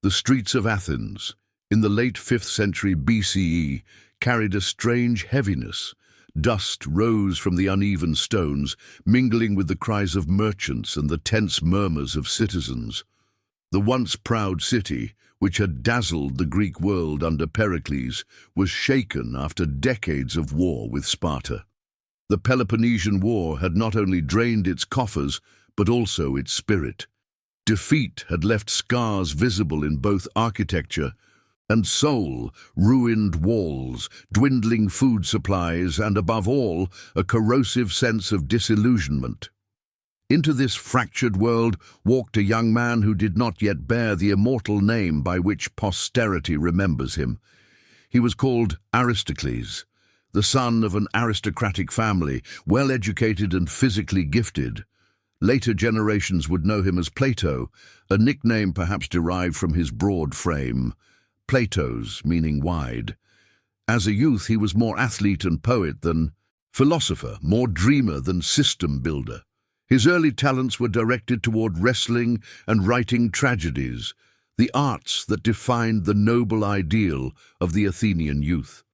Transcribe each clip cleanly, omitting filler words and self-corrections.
The streets of Athens, in the late 5th century BCE, carried a strange heaviness. Dust rose from the uneven stones, mingling with the cries of merchants and the tense murmurs of citizens. The once proud city, which had dazzled the Greek world under Pericles, was shaken after decades of war with Sparta. The Peloponnesian War had not only drained its coffers, but also its spirit. Defeat had left scars visible in both architecture and soul, ruined walls, dwindling food supplies, and above all, a corrosive sense of disillusionment. Into this fractured world walked a young man who did not yet bear the immortal name by which posterity remembers him. He was called Aristocles, the son of an aristocratic family, well-educated and physically gifted. Later generations would know him as Plato, a nickname perhaps derived from his broad frame. Plato's, meaning wide. As a youth, he was more athlete and poet than philosopher, more dreamer than system builder. His early talents were directed toward wrestling and writing tragedies, the arts that defined the noble ideal of the Athenian youth.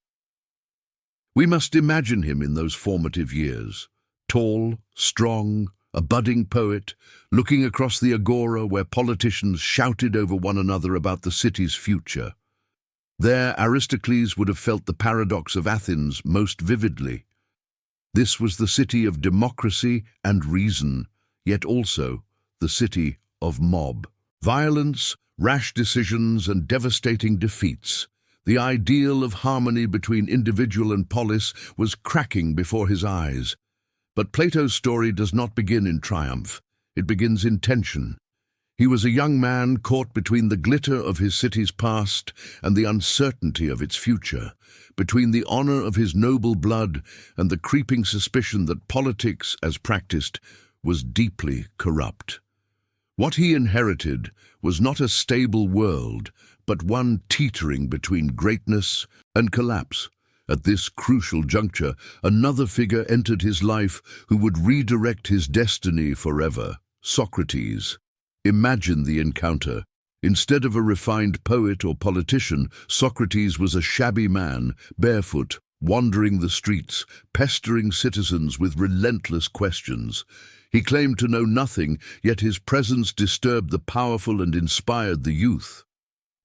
We must imagine him in those formative years, tall, strong, a budding poet, looking across the agora where politicians shouted over one another about the city's future. There, Aristocles would have felt the paradox of Athens most vividly. This was the city of democracy and reason, yet also the city of mob. Violence, rash decisions, and devastating defeats. The ideal of harmony between individual and polis was cracking before his eyes. But Plato's story does not begin in triumph. It begins in tension. He was a young man caught between the glitter of his city's past and the uncertainty of its future, between the honor of his noble blood and the creeping suspicion that politics, as practiced, was deeply corrupt. What he inherited was not a stable world, but one teetering between greatness and collapse. At this crucial juncture, another figure entered his life who would redirect his destiny forever: Socrates. Imagine the encounter. Instead of a refined poet or politician, Socrates was a shabby man, barefoot, wandering the streets, pestering citizens with relentless questions. He claimed to know nothing, yet his presence disturbed the powerful and inspired the youth.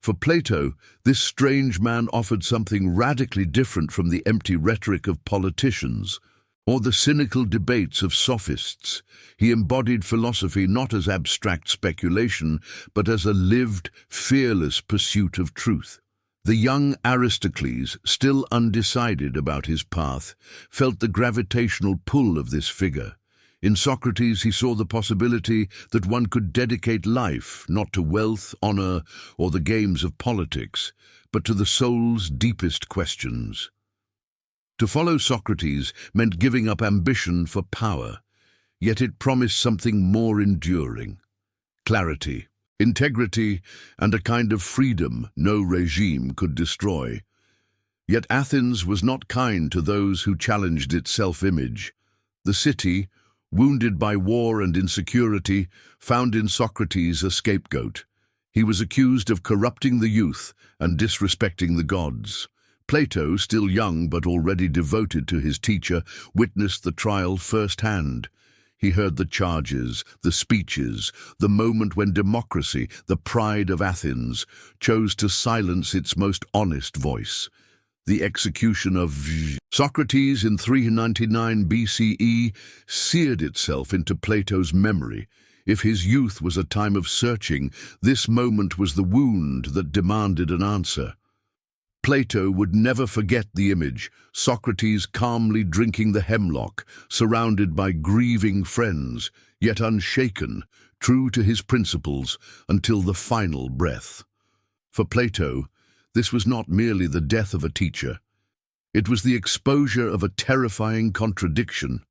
For Plato, this strange man offered something radically different from the empty rhetoric of politicians or the cynical debates of sophists. He embodied philosophy not as abstract speculation, but as a lived, fearless pursuit of truth. The young Aristocles, still undecided about his path, felt the gravitational pull of this figure. In Socrates, he saw the possibility that one could dedicate life not to wealth, honor, or the games of politics, but to the soul's deepest questions. To follow Socrates meant giving up ambition for power, yet it promised something more enduring: clarity, integrity, and a kind of freedom no regime could destroy. Yet Athens was not kind to those who challenged its self-image. The city, wounded by war and insecurity, found in Socrates a scapegoat. He was accused of corrupting the youth and disrespecting the gods. Plato, still young but already devoted to his teacher, witnessed the trial firsthand. He heard the charges, the speeches, the moment when democracy, the pride of Athens, chose to silence its most honest voice. The execution of Socrates in 399 BCE seared itself into Plato's memory. If his youth was a time of searching, this moment was the wound that demanded an answer. Plato would never forget the image: Socrates calmly drinking the hemlock, surrounded by grieving friends, yet unshaken, true to his principles until the final breath. For Plato, this was not merely the death of a teacher. It was the exposure of a terrifying contradiction.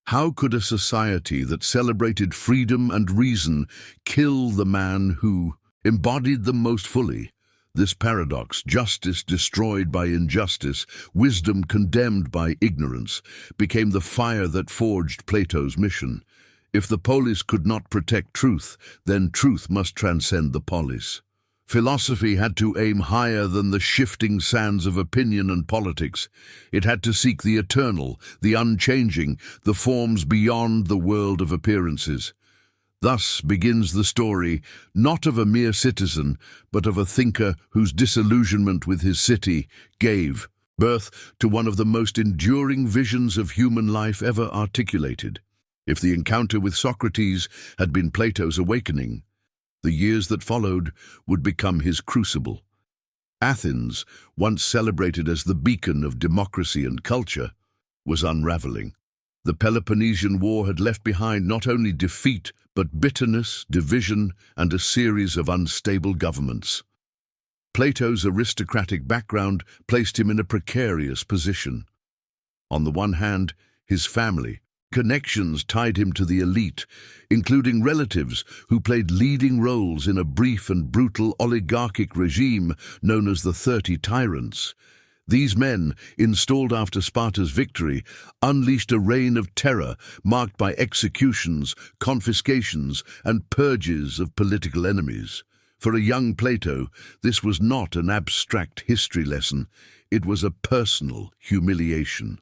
How could a society that celebrated freedom and reason kill the man who embodied them most fully? This paradox, justice destroyed by injustice, wisdom condemned by ignorance, became the fire that forged Plato's mission. If the polis could not protect truth, then truth must transcend the polis. Philosophy had to aim higher than the shifting sands of opinion and politics. It had to seek the eternal, the unchanging, the forms beyond the world of appearances. Thus begins the story, not of a mere citizen, but of a thinker whose disillusionment with his city gave birth to one of the most enduring visions of human life ever articulated. If the encounter with Socrates had been Plato's awakening, the years that followed would become his crucible. Athens, once celebrated as the beacon of democracy and culture, was unraveling. The Peloponnesian War had left behind not only defeat, but bitterness, division, and a series of unstable governments. Plato's aristocratic background placed him in a precarious position. On the one hand, his family, connections tied him to the elite, including relatives who played leading roles in a brief and brutal oligarchic regime known as the 30 Tyrants. These men, installed after Sparta's victory, unleashed a reign of terror marked by executions, confiscations, and purges of political enemies. For a young Plato, this was not an abstract history lesson, it was a personal humiliation.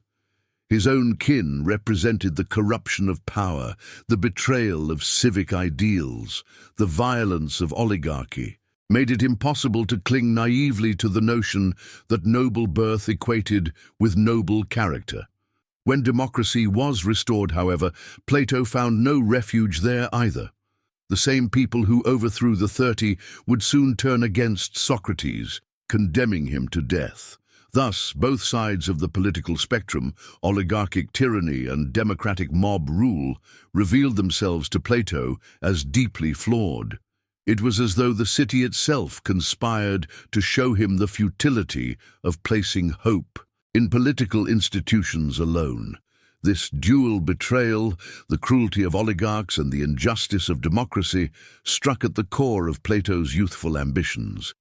His own kin represented the corruption of power, the betrayal of civic ideals, the violence of oligarchy, made it impossible to cling naively to the notion that noble birth equated with noble character. When democracy was restored, however, Plato found no refuge there either. The same people who overthrew the 30 would soon turn against Socrates, condemning him to death. Thus, both sides of the political spectrum, oligarchic tyranny and democratic mob rule, revealed themselves to Plato as deeply flawed. It was as though the city itself conspired to show him the futility of placing hope in political institutions alone. This dual betrayal, the cruelty of oligarchs and the injustice of democracy, struck at the core of Plato's youthful ambitions.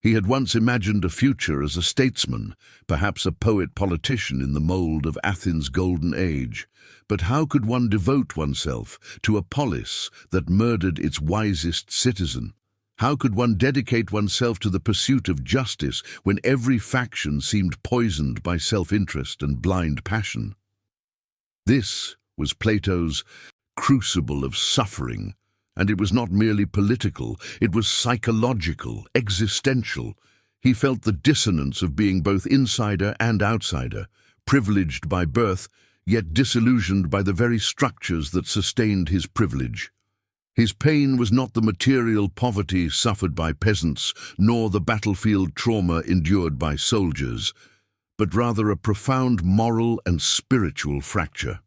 He had once imagined a future as a statesman, perhaps a poet-politician in the mold of Athens' golden age. But how could one devote oneself to a polis that murdered its wisest citizen? How could one dedicate oneself to the pursuit of justice when every faction seemed poisoned by self-interest and blind passion? This was Plato's crucible of suffering. And it was not merely political, it was psychological, existential. He felt the dissonance of being both insider and outsider, privileged by birth, yet disillusioned by the very structures that sustained his privilege. His pain was not the material poverty suffered by peasants, nor the battlefield trauma endured by soldiers, but rather a profound moral and spiritual fracture.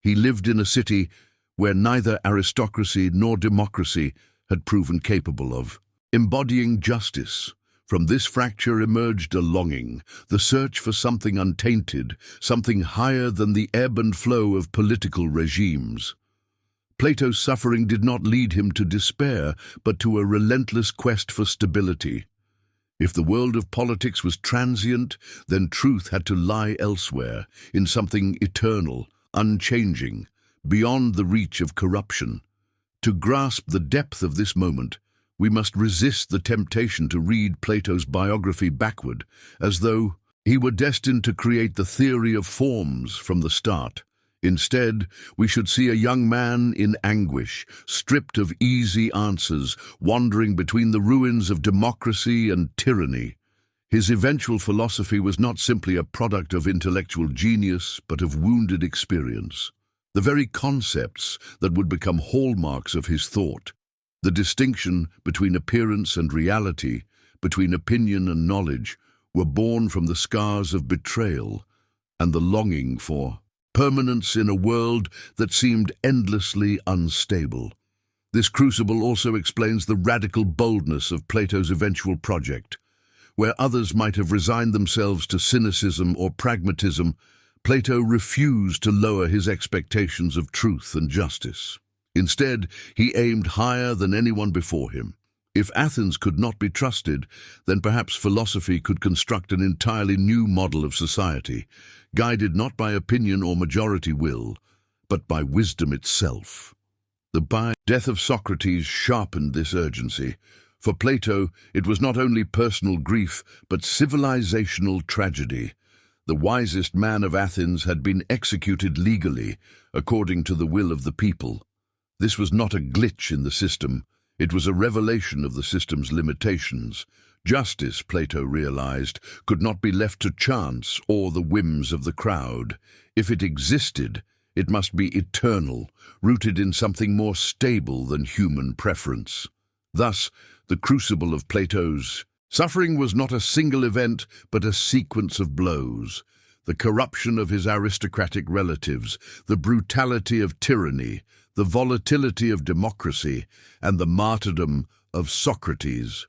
He lived in a city where neither aristocracy nor democracy had proven capable of embodying justice. From this fracture emerged a longing, the search for something untainted, something higher than the ebb and flow of political regimes. Plato's suffering did not lead him to despair, but to a relentless quest for stability. If the world of politics was transient, then truth had to lie elsewhere, in something eternal, unchanging, beyond the reach of corruption. To grasp the depth of this moment, we must resist the temptation to read Plato's biography backward, as though he were destined to create the theory of forms from the start. Instead, we should see a young man in anguish, stripped of easy answers, wandering between the ruins of democracy and tyranny. His eventual philosophy was not simply a product of intellectual genius, but of wounded experience. The very concepts that would become hallmarks of his thought, the distinction between appearance and reality, between opinion and knowledge, were born from the scars of betrayal and the longing for permanence in a world that seemed endlessly unstable. This crucible also explains the radical boldness of Plato's eventual project. Where others might have resigned themselves to cynicism or pragmatism, Plato refused to lower his expectations of truth and justice. Instead, he aimed higher than anyone before him. If Athens could not be trusted, then perhaps philosophy could construct an entirely new model of society, guided not by opinion or majority will, but by wisdom itself. The death of Socrates sharpened this urgency, For Plato, it was not only personal grief, but civilizational tragedy. The wisest man of Athens had been executed legally, according to the will of the people. This was not a glitch in the system. It was a revelation of the system's limitations. Justice, Plato realized, could not be left to chance or the whims of the crowd. If it existed, it must be eternal, rooted in something more stable than human preference. Thus, the crucible of Plato's suffering was not a single event, but a sequence of blows. The corruption of his aristocratic relatives, the brutality of tyranny, the volatility of democracy, and the martyrdom of Socrates.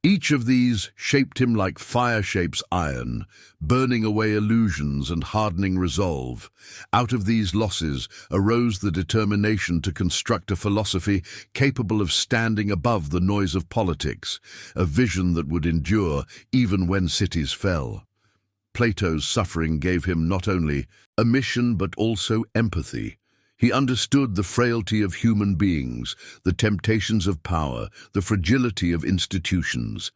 Each of these shaped him like fire shapes iron, burning away illusions and hardening resolve. Out of these losses arose the determination to construct a philosophy capable of standing above the noise of politics, a vision that would endure even when cities fell. Plato's suffering gave him not only a mission but also empathy. He understood the frailty of human beings, the temptations of power, the fragility of institutions.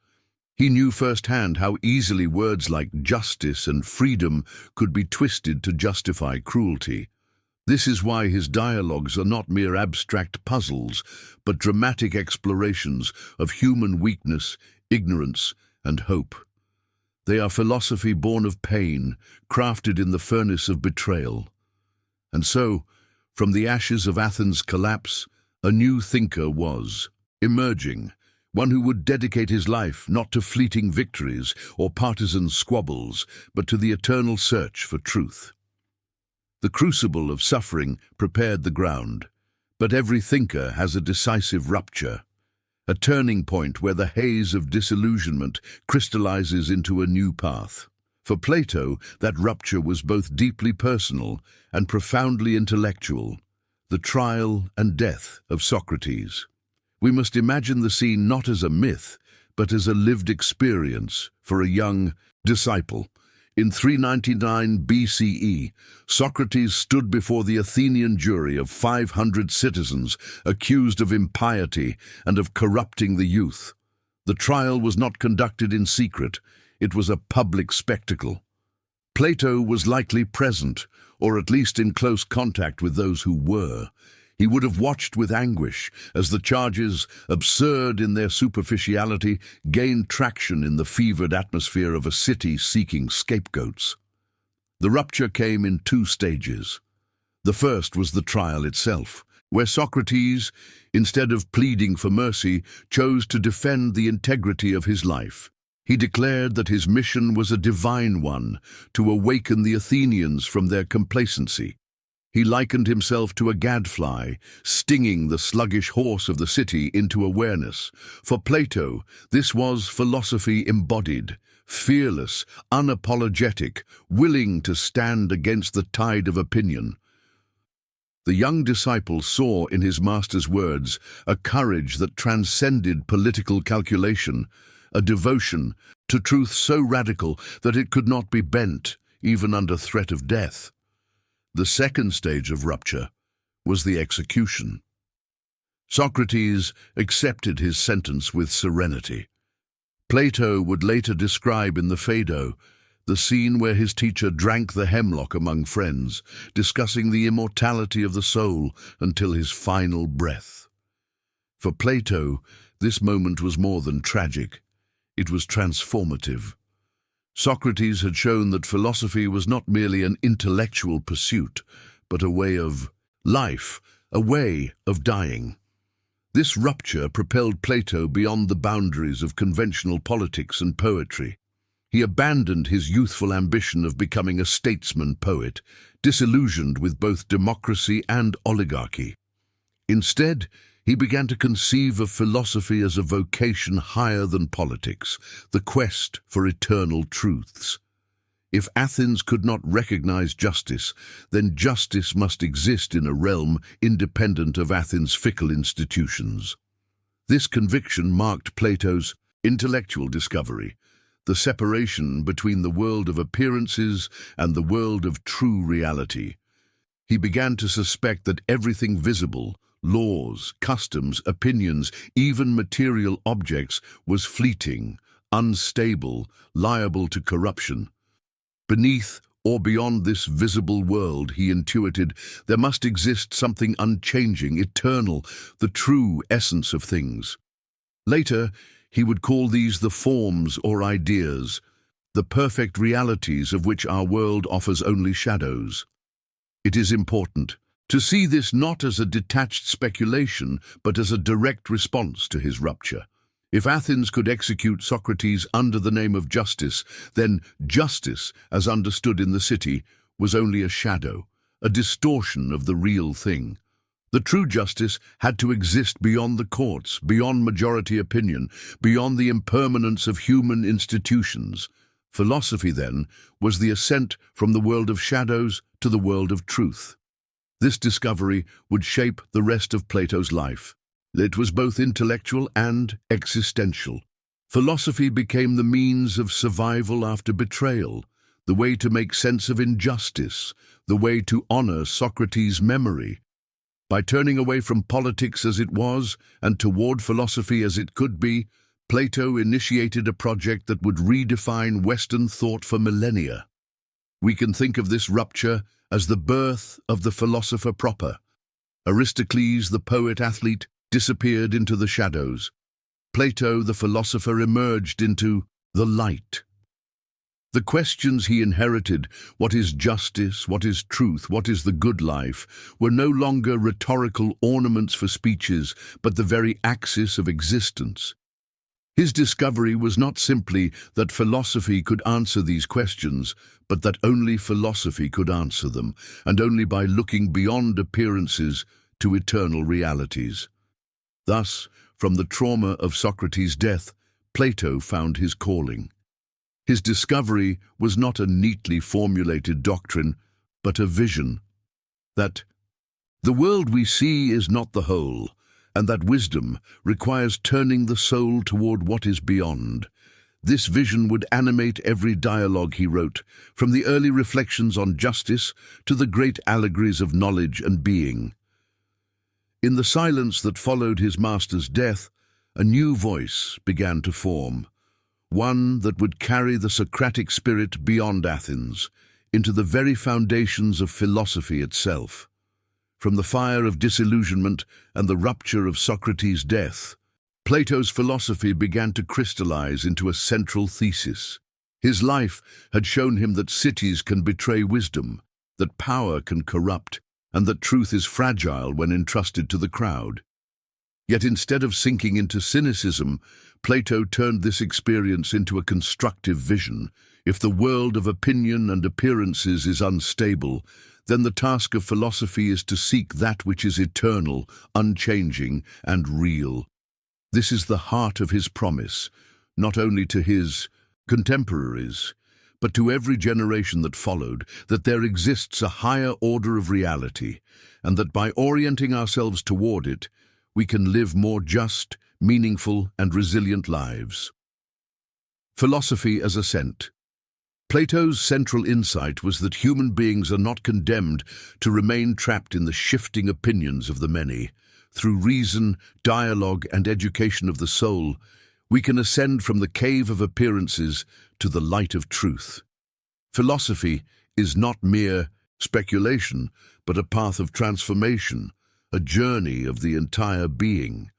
He knew firsthand how easily words like justice and freedom could be twisted to justify cruelty. This is why his dialogues are not mere abstract puzzles, but dramatic explorations of human weakness, ignorance, and hope. They are philosophy born of pain, crafted in the furnace of betrayal. And so, from the ashes of Athens' collapse, a new thinker was emerging, one who would dedicate his life not to fleeting victories or partisan squabbles, but to the eternal search for truth. The crucible of suffering prepared the ground, but every thinker has a decisive rupture, a turning point where the haze of disillusionment crystallizes into a new path. For Plato, that rupture was both deeply personal and profoundly intellectual, the trial and death of Socrates. We must imagine the scene not as a myth, but as a lived experience for a young disciple. In 399 BCE, Socrates stood before the Athenian jury of 500 citizens accused of impiety and of corrupting the youth. The trial was not conducted in secret. It was a public spectacle. Plato was likely present, or at least in close contact with those who were. He would have watched with anguish as the charges, absurd in their superficiality, gained traction in the fevered atmosphere of a city seeking scapegoats. The rupture came in two stages. The first was the trial itself, where Socrates, instead of pleading for mercy, chose to defend the integrity of his life. He declared that his mission was a divine one, to awaken the Athenians from their complacency. He likened himself to a gadfly, stinging the sluggish horse of the city into awareness. For Plato, this was philosophy embodied, fearless, unapologetic, willing to stand against the tide of opinion. The young disciple saw in his master's words a courage that transcended political calculation, a devotion to truth so radical that it could not be bent, even under threat of death. The second stage of rupture was the execution. Socrates accepted his sentence with serenity. Plato would later describe in the Phaedo the scene where his teacher drank the hemlock among friends, discussing the immortality of the soul until his final breath. For Plato, this moment was more than tragic. It was transformative. Socrates had shown that philosophy was not merely an intellectual pursuit, but a way of life, a way of dying. This rupture propelled Plato beyond the boundaries of conventional politics and poetry. He abandoned his youthful ambition of becoming a statesman-poet, disillusioned with both democracy and oligarchy. Instead, he began to conceive of philosophy as a vocation higher than politics, the quest for eternal truths. If Athens could not recognize justice, then justice must exist in a realm independent of Athens' fickle institutions. This conviction marked Plato's intellectual discovery, the separation between the world of appearances and the world of true reality. He began to suspect that everything visible, laws, customs, opinions, even material objects was fleeting, unstable, liable to corruption. Beneath or beyond this visible world, he intuited, there must exist something unchanging, eternal, the true essence of things. Later, he would call these the forms or ideas, the perfect realities of which our world offers only shadows. It is important to see this not as a detached speculation, but as a direct response to his rupture. If Athens could execute Socrates under the name of justice, then justice, as understood in the city, was only a shadow, a distortion of the real thing. The true justice had to exist beyond the courts, beyond majority opinion, beyond the impermanence of human institutions. Philosophy, then, was the ascent from the world of shadows to the world of truth. This discovery would shape the rest of Plato's life. It was both intellectual and existential. Philosophy became the means of survival after betrayal, the way to make sense of injustice, the way to honor Socrates' memory. By turning away from politics as it was and toward philosophy as it could be, Plato initiated a project that would redefine Western thought for millennia. We can think of this rupture as the birth of the philosopher proper. Aristocles, the poet-athlete, disappeared into the shadows. Plato, the philosopher, emerged into the light. The questions he inherited, what is justice, what is truth, what is the good life, were no longer rhetorical ornaments for speeches, but the very axis of existence. His discovery was not simply that philosophy could answer these questions, but that only philosophy could answer them, and only by looking beyond appearances to eternal realities. Thus, from the trauma of Socrates' death, Plato found his calling. His discovery was not a neatly formulated doctrine, but a vision that the world we see is not the whole, and that wisdom requires turning the soul toward what is beyond. This vision would animate every dialogue he wrote, from the early reflections on justice to the great allegories of knowledge and being. In the silence that followed his master's death, a new voice began to form, one that would carry the Socratic spirit beyond Athens, into the very foundations of philosophy itself. From the fire of disillusionment and the rupture of Socrates' death, Plato's philosophy began to crystallize into a central thesis. His life had shown him that cities can betray wisdom, that power can corrupt, and that truth is fragile when entrusted to the crowd. Yet instead of sinking into cynicism, Plato turned this experience into a constructive vision. If the world of opinion and appearances is unstable, then the task of philosophy is to seek that which is eternal, unchanging, and real. This is the heart of his promise, not only to his contemporaries, but to every generation that followed, that there exists a higher order of reality, and that by orienting ourselves toward it, we can live more just, meaningful, and resilient lives. Philosophy as ascent. Plato's central insight was that human beings are not condemned to remain trapped in the shifting opinions of the many. Through reason, dialogue, and education of the soul, we can ascend from the cave of appearances to the light of truth. Philosophy is not mere speculation, but a path of transformation, a journey of the entire being.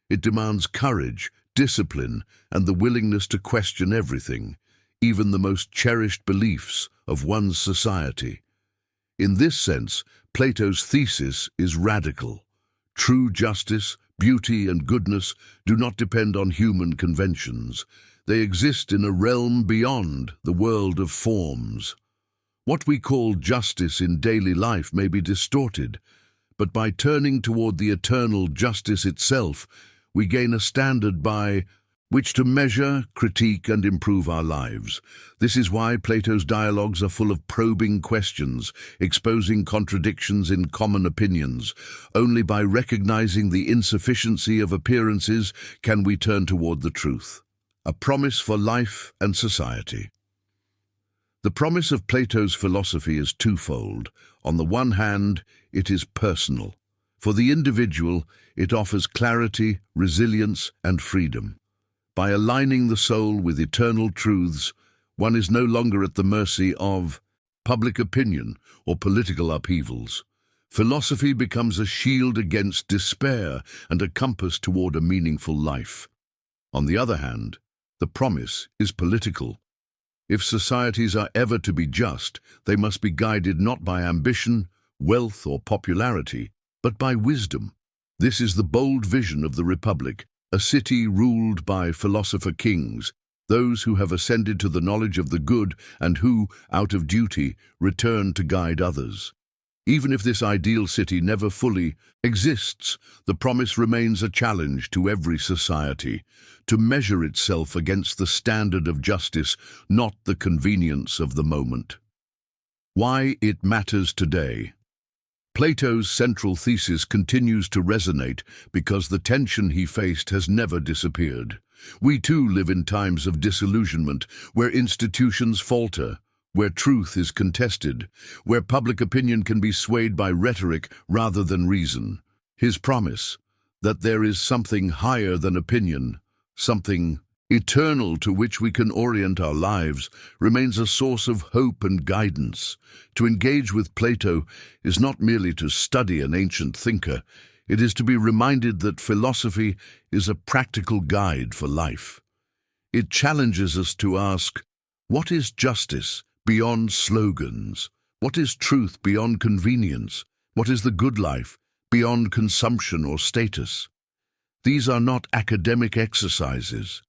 It demands courage, discipline, and the willingness to question everything, even the most cherished beliefs of one's society. In this sense, Plato's thesis is radical. True justice, beauty, and goodness do not depend on human conventions. They exist in a realm beyond the world of forms. What we call justice in daily life may be distorted, but by turning toward the eternal justice itself, we gain a standard by which to measure, critique, and improve our lives. This is why Plato's dialogues are full of probing questions, exposing contradictions in common opinions. Only by recognizing the insufficiency of appearances can we turn toward the truth. A promise for life and society. The promise of Plato's philosophy is twofold. On the one hand, it is personal. For the individual, it offers clarity, resilience, and freedom. By aligning the soul with eternal truths, one is no longer at the mercy of public opinion or political upheavals. Philosophy becomes a shield against despair and a compass toward a meaningful life. On the other hand, the promise is political. If societies are ever to be just, they must be guided not by ambition, wealth, or popularity, but by wisdom. This is the bold vision of the Republic, a city ruled by philosopher kings, those who have ascended to the knowledge of the good and who, out of duty, return to guide others. Even if this ideal city never fully exists, the promise remains a challenge to every society, to measure itself against the standard of justice, not the convenience of the moment. Why it matters today. Plato's central thesis continues to resonate because the tension he faced has never disappeared. We too live in times of disillusionment, where institutions falter, where truth is contested, where public opinion can be swayed by rhetoric rather than reason. His promise, that there is something higher than opinion, something eternal to which we can orient our lives, remains a source of hope and guidance. To engage with Plato is not merely to study an ancient thinker, it is to be reminded that philosophy is a practical guide for life. It challenges us to ask, what is justice beyond slogans? What is truth beyond convenience? What is the good life beyond consumption or status? These are not academic exercises.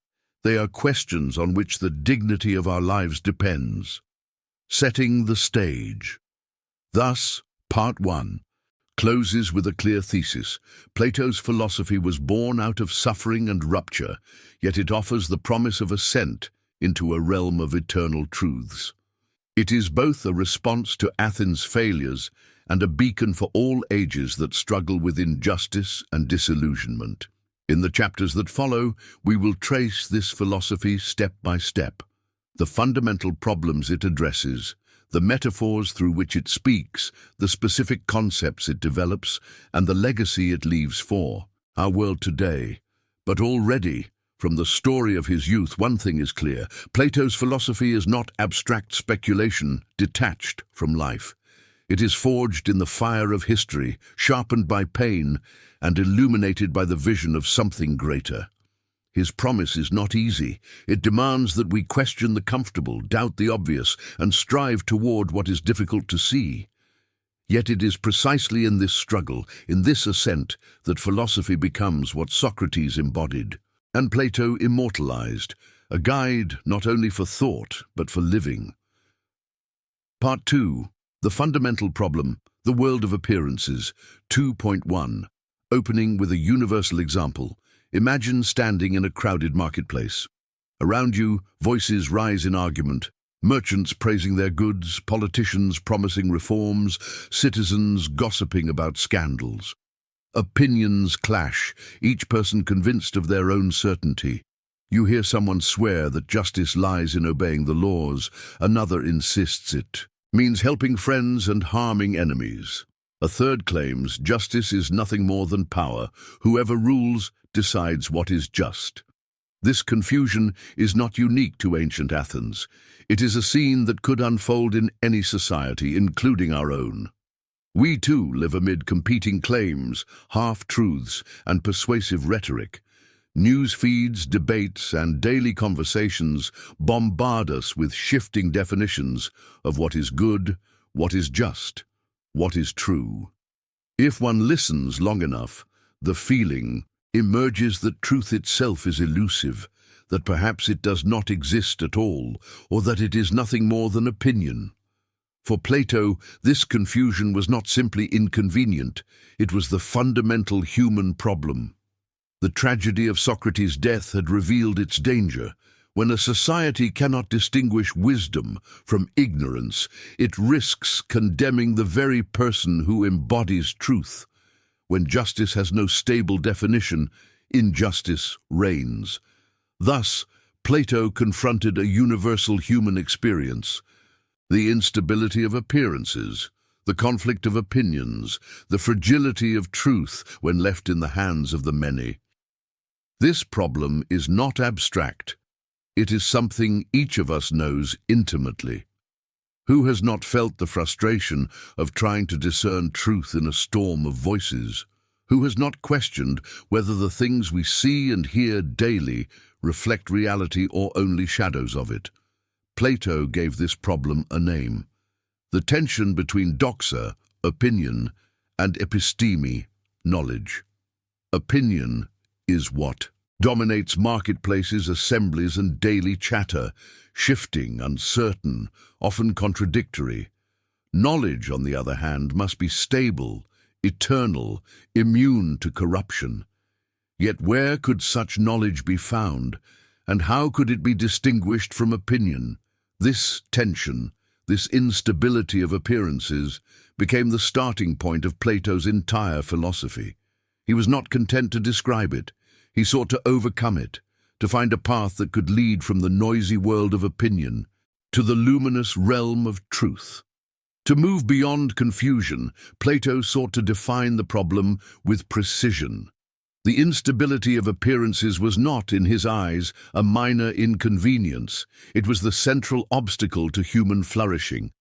They are questions on which the dignity of our lives depends. Setting the stage. Thus, Part 1 closes with a clear thesis. Plato's philosophy was born out of suffering and rupture, yet it offers the promise of ascent into a realm of eternal truths. It is both a response to Athens' failures and a beacon for all ages that struggle with injustice and disillusionment. In the chapters that follow, we will trace this philosophy step by step, the fundamental problems it addresses, the metaphors through which it speaks, the specific concepts it develops, and the legacy it leaves for our world today. But already, from the story of his youth, one thing is clear. Plato's philosophy is not abstract speculation detached from life. It is forged in the fire of history, sharpened by pain, and illuminated by the vision of something greater. His promise is not easy. It demands that we question the comfortable, doubt the obvious, and strive toward what is difficult to see. Yet it is precisely in this struggle, in this ascent, that philosophy becomes what Socrates embodied, and Plato immortalized, a guide not only for thought, but for living. Part 2. The fundamental problem, the world of appearances, 2.1. Opening with a universal example. Imagine standing in a crowded marketplace. Around you, voices rise in argument. Merchants praising their goods, politicians promising reforms, citizens gossiping about scandals. Opinions clash, each person convinced of their own certainty. You hear someone swear that justice lies in obeying the laws, another insists it means helping friends and harming enemies. A third claims justice is nothing more than power. Whoever rules decides what is just. This confusion is not unique to ancient Athens. It is a scene that could unfold in any society, including our own. We too live amid competing claims, half-truths, and persuasive rhetoric. News feeds, debates, and daily conversations bombard us with shifting definitions of what is good, what is just, what is true. If one listens long enough, the feeling emerges that truth itself is elusive, that perhaps it does not exist at all, or that it is nothing more than opinion. For Plato, this confusion was not simply inconvenient, it was the fundamental human problem. The tragedy of Socrates' death had revealed its danger. When a society cannot distinguish wisdom from ignorance, it risks condemning the very person who embodies truth. When justice has no stable definition, injustice reigns. Thus, Plato confronted a universal human experience, the instability of appearances, the conflict of opinions, the fragility of truth when left in the hands of the many. This problem is not abstract. It is something each of us knows intimately. Who has not felt the frustration of trying to discern truth in a storm of voices? Who has not questioned whether the things we see and hear daily reflect reality or only shadows of it? Plato gave this problem a name: the tension between doxa, opinion, and episteme, knowledge. Opinion is what dominates marketplaces, assemblies, and daily chatter, shifting, uncertain, often contradictory. Knowledge, on the other hand, must be stable, eternal, immune to corruption. Yet where could such knowledge be found, and how could it be distinguished from opinion? This tension, this instability of appearances, became the starting point of Plato's entire philosophy. He was not content to describe it. He sought to overcome it, to find a path that could lead from the noisy world of opinion to the luminous realm of truth. To move beyond confusion, Plato sought to define the problem with precision. The instability of appearances was not, in his eyes, a minor inconvenience. It was the central obstacle to human flourishing.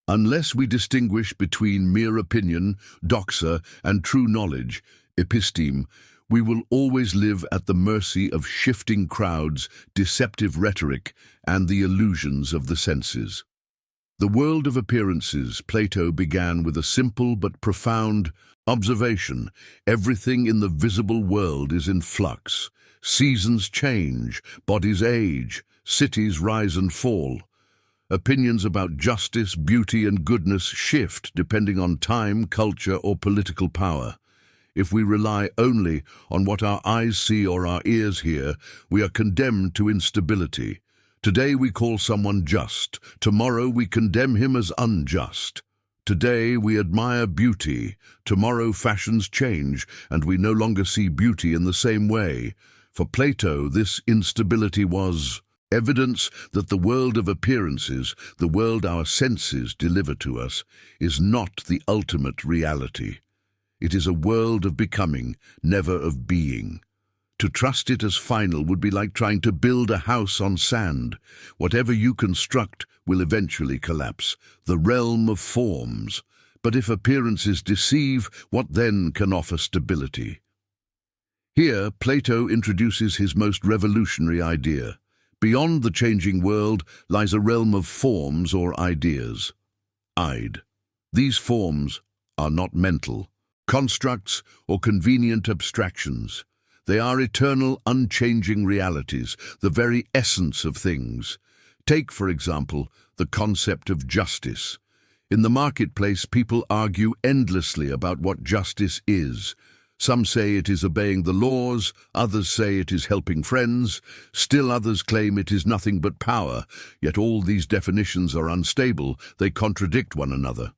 Unless we distinguish between mere opinion, doxa, and true knowledge, episteme, we will always live at the mercy of shifting crowds, deceptive rhetoric, and the illusions of the senses. The world of appearances, Plato began with a simple but profound observation. Everything in the visible world is in flux. Seasons change, bodies age, cities rise and fall. Opinions about justice, beauty, and goodness shift depending on time, culture, or political power. If we rely only on what our eyes see or our ears hear, we are condemned to instability. Today we call someone just. Tomorrow we condemn him as unjust. Today we admire beauty. Tomorrow fashions change, and we no longer see beauty in the same way. For Plato, this instability was evidence that the world of appearances, the world our senses deliver to us, is not the ultimate reality. It is a world of becoming, never of being. To trust it as final would be like trying to build a house on sand. Whatever you construct will eventually collapse, the realm of forms. But if appearances deceive, what then can offer stability? Here, Plato introduces his most revolutionary idea. Beyond the changing world lies a realm of forms or ideas. Ide. These forms are not mental constructs or convenient abstractions. They are eternal, unchanging realities, the very essence of things. Take, for example, the concept of justice. In the marketplace, people argue endlessly about what justice is. Some say it is obeying the laws, others say it is helping friends, still others claim it is nothing but power, yet all these definitions are unstable, they contradict one another.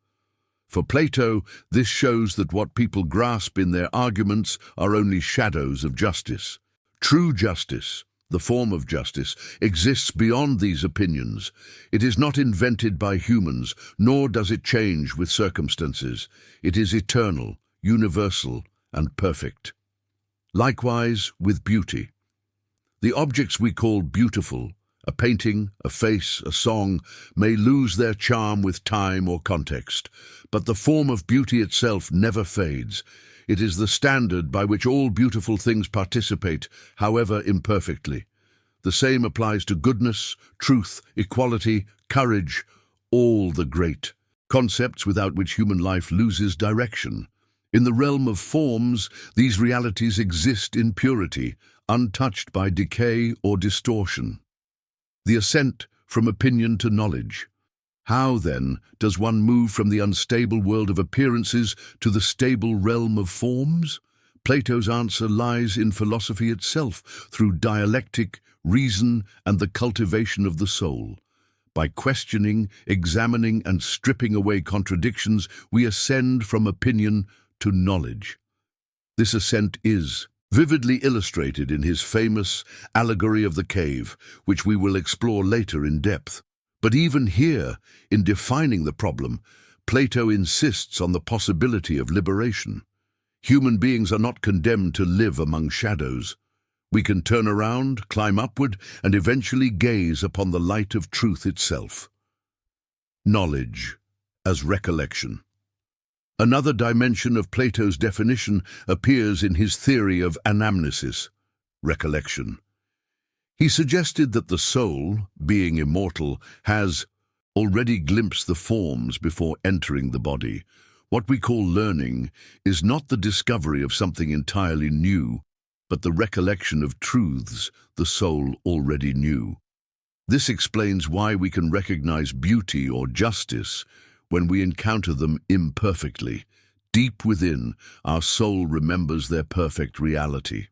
For Plato, this shows that what people grasp in their arguments are only shadows of justice. True justice, the form of justice, exists beyond these opinions. It is not invented by humans, nor does it change with circumstances. It is eternal, universal, and perfect. Likewise with beauty. The objects we call beautiful, a painting, a face, a song, may lose their charm with time or context, but the form of beauty itself never fades. It is the standard by which all beautiful things participate, however imperfectly. The same applies to goodness, truth, equality, courage, all the great concepts without which human life loses direction. In the realm of forms, these realities exist in purity, untouched by decay or distortion. The ascent from opinion to knowledge. How, then, does one move from the unstable world of appearances to the stable realm of forms? Plato's answer lies in philosophy itself, through dialectic, reason, and the cultivation of the soul. By questioning, examining, and stripping away contradictions, we ascend from opinion to knowledge. This ascent is vividly illustrated in his famous Allegory of the Cave, which we will explore later in depth. But even here, in defining the problem, Plato insists on the possibility of liberation. Human beings are not condemned to live among shadows. We can turn around, climb upward, and eventually gaze upon the light of truth itself. Knowledge as recollection. Another dimension of Plato's definition appears in his theory of anamnesis, recollection. He suggested that the soul, being immortal, has already glimpsed the forms before entering the body. What we call learning is not the discovery of something entirely new, but the recollection of truths the soul already knew. This explains why we can recognize beauty or justice when we encounter them imperfectly. Deep within, our soul remembers their perfect reality.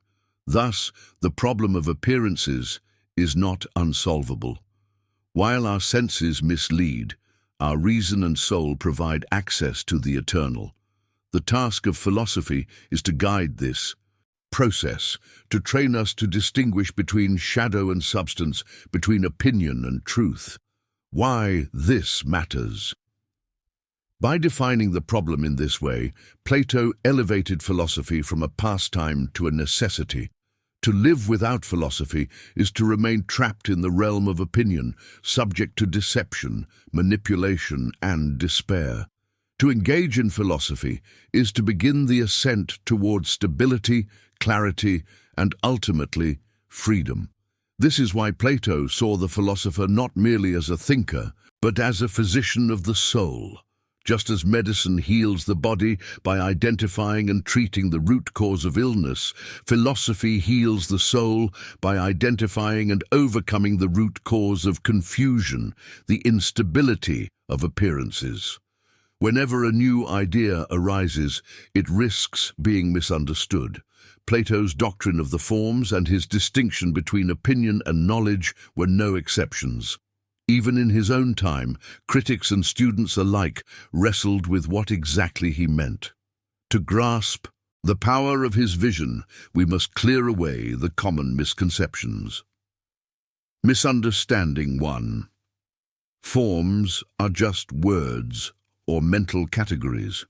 Thus, the problem of appearances is not unsolvable. While our senses mislead, our reason and soul provide access to the eternal. The task of philosophy is to guide this process, to train us to distinguish between shadow and substance, between opinion and truth. Why this matters. By defining the problem in this way, Plato elevated philosophy from a pastime to a necessity. To live without philosophy is to remain trapped in the realm of opinion, subject to deception, manipulation, and despair. To engage in philosophy is to begin the ascent towards stability, clarity, and ultimately, freedom. This is why Plato saw the philosopher not merely as a thinker, but as a physician of the soul. Just as medicine heals the body by identifying and treating the root cause of illness, philosophy heals the soul by identifying and overcoming the root cause of confusion, the instability of appearances. Whenever a new idea arises, it risks being misunderstood. Plato's doctrine of the forms and his distinction between opinion and knowledge were no exceptions. Even in his own time, critics and students alike wrestled with what exactly he meant. To grasp the power of his vision, we must clear away the common misconceptions. Misunderstanding 1. Forms are just words or mental categories.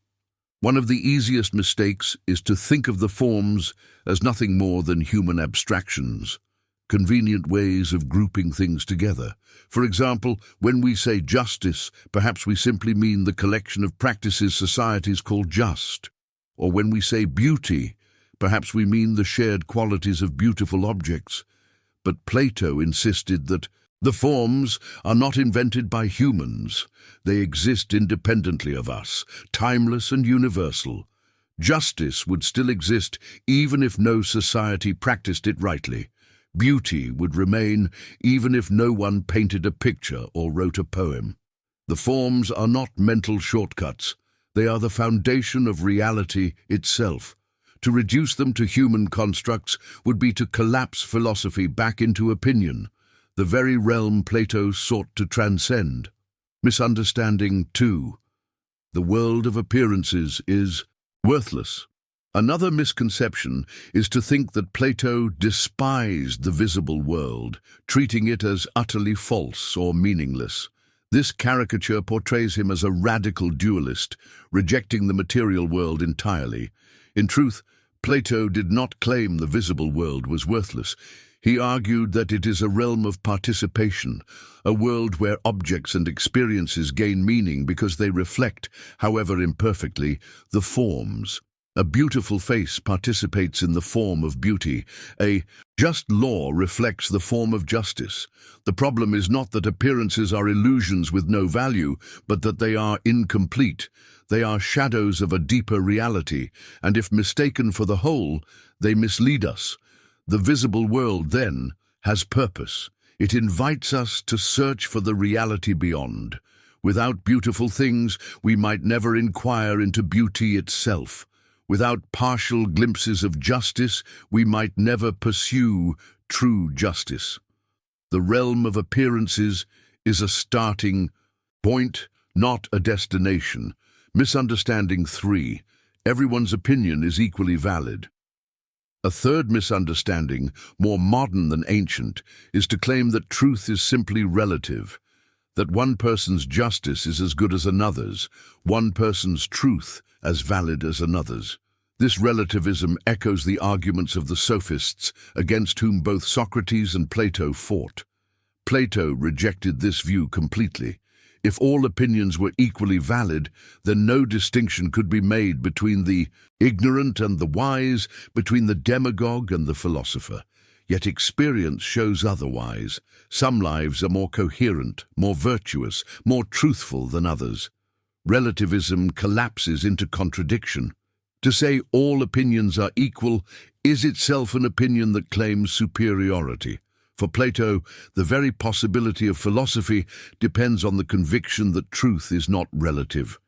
One of the easiest mistakes is to think of the forms as nothing more than human abstractions, convenient ways of grouping things together. For example, when we say justice, perhaps we simply mean the collection of practices societies call just. Or when we say beauty, perhaps we mean the shared qualities of beautiful objects. But Plato insisted that the forms are not invented by humans. They exist independently of us, timeless and universal. Justice would still exist even if no society practiced it rightly. Beauty would remain even if no one painted a picture or wrote a poem. The forms are not mental shortcuts. They are the foundation of reality itself. To reduce them to human constructs would be to collapse philosophy back into opinion, the very realm Plato sought to transcend. Misunderstanding 2. The world of appearances is worthless. Another misconception is to think that Plato despised the visible world, treating it as utterly false or meaningless. This caricature portrays him as a radical dualist, rejecting the material world entirely. In truth, Plato did not claim the visible world was worthless. He argued that it is a realm of participation, a world where objects and experiences gain meaning because they reflect, however imperfectly, the forms. A beautiful face participates in the form of beauty. A just law reflects the form of justice. The problem is not that appearances are illusions with no value, but that they are incomplete. They are shadows of a deeper reality, and if mistaken for the whole, they mislead us. The visible world, then, has purpose. It invites us to search for the reality beyond. Without beautiful things, we might never inquire into beauty itself. Without partial glimpses of justice, we might never pursue true justice. The realm of appearances is a starting point, not a destination. Misunderstanding 3. Everyone's opinion is equally valid. A third misunderstanding, more modern than ancient, is to claim that truth is simply relative. that one person's justice is as good as another's, one person's truth as valid as another's. This relativism echoes the arguments of the sophists against whom both Socrates and Plato fought. Plato rejected this view completely. If all opinions were equally valid, then no distinction could be made between the ignorant and the wise, between the demagogue and the philosopher. Yet experience shows otherwise. Some lives are more coherent, more virtuous, more truthful than others. Relativism collapses into contradiction. To say all opinions are equal is itself an opinion that claims superiority. For Plato, the very possibility of philosophy depends on the conviction that truth is not relative.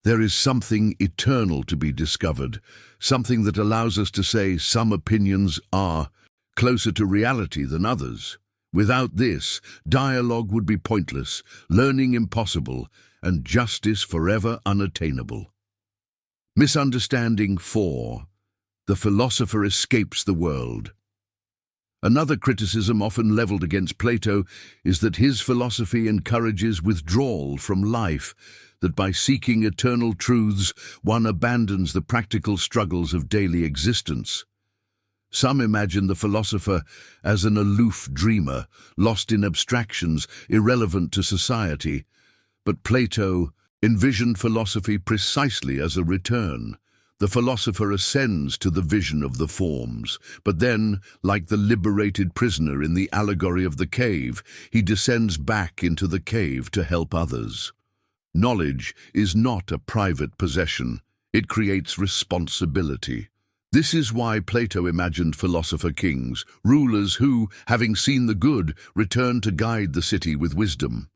There is something eternal to be discovered, something that allows us to say some opinions are closer to reality than others. Without this, dialogue would be pointless, learning impossible, and justice forever unattainable. Misunderstanding 4. The philosopher escapes the world. Another criticism often leveled against Plato is that his philosophy encourages withdrawal from life, that by seeking eternal truths one abandons the practical struggles of daily existence. Some imagine the philosopher as an aloof dreamer, lost in abstractions, irrelevant to society. But Plato envisioned philosophy precisely as a return. The philosopher ascends to the vision of the forms, but then, like the liberated prisoner in the Allegory of the cave, he descends back into the cave to help others. Knowledge is not a private possession. It creates responsibility. This is why Plato imagined philosopher kings, rulers who, having seen the good, return to guide the city with wisdom.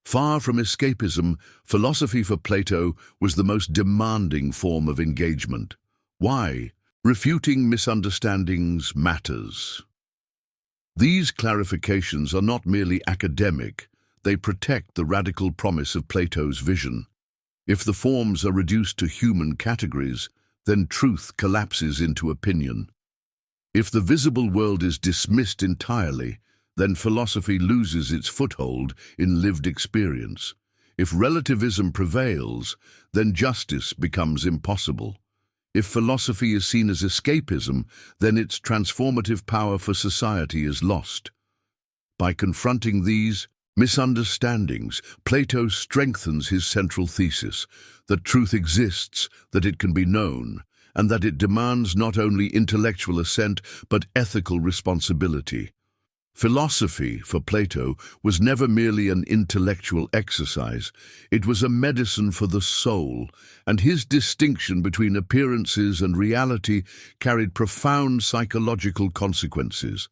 Far from escapism, philosophy for Plato was the most demanding form of engagement. Why? Refuting misunderstandings matters. These clarifications are not merely academic, they protect the radical promise of Plato's vision. If the forms are reduced to human categories, then truth collapses into opinion. If the visible world is dismissed entirely, then philosophy loses its foothold in lived experience. If relativism prevails, then justice becomes impossible. If philosophy is seen as escapism, then its transformative power for society is lost. By confronting these misunderstandings, Plato strengthens his central thesis, that truth exists, that it can be known, and that it demands not only intellectual assent but ethical responsibility. Philosophy, for Plato, was never merely an intellectual exercise. It was a medicine for the soul, and his distinction between appearances and reality carried profound psychological consequences.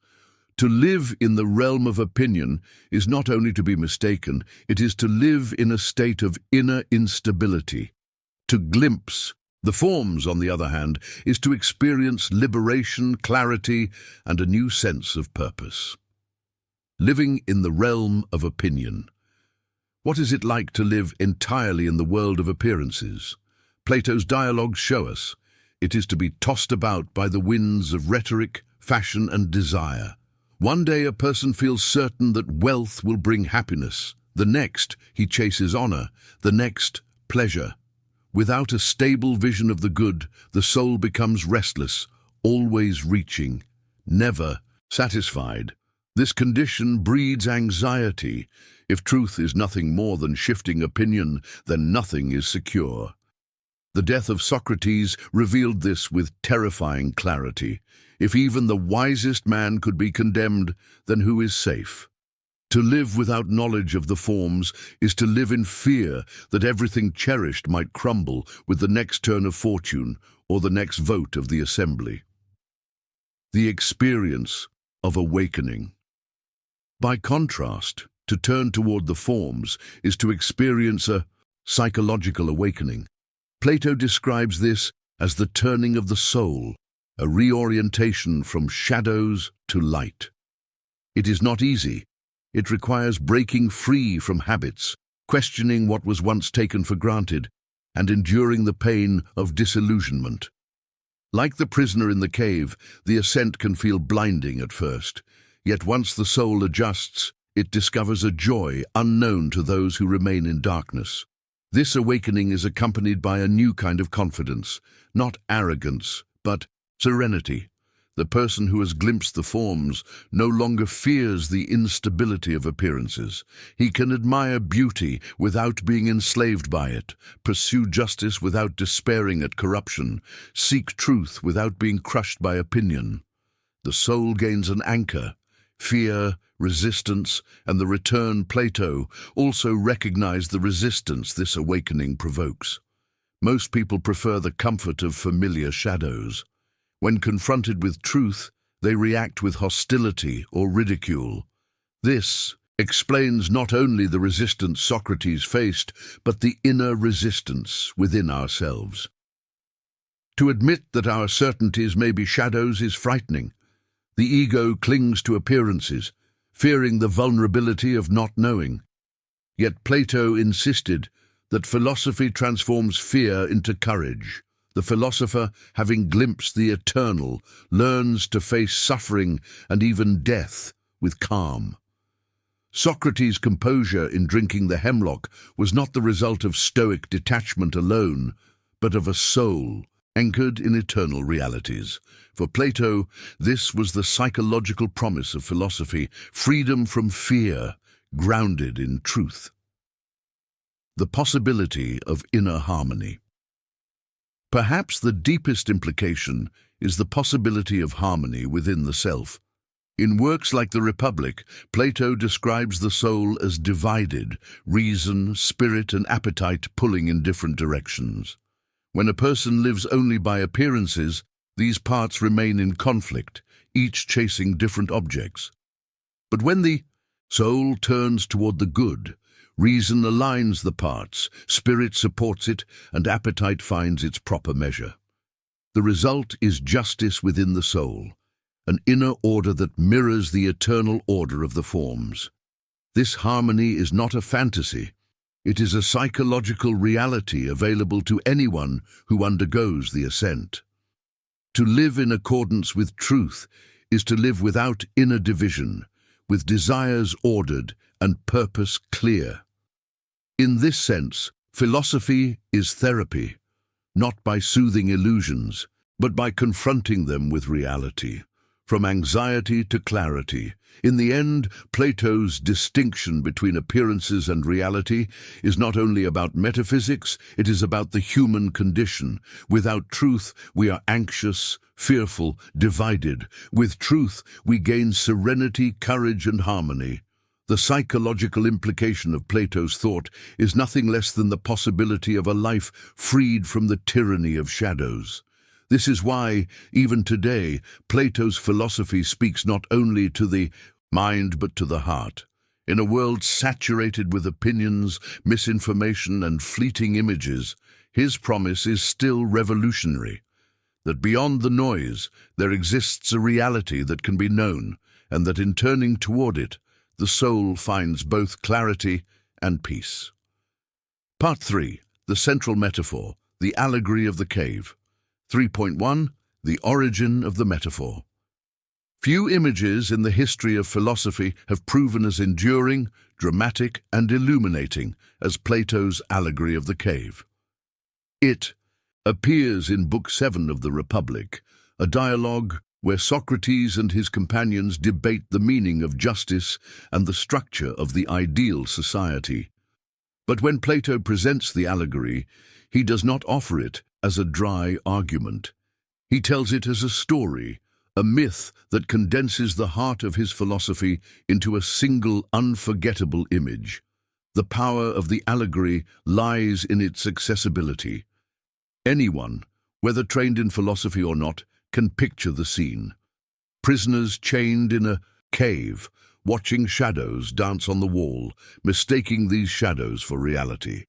To live in the realm of opinion is not only to be mistaken, it is to live in a state of inner instability. To glimpse the forms, on the other hand, is to experience liberation, clarity, and a new sense of purpose. Living in the realm of opinion. What is it like to live entirely in the world of appearances? Plato's dialogues show us. It is to be tossed about by the winds of rhetoric, fashion, and desire. One day a person feels certain that wealth will bring happiness. The next, he chases honor. The next, pleasure. Without a stable vision of the good, the soul becomes restless, always reaching, never satisfied. This condition breeds anxiety. If truth is nothing more than shifting opinion, then nothing is secure. The death of Socrates revealed this with terrifying clarity. If even the wisest man could be condemned, then who is safe? To live without knowledge of the forms is to live in fear that everything cherished might crumble with the next turn of fortune or the next vote of the assembly. The experience of awakening. By contrast, to turn toward the forms is to experience a psychological awakening. Plato describes this as the turning of the soul, a reorientation from shadows to light. It is not easy. It requires breaking free from habits, questioning what was once taken for granted, and enduring the pain of disillusionment. Like the prisoner in the cave, the ascent can feel blinding at first. Yet once the soul adjusts, it discovers a joy unknown to those who remain in darkness. This awakening is accompanied by a new kind of confidence, not arrogance, but serenity. The person who has glimpsed the forms no longer fears the instability of appearances. He can admire beauty without being enslaved by it, pursue justice without despairing at corruption, seek truth without being crushed by opinion. The soul gains an anchor. Fear, resistance, and the return Plato also recognize the resistance this awakening provokes. Most people prefer the comfort of familiar shadows. When confronted with truth, they react with hostility or ridicule. This explains not only the resistance Socrates faced, but the inner resistance within ourselves. To admit that our certainties may be shadows is frightening. The ego clings to appearances, fearing the vulnerability of not knowing. Yet Plato insisted that philosophy transforms fear into courage. The philosopher, having glimpsed the eternal, learns to face suffering and even death with calm. Socrates' composure in drinking the hemlock was not the result of stoic detachment alone, but of a soul anchored in eternal realities. For Plato, this was the psychological promise of philosophy, freedom from fear, grounded in truth. The possibility of inner harmony. Perhaps the deepest implication is the possibility of harmony within the self. In works like the Republic, Plato describes the soul as divided, reason, spirit, and appetite pulling in different directions. When a person lives only by appearances, these parts remain in conflict, each chasing different objects. But when the soul turns toward the good, reason aligns the parts, spirit supports it, and appetite finds its proper measure. The result is justice within the soul, an inner order that mirrors the eternal order of the forms. This harmony is not a fantasy. It is a psychological reality available to anyone who undergoes the ascent. To live in accordance with truth is to live without inner division, with desires ordered and purpose clear. In this sense, philosophy is therapy, not by soothing illusions, but by confronting them with reality, from anxiety to clarity. In the end, Plato's distinction between appearances and reality is not only about metaphysics, it is about the human condition. Without truth, we are anxious, fearful, divided. With truth, we gain serenity, courage, and harmony. The psychological implication of Plato's thought is nothing less than the possibility of a life freed from the tyranny of shadows. This is why, even today, Plato's philosophy speaks not only to the mind but to the heart. In a world saturated with opinions, misinformation, and fleeting images, his promise is still revolutionary. That beyond the noise, there exists a reality that can be known, and that in turning toward it, the soul finds both clarity and peace. Part 3. The central metaphor, the allegory of the cave. 3.1. The origin of the metaphor. Few images in the history of philosophy have proven as enduring, dramatic, and illuminating as Plato's allegory of the cave. It appears in Book 7 of the Republic, a dialogue where Socrates and his companions debate the meaning of justice and the structure of the ideal society. But when Plato presents the allegory, he does not offer it as a dry argument. He tells it as a story, a myth that condenses the heart of his philosophy into a single unforgettable image. The power of the allegory lies in its accessibility. Anyone, whether trained in philosophy or not, can picture the scene. Prisoners chained in a cave, watching shadows dance on the wall, mistaking these shadows for reality.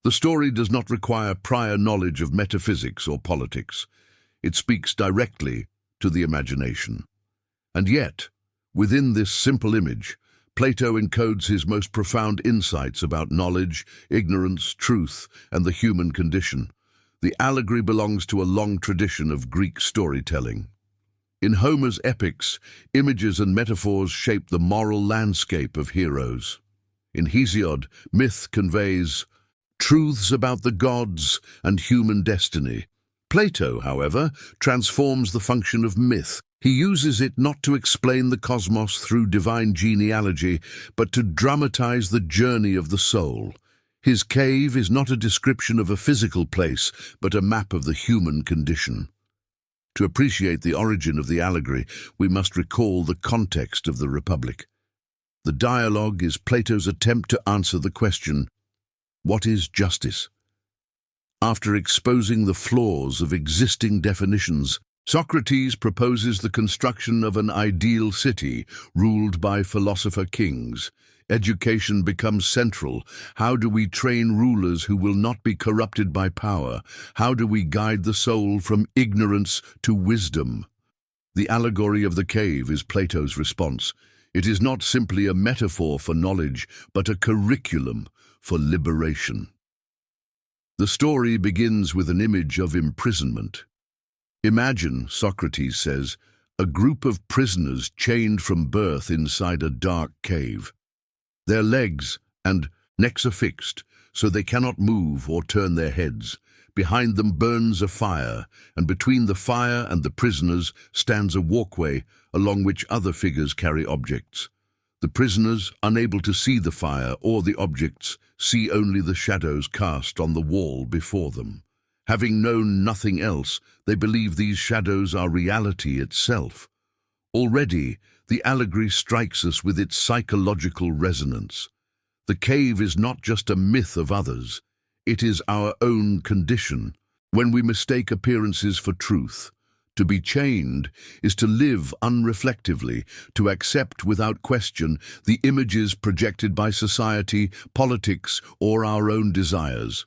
The story does not require prior knowledge of metaphysics or politics. It speaks directly to the imagination. And yet, within this simple image, Plato encodes his most profound insights about knowledge, ignorance, truth, and the human condition. The allegory belongs to a long tradition of Greek storytelling. In Homer's epics, images and metaphors shape the moral landscape of heroes. In Hesiod, myth conveys truths about the gods and human destiny. Plato, however, transforms the function of myth. He uses it not to explain the cosmos through divine genealogy, but to dramatize the journey of the soul. His cave is not a description of a physical place, but a map of the human condition. To appreciate the origin of the allegory, we must recall the context of the Republic. The dialogue is Plato's attempt to answer the question, what is justice? After exposing the flaws of existing definitions, Socrates proposes the construction of an ideal city ruled by philosopher kings. Education becomes central. How do we train rulers who will not be corrupted by power? How do we guide the soul from ignorance to wisdom? The allegory of the cave is Plato's response. It is not simply a metaphor for knowledge, but a curriculum for liberation. The story begins with an image of imprisonment. Imagine, Socrates says, a group of prisoners chained from birth inside a dark cave. Their legs and necks are fixed, so they cannot move or turn their heads. Behind them burns a fire, and between the fire and the prisoners stands a walkway along which other figures carry objects. The prisoners, unable to see the fire or the objects, see only the shadows cast on the wall before them. Having known nothing else, they believe these shadows are reality itself. Already, the allegory strikes us with its psychological resonance. The cave is not just a myth of others, it is our own condition. When we mistake appearances for truth, to be chained is to live unreflectively, to accept without question the images projected by society, politics, or our own desires.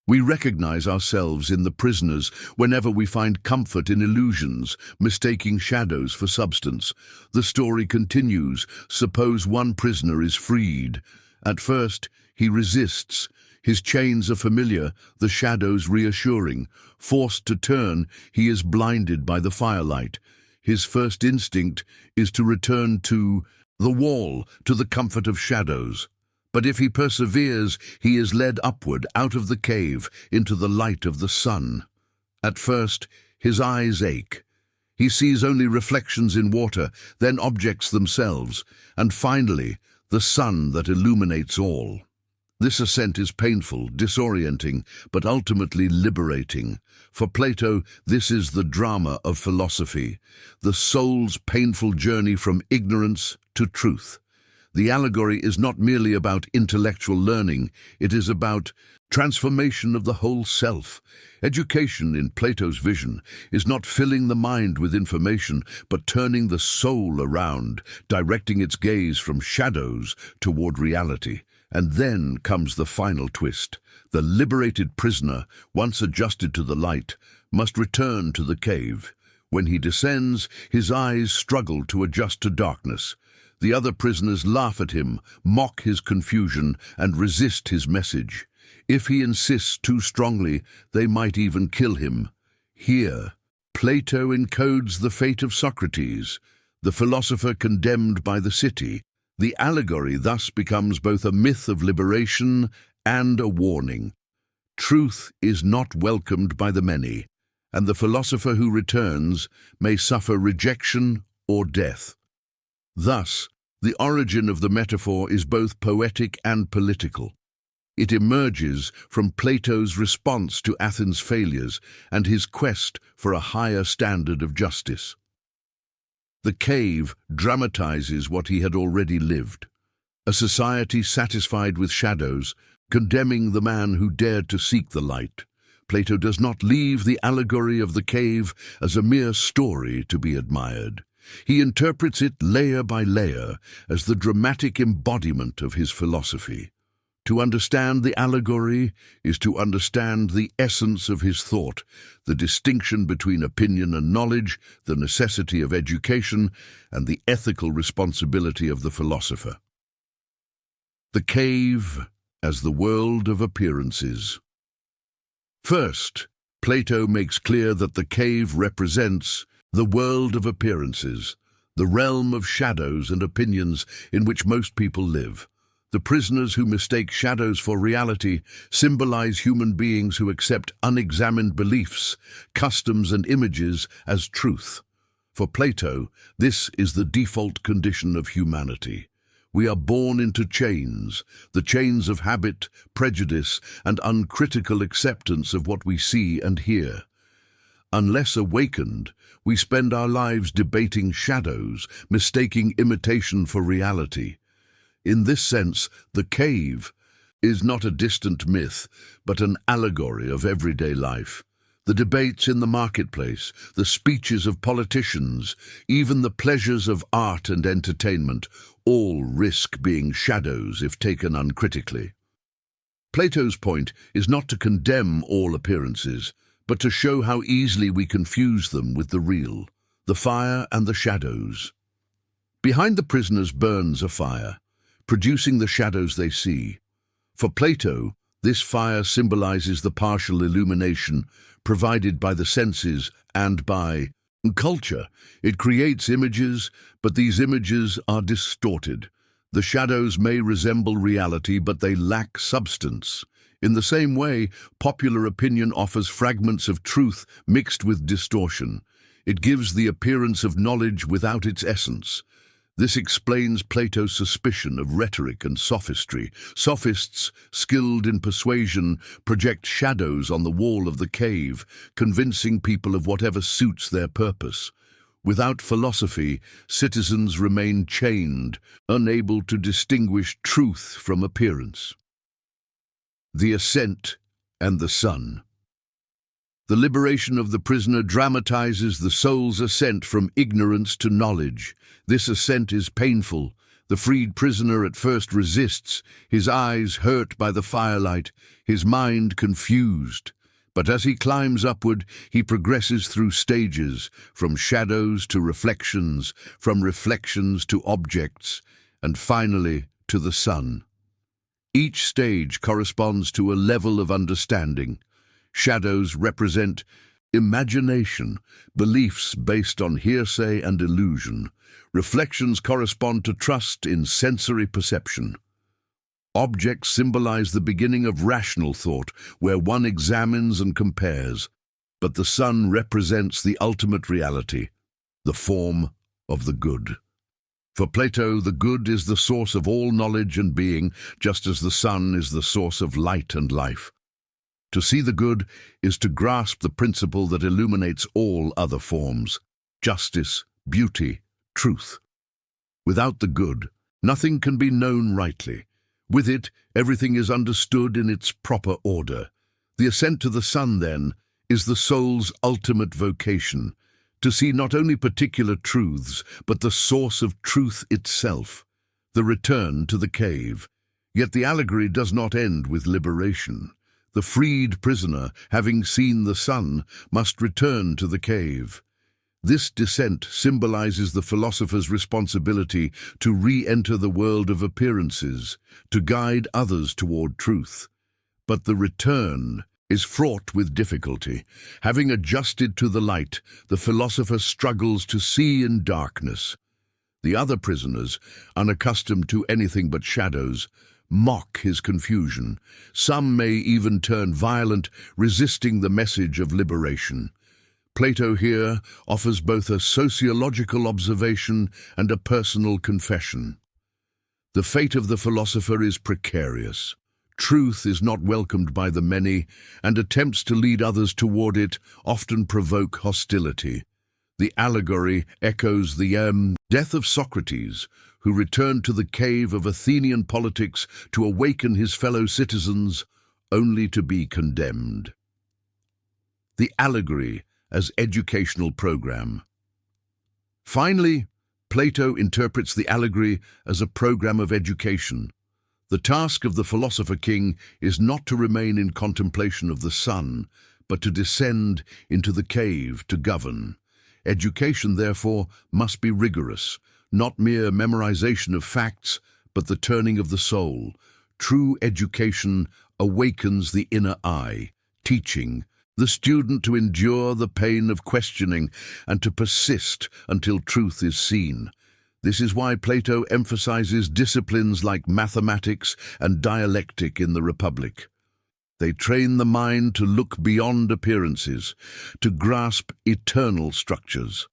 We recognize ourselves in the prisoners whenever we find comfort in illusions, mistaking shadows for substance. The story continues. Suppose one prisoner is freed. At first, he resists. His chains are familiar, the shadows reassuring. Forced to turn, he is blinded by the firelight. His first instinct is to return to the wall, to the comfort of shadows. But if he perseveres, he is led upward, out of the cave, into the light of the sun. At first, his eyes ache. He sees only reflections in water, then objects themselves, and finally, the sun that illuminates all. This ascent is painful, disorienting, but ultimately liberating. For Plato, this is the drama of philosophy, the soul's painful journey from ignorance to truth. The allegory is not merely about intellectual learning, it is about transformation of the whole self. Education, in Plato's vision, is not filling the mind with information, but turning the soul around, directing its gaze from shadows toward reality. And then comes the final twist. The liberated prisoner, once adjusted to the light, must return to the cave. When he descends, his eyes struggle to adjust to darkness. The other prisoners laugh at him, mock his confusion, and resist his message. If he insists too strongly, they might even kill him. Here, Plato encodes the fate of Socrates, the philosopher condemned by the city. The allegory thus becomes both a myth of liberation and a warning. Truth is not welcomed by the many, and the philosopher who returns may suffer rejection or death. Thus, the origin of the metaphor is both poetic and political. It emerges from Plato's response to Athens' failures and his quest for a higher standard of justice. The cave dramatizes what he had already lived, a society satisfied with shadows, condemning the man who dared to seek the light. Plato does not leave the allegory of the cave as a mere story to be admired. He interprets it layer by layer as the dramatic embodiment of his philosophy. To understand the allegory is to understand the essence of his thought, the distinction between opinion and knowledge, the necessity of education, and the ethical responsibility of the philosopher. The cave as the world of appearances. First, Plato makes clear that the cave represents The world of appearances, the realm of shadows and opinions in which most people live. The prisoners who mistake shadows for reality symbolize human beings who accept unexamined beliefs, customs, and images as truth. For Plato, this is the default condition of humanity. We are born into chains, the chains of habit, prejudice, and uncritical acceptance of what we see and hear. Unless awakened, we spend our lives debating shadows, mistaking imitation for reality. In this sense, the cave is not a distant myth, but an allegory of everyday life. The debates in the marketplace, the speeches of politicians, even the pleasures of art and entertainment, all risk being shadows if taken uncritically. Plato's point is not to condemn all appearances, but to show how easily we confuse them with the real, the fire and the shadows. Behind the prisoners burns a fire, producing the shadows they see. For Plato, this fire symbolizes the partial illumination provided by the senses and by culture. It creates images, but these images are distorted. The shadows may resemble reality, but they lack substance. In the same way, popular opinion offers fragments of truth mixed with distortion. It gives the appearance of knowledge without its essence. This explains Plato's suspicion of rhetoric and sophistry. Sophists, skilled in persuasion, project shadows on the wall of the cave, convincing people of whatever suits their purpose. Without philosophy, citizens remain chained, unable to distinguish truth from appearance. The Ascent and the Sun. The liberation of the prisoner dramatizes the soul's ascent from ignorance to knowledge. This ascent is painful. The freed prisoner at first resists, his eyes hurt by the firelight, his mind confused. But as he climbs upward, he progresses through stages, from shadows to reflections, from reflections to objects, and finally to the sun. Each stage corresponds to a level of understanding. Shadows represent imagination, beliefs based on hearsay and illusion. Reflections correspond to trust in sensory perception. Objects symbolize the beginning of rational thought, where one examines and compares. But the sun represents the ultimate reality, the form of the good. For Plato, the good is the source of all knowledge and being, just as the sun is the source of light and life. To see the good is to grasp the principle that illuminates all other forms: justice, beauty, truth. Without the good, nothing can be known rightly. With it, everything is understood in its proper order. The ascent to the sun, then, is the soul's ultimate vocation, to see not only particular truths, but the source of truth itself, the return to the cave. Yet the allegory does not end with liberation. The freed prisoner, having seen the sun, must return to the cave. This descent symbolizes the philosopher's responsibility to re-enter the world of appearances, to guide others toward truth. But the return is fraught with difficulty. Having adjusted to the light, the philosopher struggles to see in darkness. The other prisoners, unaccustomed to anything but shadows, mock his confusion. Some may even turn violent, resisting the message of liberation. Plato here offers both a sociological observation and a personal confession. The fate of the philosopher is precarious. Truth is not welcomed by the many, and attempts to lead others toward it often provoke hostility. The allegory echoes the death of Socrates, who returned to the cave of Athenian politics to awaken his fellow citizens, only to be condemned. The allegory as educational program. Finally, Plato interprets the allegory as a program of education. The task of the philosopher king is not to remain in contemplation of the sun, but to descend into the cave to govern. Education, therefore, must be rigorous, not mere memorization of facts, but the turning of the soul. True education awakens the inner eye, teaching, the student to endure the pain of questioning and to persist until truth is seen. This is why Plato emphasizes disciplines like mathematics and dialectic in the Republic. They train the mind to look beyond appearances, to grasp eternal structures.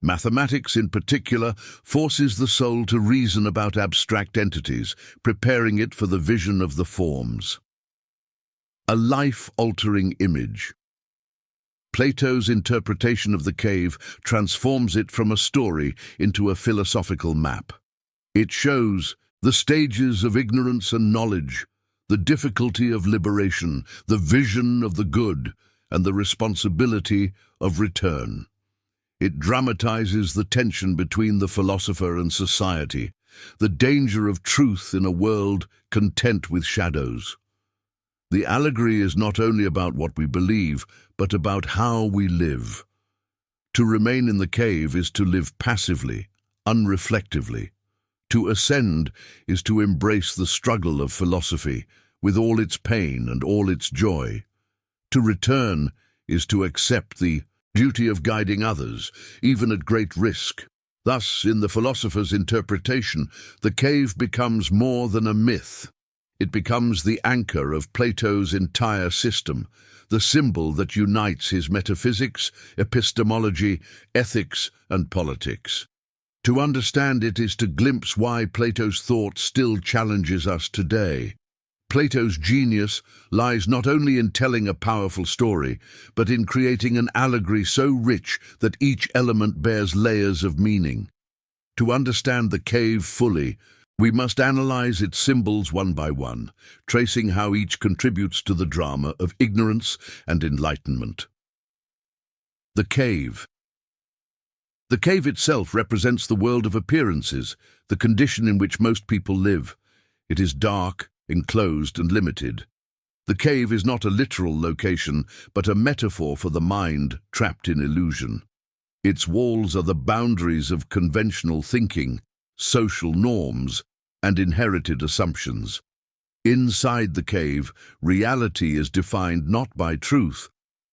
Mathematics, in particular, forces the soul to reason about abstract entities, preparing it for the vision of the forms. A life-altering image. Plato's interpretation of the cave transforms it from a story into a philosophical map. It shows the stages of ignorance and knowledge, the difficulty of liberation, the vision of the good, and the responsibility of return. It dramatizes the tension between the philosopher and society, the danger of truth in a world content with shadows. The allegory is not only about what we believe, but about how we live. To remain in the cave is to live passively, unreflectively. To ascend is to embrace the struggle of philosophy, with all its pain and all its joy. To return is to accept the duty of guiding others, even at great risk. Thus, in the philosopher's interpretation, the cave becomes more than a myth. It becomes the anchor of Plato's entire system, the symbol that unites his metaphysics, epistemology, ethics, and politics. To understand it is to glimpse why Plato's thought still challenges us today. Plato's genius lies not only in telling a powerful story, but in creating an allegory so rich that each element bears layers of meaning. To understand the cave fully, we must analyze its symbols one by one, tracing how each contributes to the drama of ignorance and enlightenment. The cave. The cave itself represents the world of appearances, the condition in which most people live. It is dark, enclosed and limited. The cave is not a literal location, but a metaphor for the mind trapped in illusion. Its walls are the boundaries of conventional thinking, social norms, and inherited assumptions. Inside the cave, reality is defined not by truth,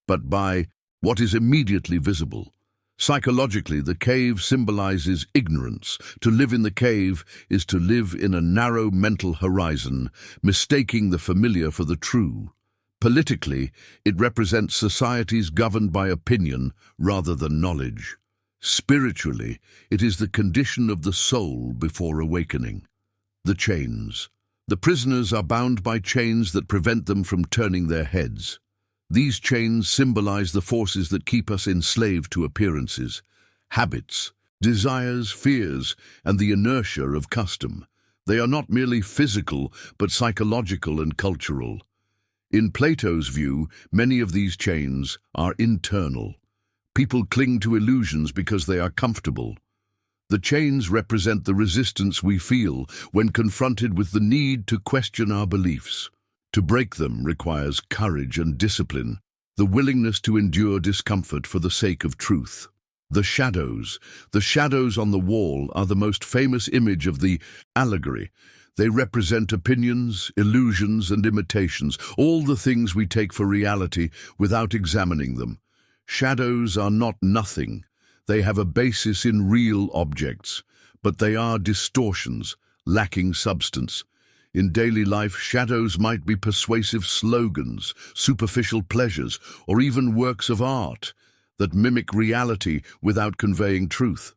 but by what is immediately visible. Psychologically, the cave symbolizes ignorance. To live in the cave is to live in a narrow mental horizon, mistaking the familiar for the true. Politically, it represents societies governed by opinion rather than knowledge. Spiritually, it is the condition of the soul before awakening. The chains. The prisoners are bound by chains that prevent them from turning their heads. These chains symbolize the forces that keep us enslaved to appearances, habits, desires, fears, and the inertia of custom. They are not merely physical, but psychological and cultural. In Plato's view, many of these chains are internal. People cling to illusions because they are comfortable. The chains represent the resistance we feel when confronted with the need to question our beliefs. To break them requires courage and discipline, the willingness to endure discomfort for the sake of truth. The shadows. The shadows on the wall are the most famous image of the allegory. They represent opinions, illusions, and imitations, all the things we take for reality without examining them. Shadows are not nothing. They have a basis in real objects, but they are distortions, lacking substance. In daily life, shadows might be persuasive slogans, superficial pleasures, or even works of art that mimic reality without conveying truth.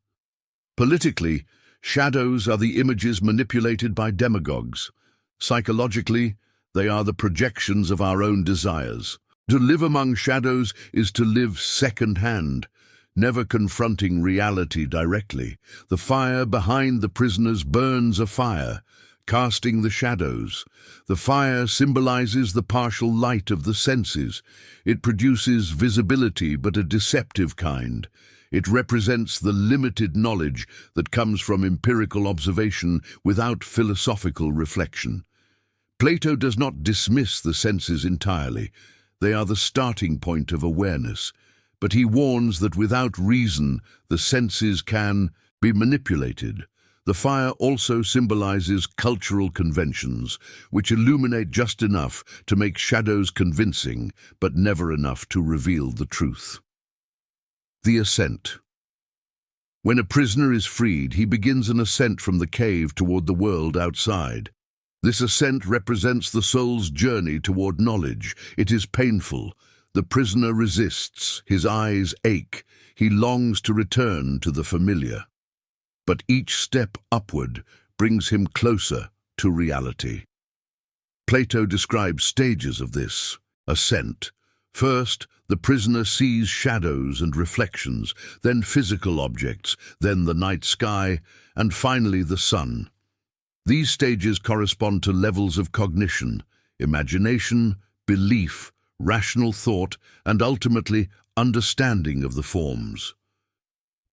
Politically, shadows are the images manipulated by demagogues. Psychologically, they are the projections of our own desires. To live among shadows is to live second-hand, never confronting reality directly. The fire behind the prisoners burns a fire, casting the shadows. The fire symbolizes the partial light of the senses. It produces visibility, but a deceptive kind. It represents the limited knowledge that comes from empirical observation without philosophical reflection. Plato does not dismiss the senses entirely. They are the starting point of awareness. But he warns that without reason, the senses can be manipulated. The fire also symbolizes cultural conventions, which illuminate just enough to make shadows convincing, but never enough to reveal the truth. The ascent. When a prisoner is freed, he begins an ascent from the cave toward the world outside. This ascent represents the soul's journey toward knowledge. It is painful. The prisoner resists. His eyes ache. He longs to return to the familiar. But each step upward brings him closer to reality. Plato describes stages of this ascent. First, the prisoner sees shadows and reflections, then physical objects, then the night sky, and finally the sun. These stages correspond to levels of cognition, imagination, belief, rational thought, and ultimately understanding of the forms.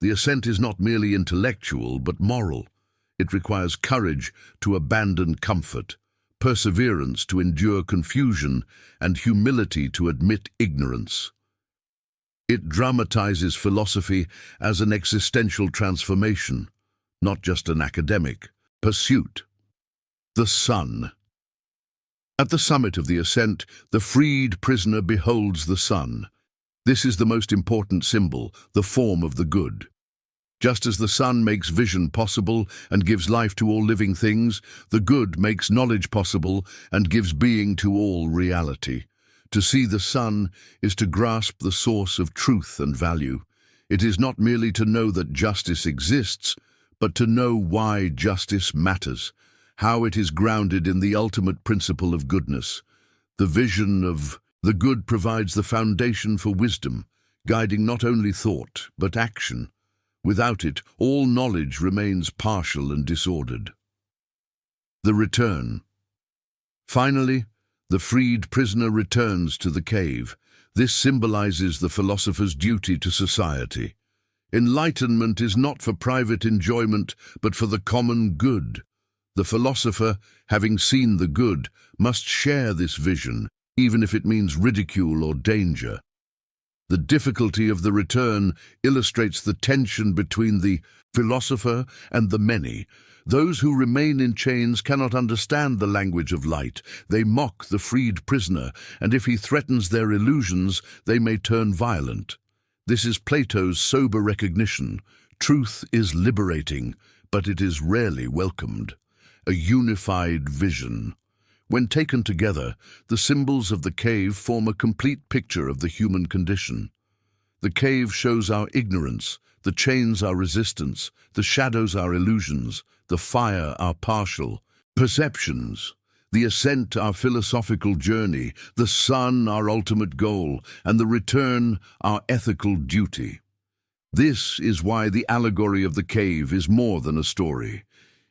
The ascent is not merely intellectual, but moral. It requires courage to abandon comfort, perseverance to endure confusion, and humility to admit ignorance. It dramatizes philosophy as an existential transformation, not just an academic pursuit. The sun. At the summit of the ascent, the freed prisoner beholds the sun. This is the most important symbol, the form of the good. Just as the sun makes vision possible and gives life to all living things, the good makes knowledge possible and gives being to all reality. To see the sun is to grasp the source of truth and value. It is not merely to know that justice exists, but to know why justice matters, how it is grounded in the ultimate principle of goodness. The vision of the good provides the foundation for wisdom, guiding not only thought, but action. Without it, all knowledge remains partial and disordered. The return. Finally, the freed prisoner returns to the cave. This symbolizes the philosopher's duty to society. Enlightenment is not for private enjoyment, but for the common good. The philosopher, having seen the good, must share this vision, even if it means ridicule or danger. The difficulty of the return illustrates the tension between the philosopher and the many. Those who remain in chains cannot understand the language of light. They mock the freed prisoner, and if he threatens their illusions, they may turn violent. This is Plato's sober recognition. Truth is liberating, but it is rarely welcomed. A unified vision. When taken together, the symbols of the cave form a complete picture of the human condition. The cave shows our ignorance, the chains our resistance, the shadows our illusions, the fire our partial perceptions, the ascent our philosophical journey, the sun our ultimate goal, and the return our ethical duty. This is why the allegory of the cave is more than a story.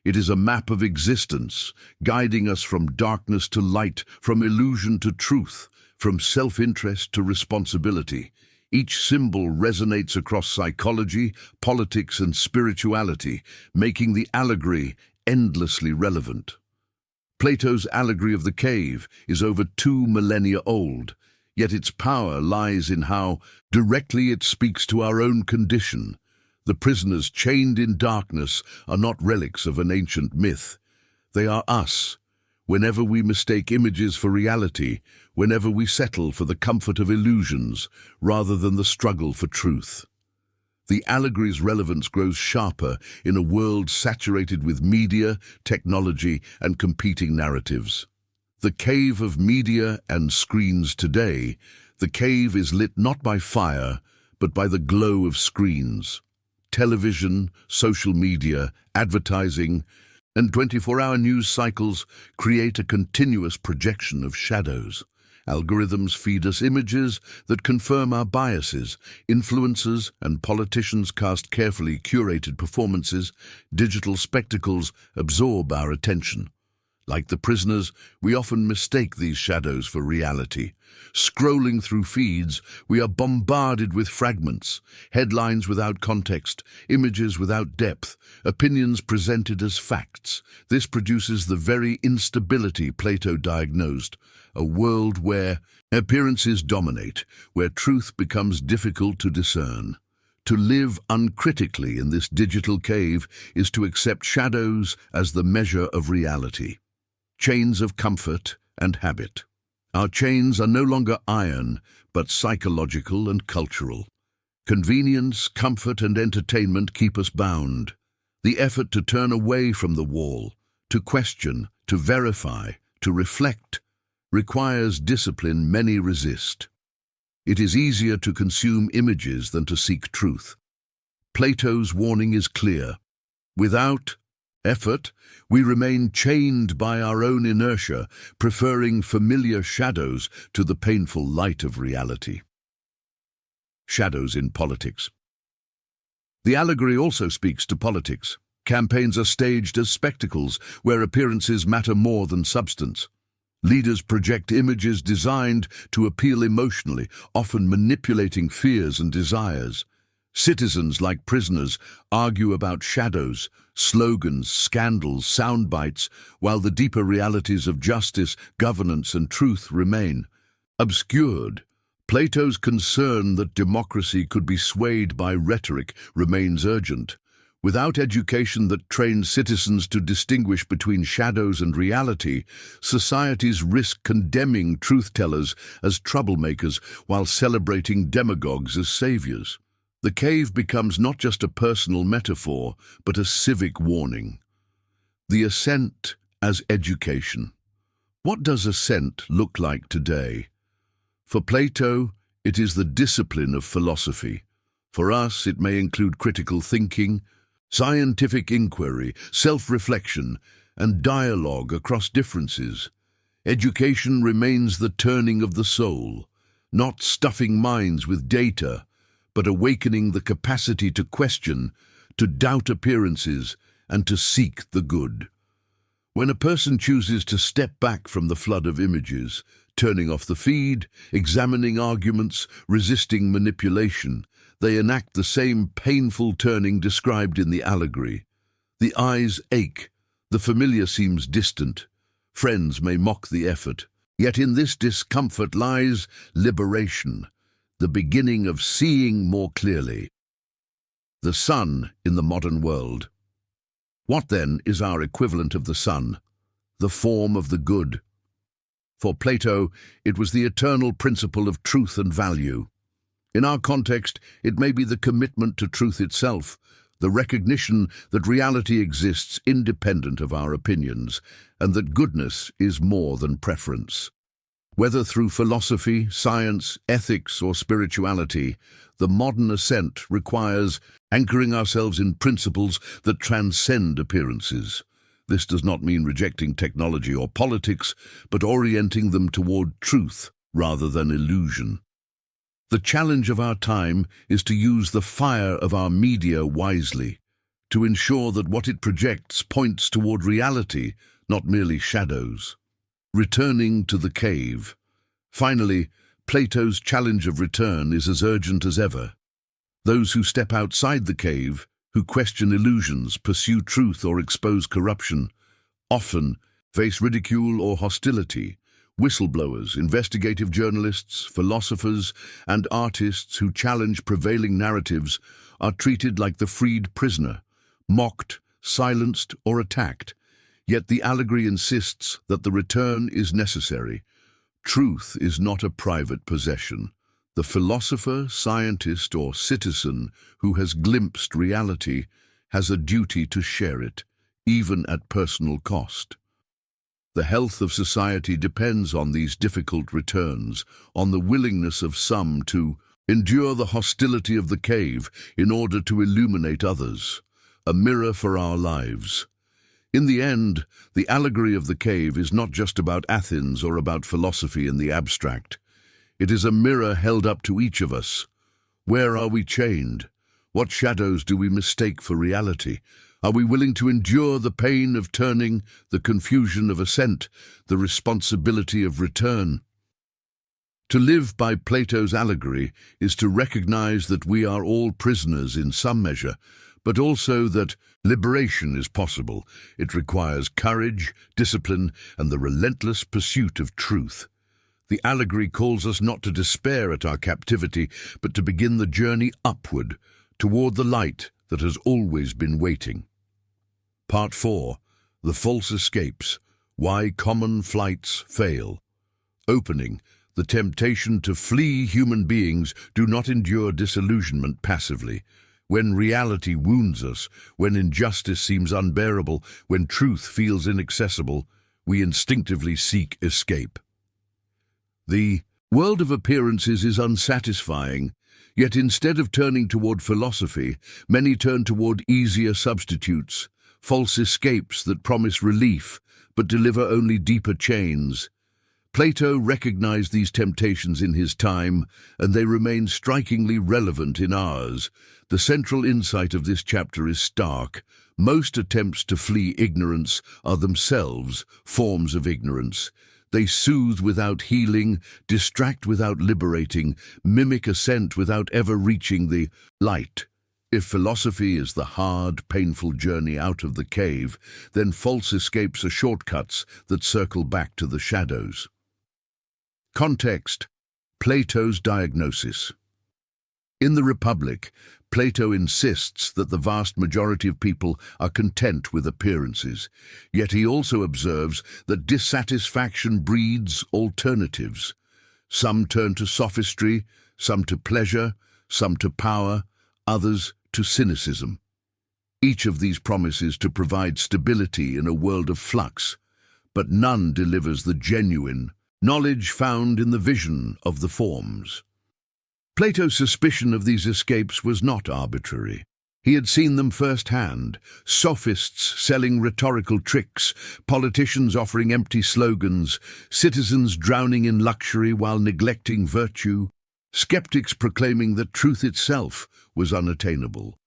It is a map of existence, guiding us from darkness to light, from illusion to truth, from self-interest to responsibility. Each symbol resonates across psychology, politics, and spirituality, making the allegory endlessly relevant. Plato's allegory of the cave is over 2 millennia old, yet its power lies in how directly it speaks to our own condition. The prisoners chained in darkness are not relics of an ancient myth. They are us. Whenever we mistake images for reality, whenever we settle for the comfort of illusions rather than the struggle for truth. The allegory's relevance grows sharper in a world saturated with media, technology, and competing narratives. The cave of media and screens today, the cave is lit not by fire, but by the glow of screens. Television, social media, advertising, and 24-hour news cycles create a continuous projection of shadows. Algorithms feed us images that confirm our biases. Influencers and politicians cast carefully curated performances. Digital spectacles absorb our attention. Like the prisoners, we often mistake these shadows for reality. Scrolling through feeds, we are bombarded with fragments, headlines without context, images without depth, opinions presented as facts. This produces the very instability Plato diagnosed, a world where appearances dominate, where truth becomes difficult to discern. To live uncritically in this digital cave is to accept shadows as the measure of reality. Chains of comfort and habit. Our chains are no longer iron, but psychological and cultural. Convenience, comfort, and entertainment keep us bound. The effort to turn away from the wall, to question, to verify, to reflect, requires discipline many resist. It is easier to consume images than to seek truth. Plato's warning is clear. Without effort, we remain chained by our own inertia, preferring familiar shadows to the painful light of reality. Shadows in politics. The allegory also speaks to politics. Campaigns are staged as spectacles where appearances matter more than substance. Leaders project images designed to appeal emotionally, often manipulating fears and desires. Citizens, like prisoners, argue about shadows, slogans, scandals, sound bites, while the deeper realities of justice, governance, and truth remain obscured. Plato's concern that democracy could be swayed by rhetoric remains urgent. Without education that trains citizens to distinguish between shadows and reality, societies risk condemning truth-tellers as troublemakers while celebrating demagogues as saviors. The cave becomes not just a personal metaphor, but a civic warning. The ascent as education. What does ascent look like today? For Plato, it is the discipline of philosophy. For us, it may include critical thinking, scientific inquiry, self-reflection, and dialogue across differences. Education remains the turning of the soul, not stuffing minds with data, but awakening the capacity to question, to doubt appearances, and to seek the good. When a person chooses to step back from the flood of images, turning off the feed, examining arguments, resisting manipulation, they enact the same painful turning described in the allegory. The eyes ache, the familiar seems distant, friends may mock the effort, yet in this discomfort lies liberation, the beginning of seeing more clearly. The sun in the modern world. What then is our equivalent of the sun? The form of the good. For Plato, it was the eternal principle of truth and value. In our context, it may be the commitment to truth itself, the recognition that reality exists independent of our opinions, and that goodness is more than preference. Whether through philosophy, science, ethics, or spirituality, the modern ascent requires anchoring ourselves in principles that transcend appearances. This does not mean rejecting technology or politics, but orienting them toward truth rather than illusion. The challenge of our time is to use the fire of our media wisely, to ensure that what it projects points toward reality, not merely shadows. Returning to the cave. Finally, Plato's challenge of return is as urgent as ever. Those who step outside the cave, who question illusions, pursue truth, or expose corruption, often face ridicule or hostility. Whistleblowers, investigative journalists, philosophers, and artists who challenge prevailing narratives are treated like the freed prisoner, mocked, silenced, or attacked. Yet the allegory insists that the return is necessary. Truth is not a private possession. The philosopher, scientist, or citizen who has glimpsed reality has a duty to share it, even at personal cost. The health of society depends on these difficult returns, on the willingness of some to endure the hostility of the cave in order to illuminate others, a mirror for our lives. In the end, the allegory of the cave is not just about Athens or about philosophy in the abstract. It is a mirror held up to each of us. Where are we chained? What shadows do we mistake for reality? Are we willing to endure the pain of turning, the confusion of ascent, the responsibility of return? To live by Plato's allegory is to recognize that we are all prisoners in some measure, but also that liberation is possible. It requires courage, discipline, and the relentless pursuit of truth. The allegory calls us not to despair at our captivity, but to begin the journey upward, toward the light that has always been waiting. Part 4. The False Escapes. Why Common Flights Fail. Opening. The temptation to flee. Human beings do not endure disillusionment passively. When reality wounds us, when injustice seems unbearable, when truth feels inaccessible, we instinctively seek escape. The world of appearances is unsatisfying, yet instead of turning toward philosophy, many turn toward easier substitutes, false escapes that promise relief but deliver only deeper chains. Plato recognized these temptations in his time, and they remain strikingly relevant in ours. The central insight of this chapter is stark. Most attempts to flee ignorance are themselves forms of ignorance. They soothe without healing, distract without liberating, mimic assent without ever reaching the light. If philosophy is the hard, painful journey out of the cave, then false escapes are shortcuts that circle back to the shadows. Context: Plato's diagnosis. In the Republic, Plato insists that the vast majority of people are content with appearances, yet he also observes that dissatisfaction breeds alternatives. Some turn to sophistry, some to pleasure, some to power, others to cynicism. Each of these promises to provide stability in a world of flux, but none delivers the genuine knowledge found in the vision of the forms. Plato's suspicion of these escapes was not arbitrary. He had seen them firsthand: sophists selling rhetorical tricks, politicians offering empty slogans, citizens drowning in luxury while neglecting virtue, skeptics proclaiming that truth itself was unattainable.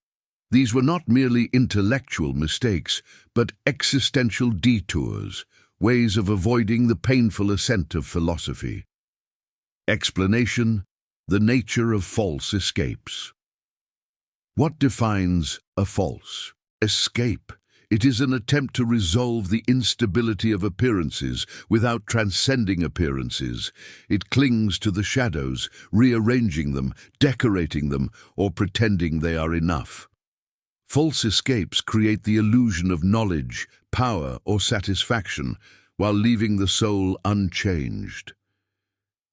These were not merely intellectual mistakes, but existential detours, ways of avoiding the painful ascent of philosophy. Explanation: the nature of false escapes. What defines a false escape? It is an attempt to resolve the instability of appearances without transcending appearances. It clings to the shadows, rearranging them, decorating them, or pretending they are enough. False escapes create the illusion of knowledge, power, or satisfaction, while leaving the soul unchanged.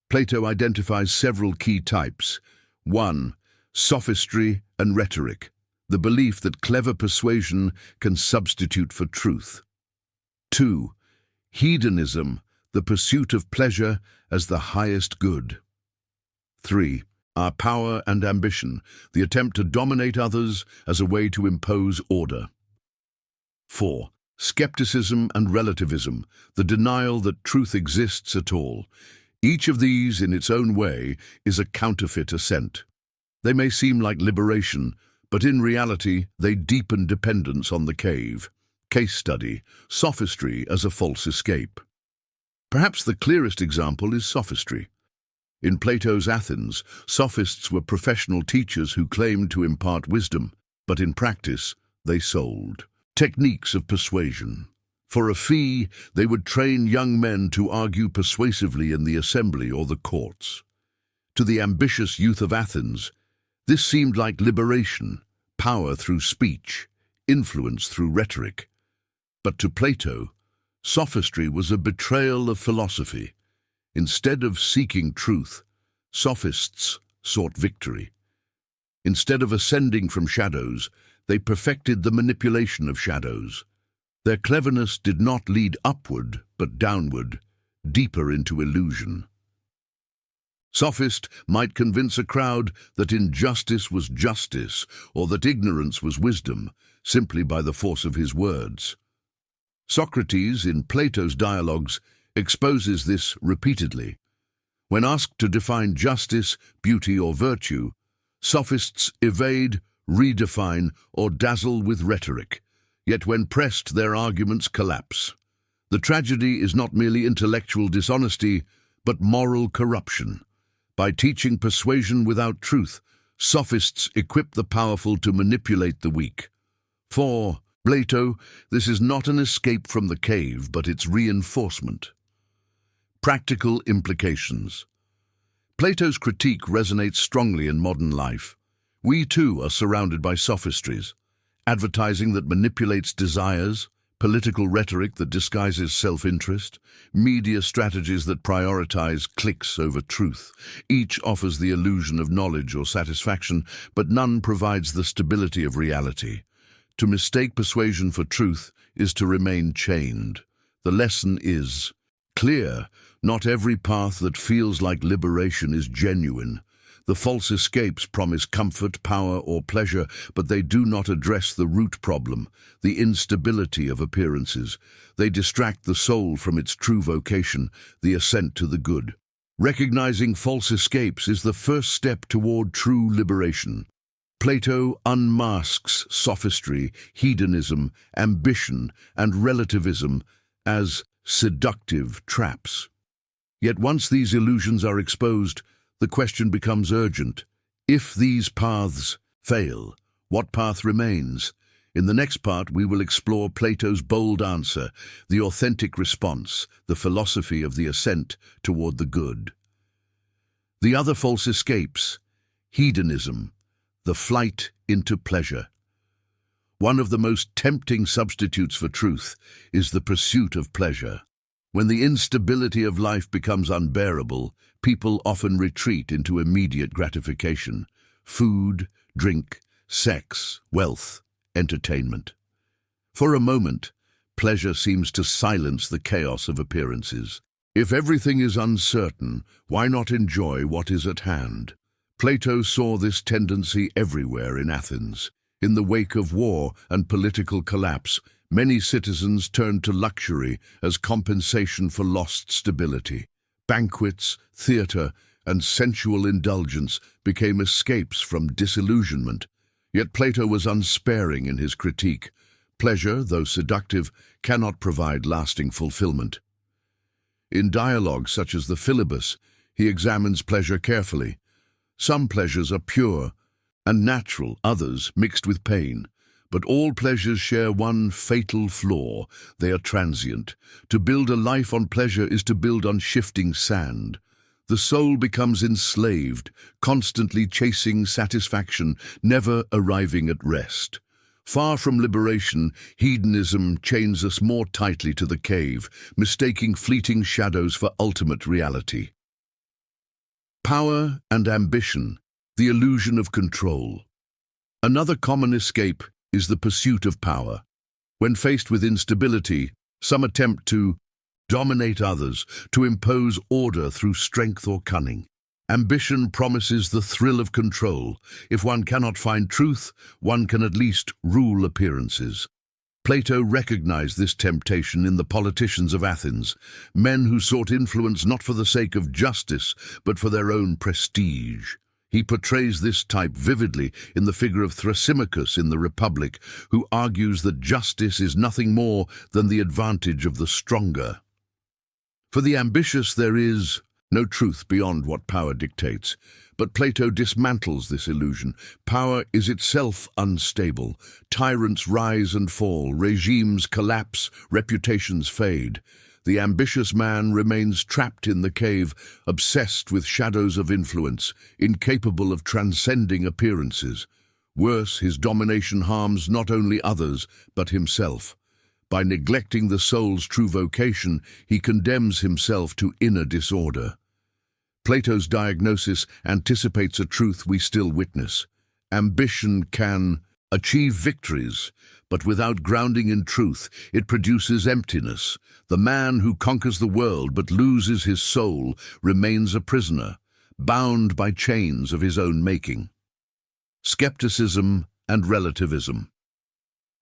Plato identifies several key types. 1. Sophistry and rhetoric, the belief that clever persuasion can substitute for truth. 2. Hedonism, the pursuit of pleasure as the highest good. 3. Our power and ambition, the attempt to dominate others as a way to impose order. 4. Skepticism and relativism, the denial that truth exists at all. Each of these, in its own way, is a counterfeit ascent. They may seem like liberation, but in reality, they deepen dependence on the cave. Case study: sophistry as a false escape. Perhaps the clearest example is sophistry. In Plato's Athens, sophists were professional teachers who claimed to impart wisdom, but in practice, they sold techniques of persuasion. For a fee, they would train young men to argue persuasively in the assembly or the courts. To the ambitious youth of Athens, this seemed like liberation, power through speech, influence through rhetoric. But to Plato, sophistry was a betrayal of philosophy. Instead of seeking truth, sophists sought victory. Instead of ascending from shadows, they perfected the manipulation of shadows. Their cleverness did not lead upward, but downward, deeper into illusion. Sophist might convince a crowd that injustice was justice, or that ignorance was wisdom, simply by the force of his words. Socrates, in Plato's dialogues, exposes this repeatedly. When asked to define justice, beauty, or virtue, sophists evade, redefine, or dazzle with rhetoric. Yet when pressed, their arguments collapse. The tragedy is not merely intellectual dishonesty, but moral corruption. By teaching persuasion without truth, sophists equip the powerful to manipulate the weak. For Plato, this is not an escape from the cave, but its reinforcement. Practical implications. Plato's critique resonates strongly in modern life. We too are surrounded by sophistries, advertising that manipulates desires, political rhetoric that disguises self-interest, media strategies that prioritize clicks over truth. Each offers the illusion of knowledge or satisfaction, but none provides the stability of reality. To mistake persuasion for truth is to remain chained. The lesson is clear. Not every path that feels like liberation is genuine. The false escapes promise comfort, power, or pleasure, but they do not address the root problem, the instability of appearances. They distract the soul from its true vocation, the ascent to the good. Recognizing false escapes is the first step toward true liberation. Plato unmasks sophistry, hedonism, ambition, and relativism as seductive traps. Yet once these illusions are exposed, the question becomes urgent. If these paths fail, what path remains? In the next part, we will explore Plato's bold answer, the authentic response, the philosophy of the ascent toward the good. The other false escapes, hedonism, the flight into pleasure. One of the most tempting substitutes for truth is the pursuit of pleasure. When the instability of life becomes unbearable, people often retreat into immediate gratification: food, drink, sex, wealth, entertainment. For a moment, pleasure seems to silence the chaos of appearances. If everything is uncertain, why not enjoy what is at hand? Plato saw this tendency everywhere in Athens. In the wake of war and political collapse, many citizens turned to luxury as compensation for lost stability. Banquets, theatre, and sensual indulgence became escapes from disillusionment. Yet Plato was unsparing in his critique. Pleasure, though seductive, cannot provide lasting fulfillment. In dialogues such as the Philebus, he examines pleasure carefully. Some pleasures are pure and natural, others mixed with pain. But all pleasures share one fatal flaw: they are transient. To build a life on pleasure is to build on shifting sand. The soul becomes enslaved, constantly chasing satisfaction, never arriving at rest. Far from liberation, hedonism chains us more tightly to the cave, mistaking fleeting shadows for ultimate reality. Power and ambition, the illusion of control. Another common escape is the pursuit of power. When faced with instability, some attempt to dominate others, to impose order through strength or cunning. Ambition promises the thrill of control. If one cannot find truth, one can at least rule appearances. Plato recognized this temptation in the politicians of Athens, men who sought influence not for the sake of justice, but for their own prestige. He portrays this type vividly in the figure of Thrasymachus in the Republic, who argues that justice is nothing more than the advantage of the stronger. For the ambitious there is no truth beyond what power dictates, but Plato dismantles this illusion. Power is itself unstable. Tyrants rise and fall, regimes collapse, reputations fade. The ambitious man remains trapped in the cave, obsessed with shadows of influence, incapable of transcending appearances. Worse, his domination harms not only others, but himself. By neglecting the soul's true vocation, he condemns himself to inner disorder. Plato's diagnosis anticipates a truth we still witness. Ambition can achieve victories, but without grounding in truth, it produces emptiness. The man who conquers the world but loses his soul remains a prisoner, bound by chains of his own making. Skepticism and relativism.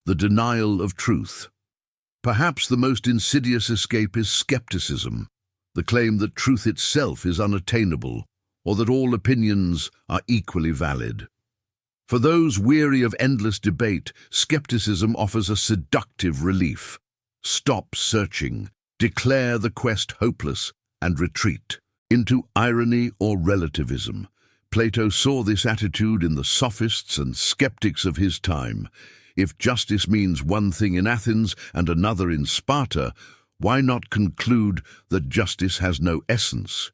The denial of truth. Perhaps the most insidious escape is skepticism, the claim that truth itself is unattainable, or that all opinions are equally valid. For those weary of endless debate, skepticism offers a seductive relief. Stop searching, declare the quest hopeless, and retreat into irony or relativism. Plato saw this attitude in the sophists and skeptics of his time. If justice means one thing in Athens and another in Sparta, why not conclude that justice has no essence?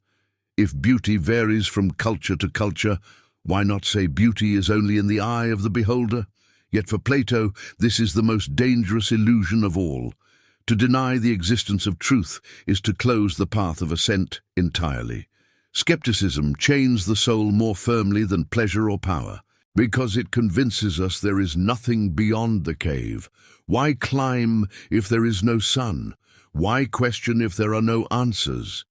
If beauty varies from culture to culture, Why not say beauty is only in the eye of the beholder? Yet for Plato, this is the most dangerous illusion of all. To deny the existence of truth is to close the path of ascent entirely. Skepticism chains the soul more firmly than pleasure or power, because it convinces us there is nothing beyond the cave. Why climb if there is no sun? Why question if there are no answers?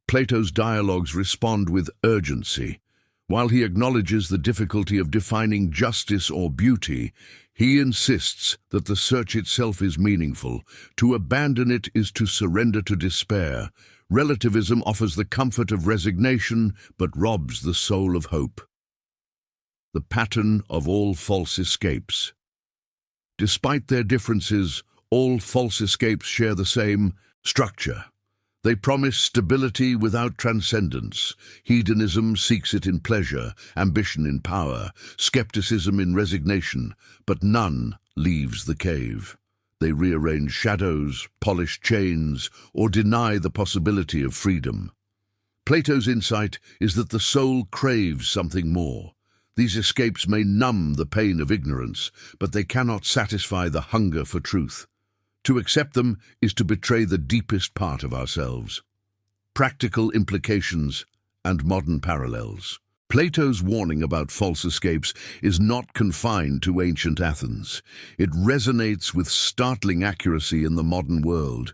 Plato's dialogues respond with urgency. While he acknowledges the difficulty of defining justice or beauty, he insists that the search itself is meaningful. To abandon it is to surrender to despair. Relativism offers the comfort of resignation, but robs the soul of hope. The pattern of all false escapes. Despite their differences, all false escapes share the same structure. They promise stability without transcendence. Hedonism seeks it in pleasure, ambition in power, skepticism in resignation, but none leaves the cave. They rearrange shadows, polish chains, or deny the possibility of freedom. Plato's insight is that the soul craves something more. These escapes may numb the pain of ignorance, but they cannot satisfy the hunger for truth. To accept them is to betray the deepest part of ourselves. Practical implications and modern parallels. Plato's warning about false escapes is not confined to ancient Athens. It resonates with startling accuracy in the modern world.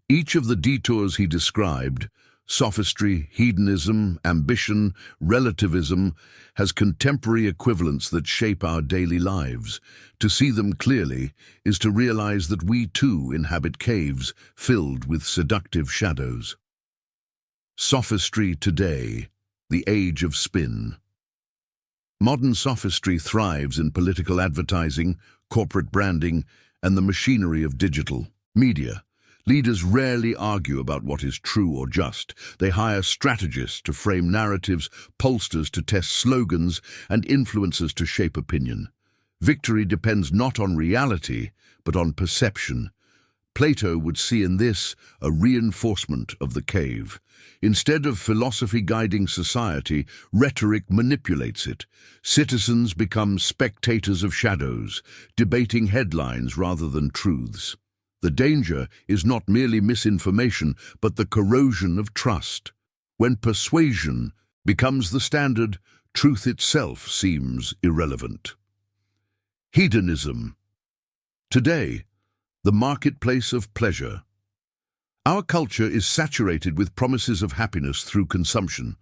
Each of the detours he described, sophistry, hedonism, ambition, relativism, has contemporary equivalents that shape our daily lives. To see them clearly is to realize that we too inhabit caves filled with seductive shadows. Sophistry today, the age of spin. Modern sophistry thrives in political advertising, corporate branding, and the machinery of digital media. Leaders rarely argue about what is true or just. They hire strategists to frame narratives, pollsters to test slogans, and influencers to shape opinion. Victory depends not on reality, but on perception. Plato would see in this a reinforcement of the cave. Instead of philosophy guiding society, rhetoric manipulates it. Citizens become spectators of shadows, debating headlines rather than truths. The danger is not merely misinformation, but the corrosion of trust. When persuasion becomes the standard, truth itself seems irrelevant. Hedonism. Today, the marketplace of pleasure. Our culture is saturated with promises of happiness through consumption.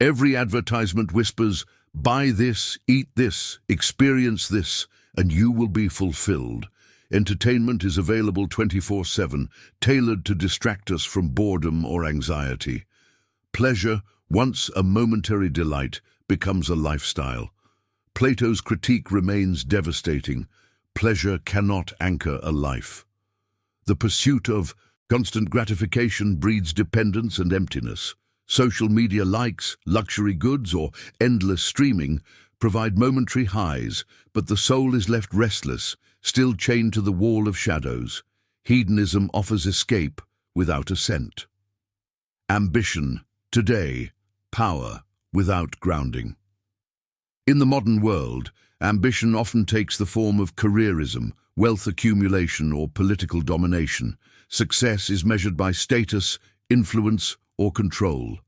Every advertisement whispers, "Buy this, eat this, experience this, and you will be fulfilled." Entertainment is available 24/7, tailored to distract us from boredom or anxiety. Pleasure, once a momentary delight, becomes a lifestyle. Plato's critique remains devastating. Pleasure cannot anchor a life. The pursuit of constant gratification breeds dependence and emptiness. Social media likes, luxury goods, or endless streaming provide momentary highs, but the soul is left restless, still chained to the wall of shadows. Hedonism offers escape without ascent. Ambition, today, power without grounding. In the modern world, ambition often takes the form of careerism, wealth accumulation, or political domination. Success is measured by status, influence, or control.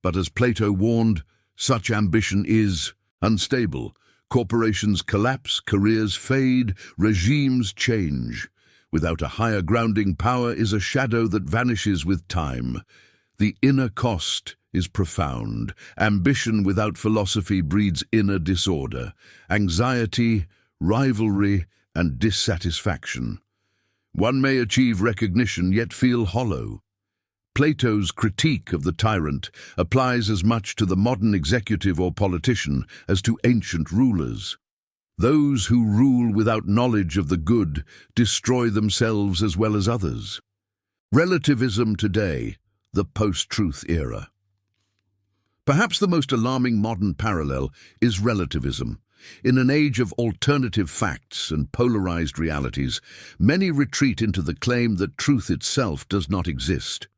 But as Plato warned, such ambition is unstable. Corporations collapse, careers fade, regimes change. Without a higher grounding, power is a shadow that vanishes with time. The inner cost is profound. Ambition without philosophy breeds inner disorder, anxiety, rivalry, and dissatisfaction. One may achieve recognition yet feel hollow. Plato's critique of the tyrant applies as much to the modern executive or politician as to ancient rulers. Those who rule without knowledge of the good destroy themselves as well as others. Relativism today, the post-truth era. Perhaps the most alarming modern parallel is relativism. In an age of alternative facts and polarized realities, many retreat into the claim that truth itself does not exist.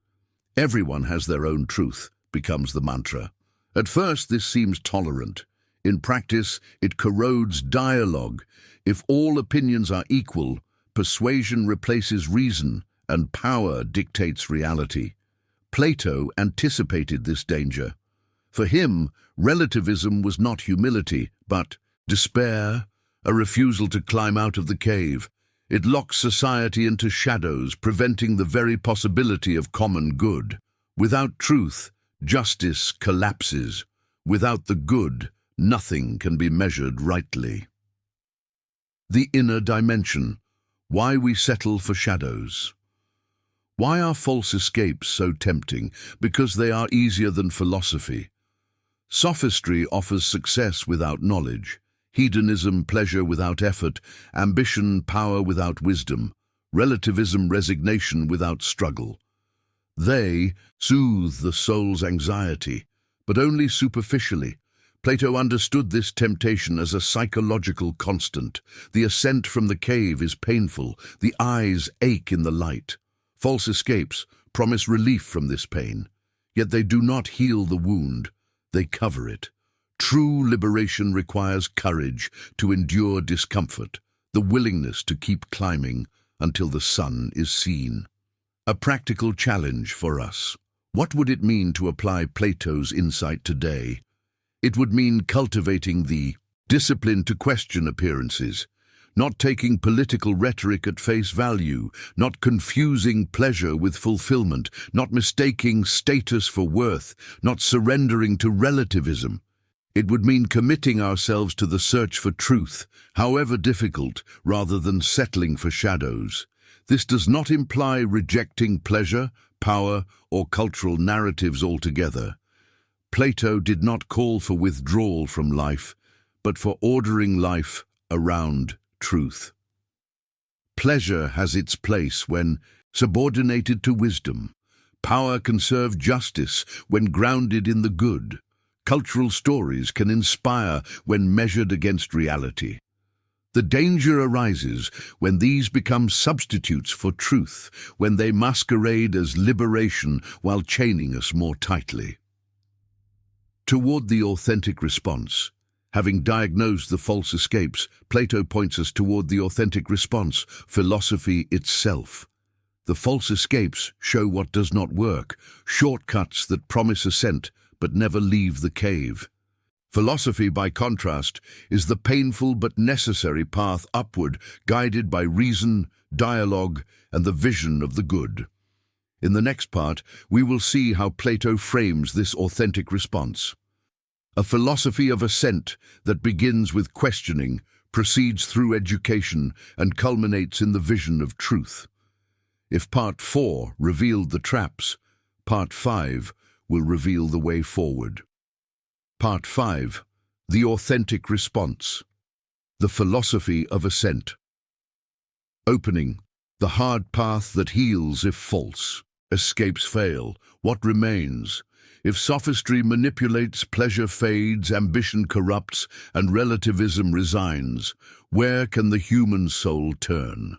Everyone has their own truth, becomes the mantra. At first, this seems tolerant. In practice, it corrodes dialogue. If all opinions are equal, persuasion replaces reason, and power dictates reality. Plato anticipated this danger. For him, relativism was not humility, but despair, a refusal to climb out of the cave. It locks society into shadows, preventing the very possibility of common good. Without truth, justice collapses. Without the good, nothing can be measured rightly. The inner dimension. Why we settle for shadows. Why are false escapes so tempting? Because they are easier than philosophy. Sophistry offers success without knowledge. Hedonism, pleasure without effort. Ambition, power without wisdom. Relativism, resignation without struggle. They soothe the soul's anxiety, but only superficially. Plato understood this temptation as a psychological constant. The ascent from the cave is painful. The eyes ache in the light. False escapes promise relief from this pain, yet they do not heal the wound. They cover it. True liberation requires courage to endure discomfort, the willingness to keep climbing until the sun is seen. A practical challenge for us. What would it mean to apply Plato's insight today? It would mean cultivating the discipline to question appearances, not taking political rhetoric at face value, not confusing pleasure with fulfillment, not mistaking status for worth, not surrendering to relativism. It would mean committing ourselves to the search for truth, however difficult, rather than settling for shadows. This does not imply rejecting pleasure, power, or cultural narratives altogether. Plato did not call for withdrawal from life, but for ordering life around truth. Pleasure has its place when subordinated to wisdom. Power can serve justice when grounded in the good. Cultural stories can inspire when measured against reality. The danger arises when these become substitutes for truth, when they masquerade as liberation while chaining us more tightly. Toward the authentic response. Having diagnosed the false escapes, Plato points us toward the authentic response, philosophy itself. The false escapes show what does not work, shortcuts that promise ascent but never leave the cave. Philosophy, by contrast, is the painful but necessary path upward, guided by reason, dialogue, and the vision of the good. In the next part, we will see how Plato frames this authentic response. A philosophy of ascent that begins with questioning, proceeds through education, and culminates in the vision of truth. If Part 4 revealed the traps, Part 5 will reveal the way forward. Part 5. The authentic response. The philosophy of ascent. Opening. The hard path that heals if false escapes fail. What remains? If sophistry manipulates, pleasure fades, ambition corrupts, and relativism resigns, where can the human soul turn?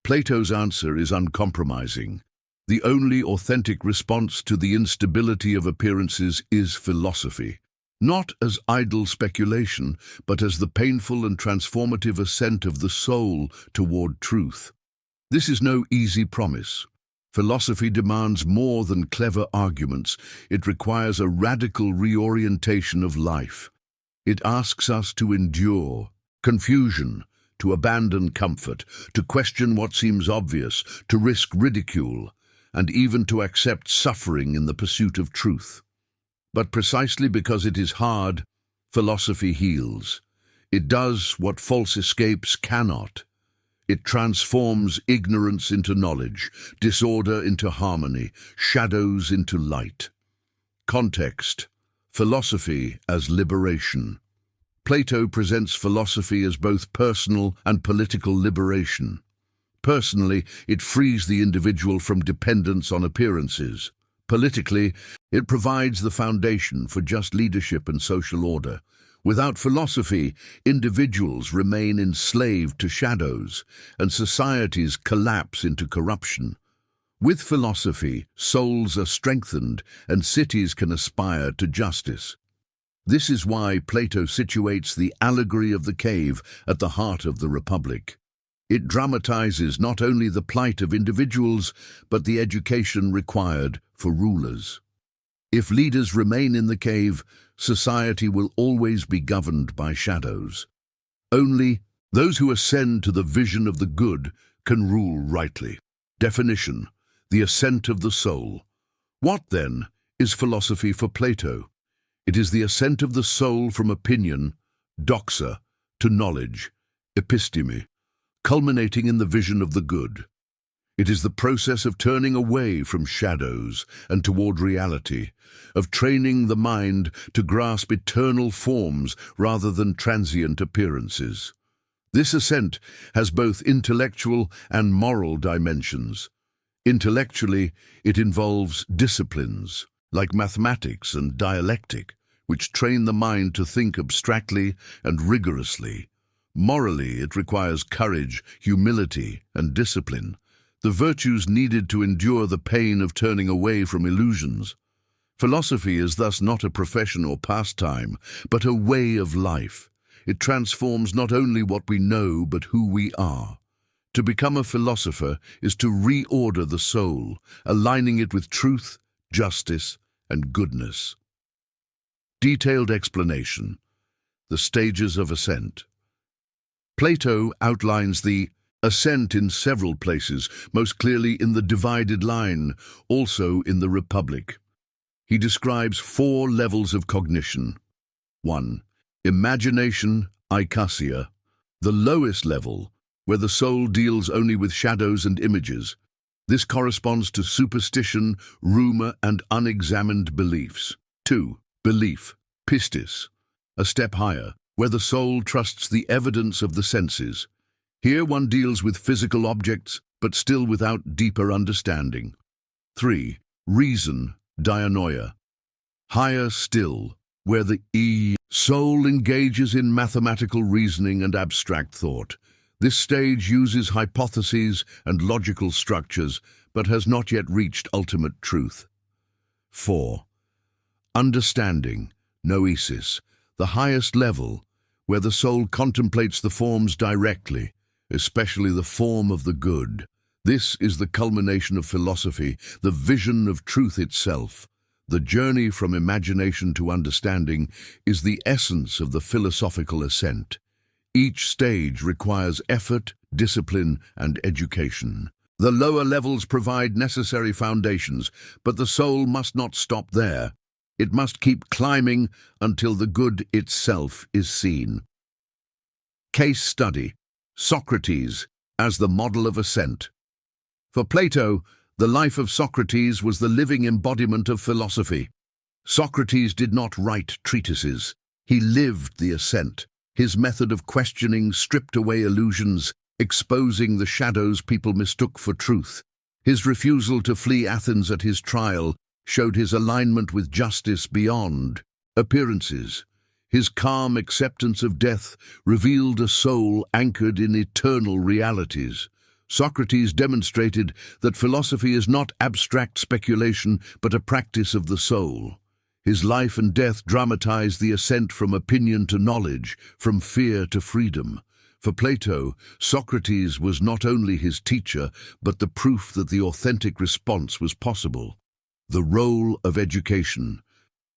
Plato's answer is uncompromising. The only authentic response to the instability of appearances is philosophy. Not as idle speculation, but as the painful and transformative ascent of the soul toward truth. This is no easy promise. Philosophy demands more than clever arguments. It requires a radical reorientation of life. It asks us to endure confusion, to abandon comfort, to question what seems obvious, to risk ridicule, and even to accept suffering in the pursuit of truth. But precisely because it is hard, philosophy heals. It does what false escapes cannot. It transforms ignorance into knowledge, disorder into harmony, shadows into light. Context. Philosophy as liberation. Plato presents philosophy as both personal and political liberation. Personally, it frees the individual from dependence on appearances. Politically, it provides the foundation for just leadership and social order. Without philosophy, individuals remain enslaved to shadows, and societies collapse into corruption. With philosophy, souls are strengthened, and cities can aspire to justice. This is why Plato situates the allegory of the cave at the heart of the Republic. It dramatizes not only the plight of individuals, but the education required for rulers. If leaders remain in the cave, society will always be governed by shadows. Only those who ascend to the vision of the good can rule rightly. Definition: the ascent of the soul. What, then, is philosophy for Plato? It is the ascent of the soul from opinion, doxa, to knowledge, episteme, culminating in the vision of the good. It is the process of turning away from shadows and toward reality, of training the mind to grasp eternal forms rather than transient appearances. This ascent has both intellectual and moral dimensions. Intellectually, it involves disciplines, like mathematics and dialectic, which train the mind to think abstractly and rigorously. Morally, it requires courage, humility, and discipline, the virtues needed to endure the pain of turning away from illusions. Philosophy is thus not a profession or pastime, but a way of life. It transforms not only what we know, but who we are. To become a philosopher is to reorder the soul, aligning it with truth, justice, and goodness. Detailed explanation: the stages of ascent. Plato outlines the ascent in several places, most clearly in the divided line, also in the Republic. He describes 4 levels of cognition. 1. Imagination, eikasia, the lowest level, where the soul deals only with shadows and images. This corresponds to superstition, rumor, and unexamined beliefs. 2. Belief, pistis, a step higher, where the soul trusts the evidence of the senses. Here one deals with physical objects, but still without deeper understanding. 3. Reason, dianoia, higher still, where the soul engages in mathematical reasoning and abstract thought. This stage uses hypotheses and logical structures, but has not yet reached ultimate truth. 4. Understanding, noesis, the highest level, where the soul contemplates the forms directly, especially the form of the good. This is the culmination of philosophy, the vision of truth itself. The journey from imagination to understanding is the essence of the philosophical ascent. Each stage requires effort, discipline, and education. The lower levels provide necessary foundations, but the soul must not stop there. It must keep climbing until the good itself is seen. Case study: Socrates as the model of ascent. For Plato, the life of Socrates was the living embodiment of philosophy. Socrates did not write treatises. He lived the ascent. His method of questioning stripped away illusions, exposing the shadows people mistook for truth. His refusal to flee Athens at his trial showed his alignment with justice beyond appearances. His calm acceptance of death revealed a soul anchored in eternal realities. Socrates demonstrated that philosophy is not abstract speculation, but a practice of the soul. His life and death dramatized the ascent from opinion to knowledge, from fear to freedom. For Plato, Socrates was not only his teacher, but the proof that the authentic response was possible. The role of education.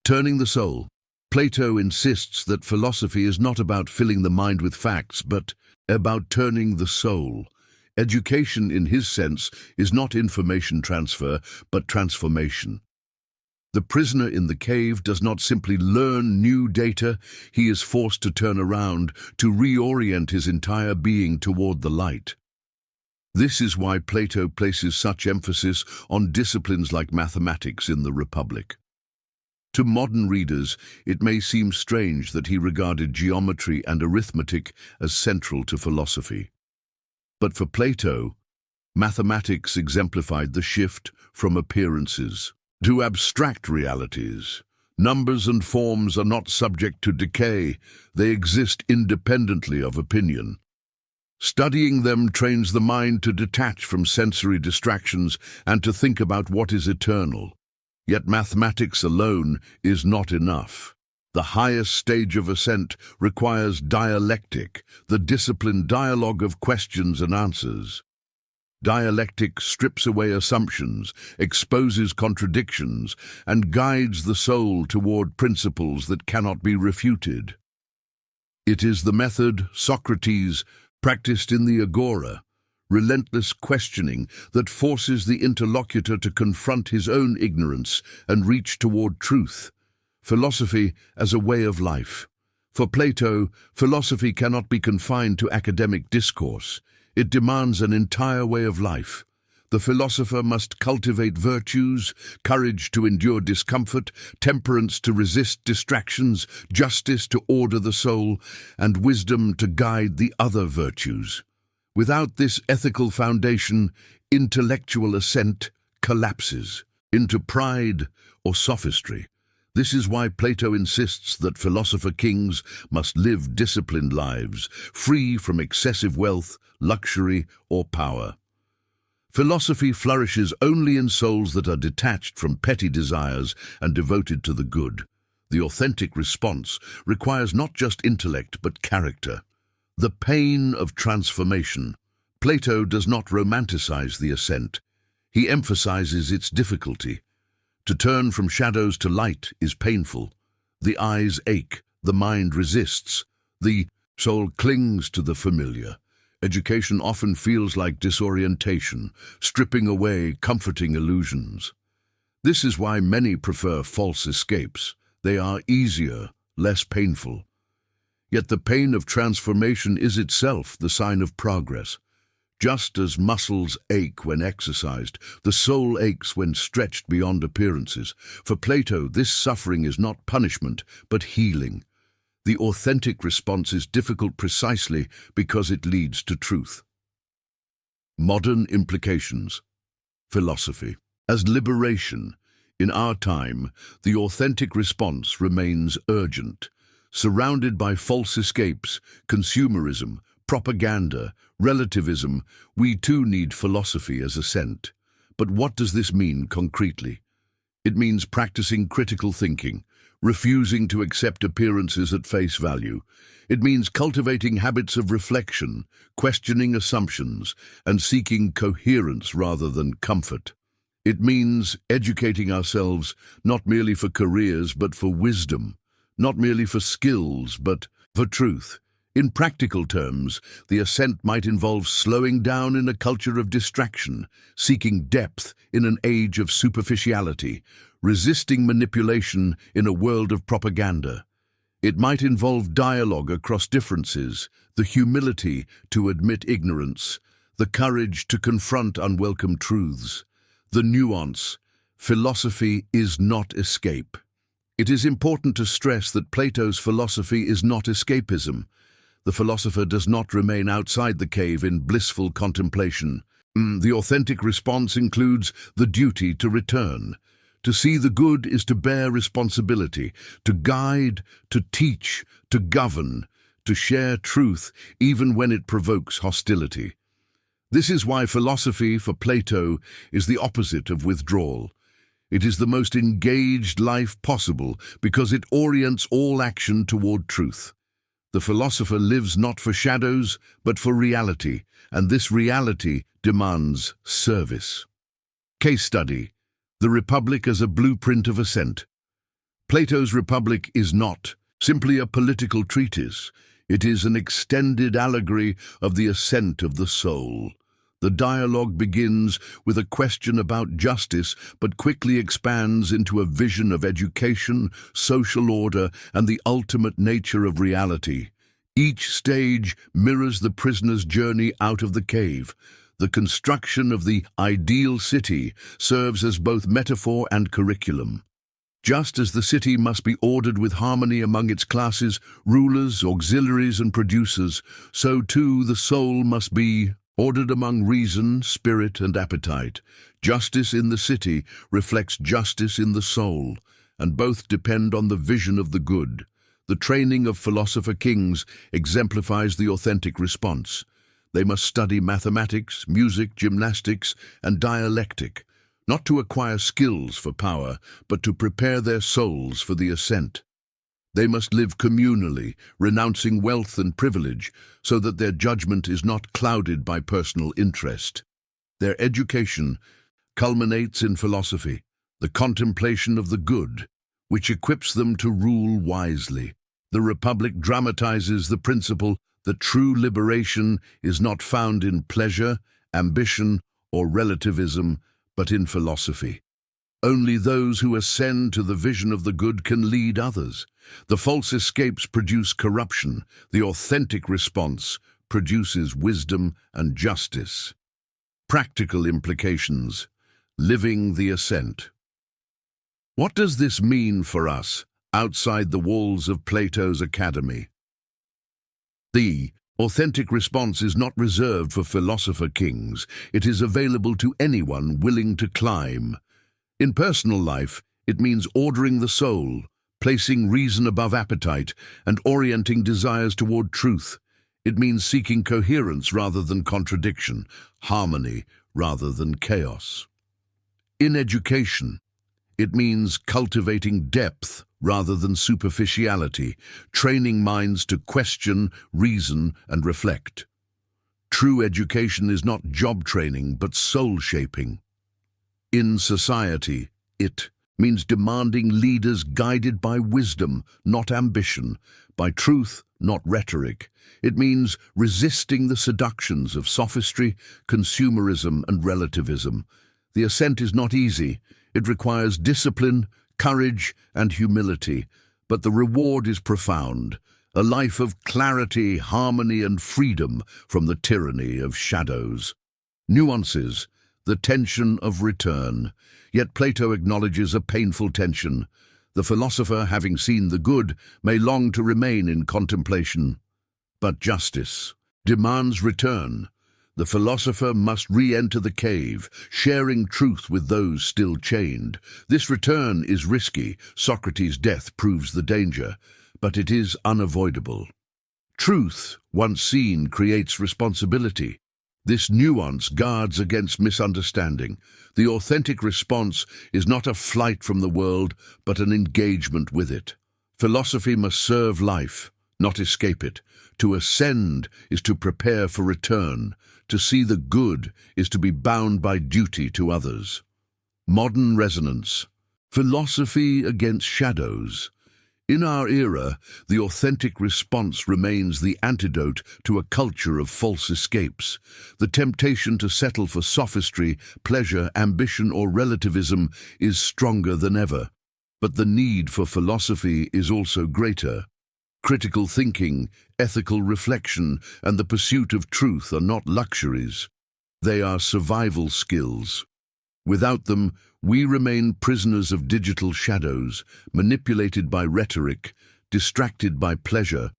Turning the soul. Plato insists that philosophy is not about filling the mind with facts, but about turning the soul. Education, in his sense, is not information transfer, but transformation. The prisoner in the cave does not simply learn new data, he is forced to turn around, to reorient his entire being toward the light. This is why Plato places such emphasis on disciplines like mathematics in the Republic. To modern readers, it may seem strange that he regarded geometry and arithmetic as central to philosophy. But for Plato, mathematics exemplified the shift from appearances to abstract realities. Numbers and forms are not subject to decay, they exist independently of opinion. Studying them trains the mind to detach from sensory distractions and to think about what is eternal. Yet mathematics alone is not enough. The highest stage of ascent requires dialectic, the disciplined dialogue of questions and answers. Dialectic strips away assumptions, exposes contradictions, and guides the soul toward principles that cannot be refuted. It is the method Socrates practiced in the Agora, relentless questioning that forces the interlocutor to confront his own ignorance and reach toward truth. Philosophy as a way of life. For Plato, philosophy cannot be confined to academic discourse. It demands an entire way of life. The philosopher must cultivate virtues, courage to endure discomfort, temperance to resist distractions, justice to order the soul, and wisdom to guide the other virtues. Without this ethical foundation, intellectual ascent collapses into pride or sophistry. This is why Plato insists that philosopher kings must live disciplined lives, free from excessive wealth, luxury, or power. Philosophy flourishes only in souls that are detached from petty desires and devoted to the good. The authentic response requires not just intellect but character. The pain of transformation. Plato does not romanticize the ascent. He emphasizes its difficulty. To turn from shadows to light is painful. The eyes ache, the mind resists, the soul clings to the familiar. Education often feels like disorientation, stripping away comforting illusions. This is why many prefer false escapes. They are easier, less painful. Yet the pain of transformation is itself the sign of progress. Just as muscles ache when exercised, the soul aches when stretched beyond appearances. For Plato, this suffering is not punishment, but healing. The authentic response is difficult precisely because it leads to truth. Modern implications. Philosophy. As liberation, in our time, the authentic response remains urgent. Surrounded by false escapes, consumerism, propaganda, relativism, we too need philosophy as ascent. But what does this mean concretely? It means practicing critical thinking, refusing to accept appearances at face value. It means cultivating habits of reflection, questioning assumptions, and seeking coherence rather than comfort. It means educating ourselves not merely for careers but for wisdom, not merely for skills but for truth. In practical terms, the ascent might involve slowing down in a culture of distraction, seeking depth in an age of superficiality, resisting manipulation in a world of propaganda. It might involve dialogue across differences, the humility to admit ignorance, the courage to confront unwelcome truths, the nuance. Philosophy is not escape. It is important to stress that Plato's philosophy is not escapism. The philosopher does not remain outside the cave in blissful contemplation. The authentic response includes the duty to return. To see the good is to bear responsibility, to guide, to teach, to govern, to share truth even when it provokes hostility. This is why philosophy for Plato is the opposite of withdrawal. It is the most engaged life possible because it orients all action toward truth. The philosopher lives not for shadows, but for reality, and this reality demands service. Case study: The Republic as a blueprint of ascent. Plato's Republic is not simply a political treatise. It is an extended allegory of the ascent of the soul. The dialogue begins with a question about justice, but quickly expands into a vision of education, social order, and the ultimate nature of reality. Each stage mirrors the prisoner's journey out of the cave. The construction of the ideal city serves as both metaphor and curriculum. Just as the city must be ordered with harmony among its classes, rulers, auxiliaries, and producers, so too the soul must be ordered among reason, spirit, and appetite. Justice in the city reflects justice in the soul, and both depend on the vision of the good. The training of philosopher kings exemplifies the authentic response. They must study mathematics, music, gymnastics, and dialectic, not to acquire skills for power, but to prepare their souls for the ascent. They must live communally, renouncing wealth and privilege, so that their judgment is not clouded by personal interest. Their education culminates in philosophy, the contemplation of the good, which equips them to rule wisely. The Republic dramatizes the principle that true liberation is not found in pleasure, ambition, or relativism, but in philosophy. Only those who ascend to the vision of the good can lead others. The false escapes produce corruption. The authentic response produces wisdom and justice. Practical implications. Living the ascent. What does this mean for us outside the walls of Plato's academy? The authentic response is not reserved for philosopher kings. It is available to anyone willing to climb. In personal life, it means ordering the soul, placing reason above appetite, and orienting desires toward truth. It means seeking coherence rather than contradiction, harmony rather than chaos. In education, it means cultivating depth rather than superficiality, training minds to question, reason, and reflect. True education is not job training, but soul shaping. In society, it means demanding leaders guided by wisdom, not ambition, by truth, not rhetoric. It means resisting the seductions of sophistry, consumerism, and relativism. The ascent is not easy. It requires discipline, courage, and humility, but the reward is profound, a life of clarity, harmony, and freedom from the tyranny of shadows. Nuances. The tension of return. Yet Plato acknowledges a painful tension. The philosopher, having seen the good, may long to remain in contemplation. But justice demands return. The philosopher must re-enter the cave, sharing truth with those still chained. This return is risky. Socrates' death proves the danger, but it is unavoidable. Truth, once seen, creates responsibility. This nuance guards against misunderstanding. The authentic response is not a flight from the world, but an engagement with it. Philosophy must serve life, not escape it. To ascend is to prepare for return. To see the good is to be bound by duty to others. Modern resonance. Philosophy against shadows. In our era, the authentic response remains the antidote to a culture of false escapes. The temptation to settle for sophistry, pleasure, ambition, or relativism is stronger than ever. But the need for philosophy is also greater. Critical thinking, ethical reflection, and the pursuit of truth are not luxuries. They are survival skills. Without them, we remain prisoners of digital shadows, manipulated by rhetoric, distracted by pleasure,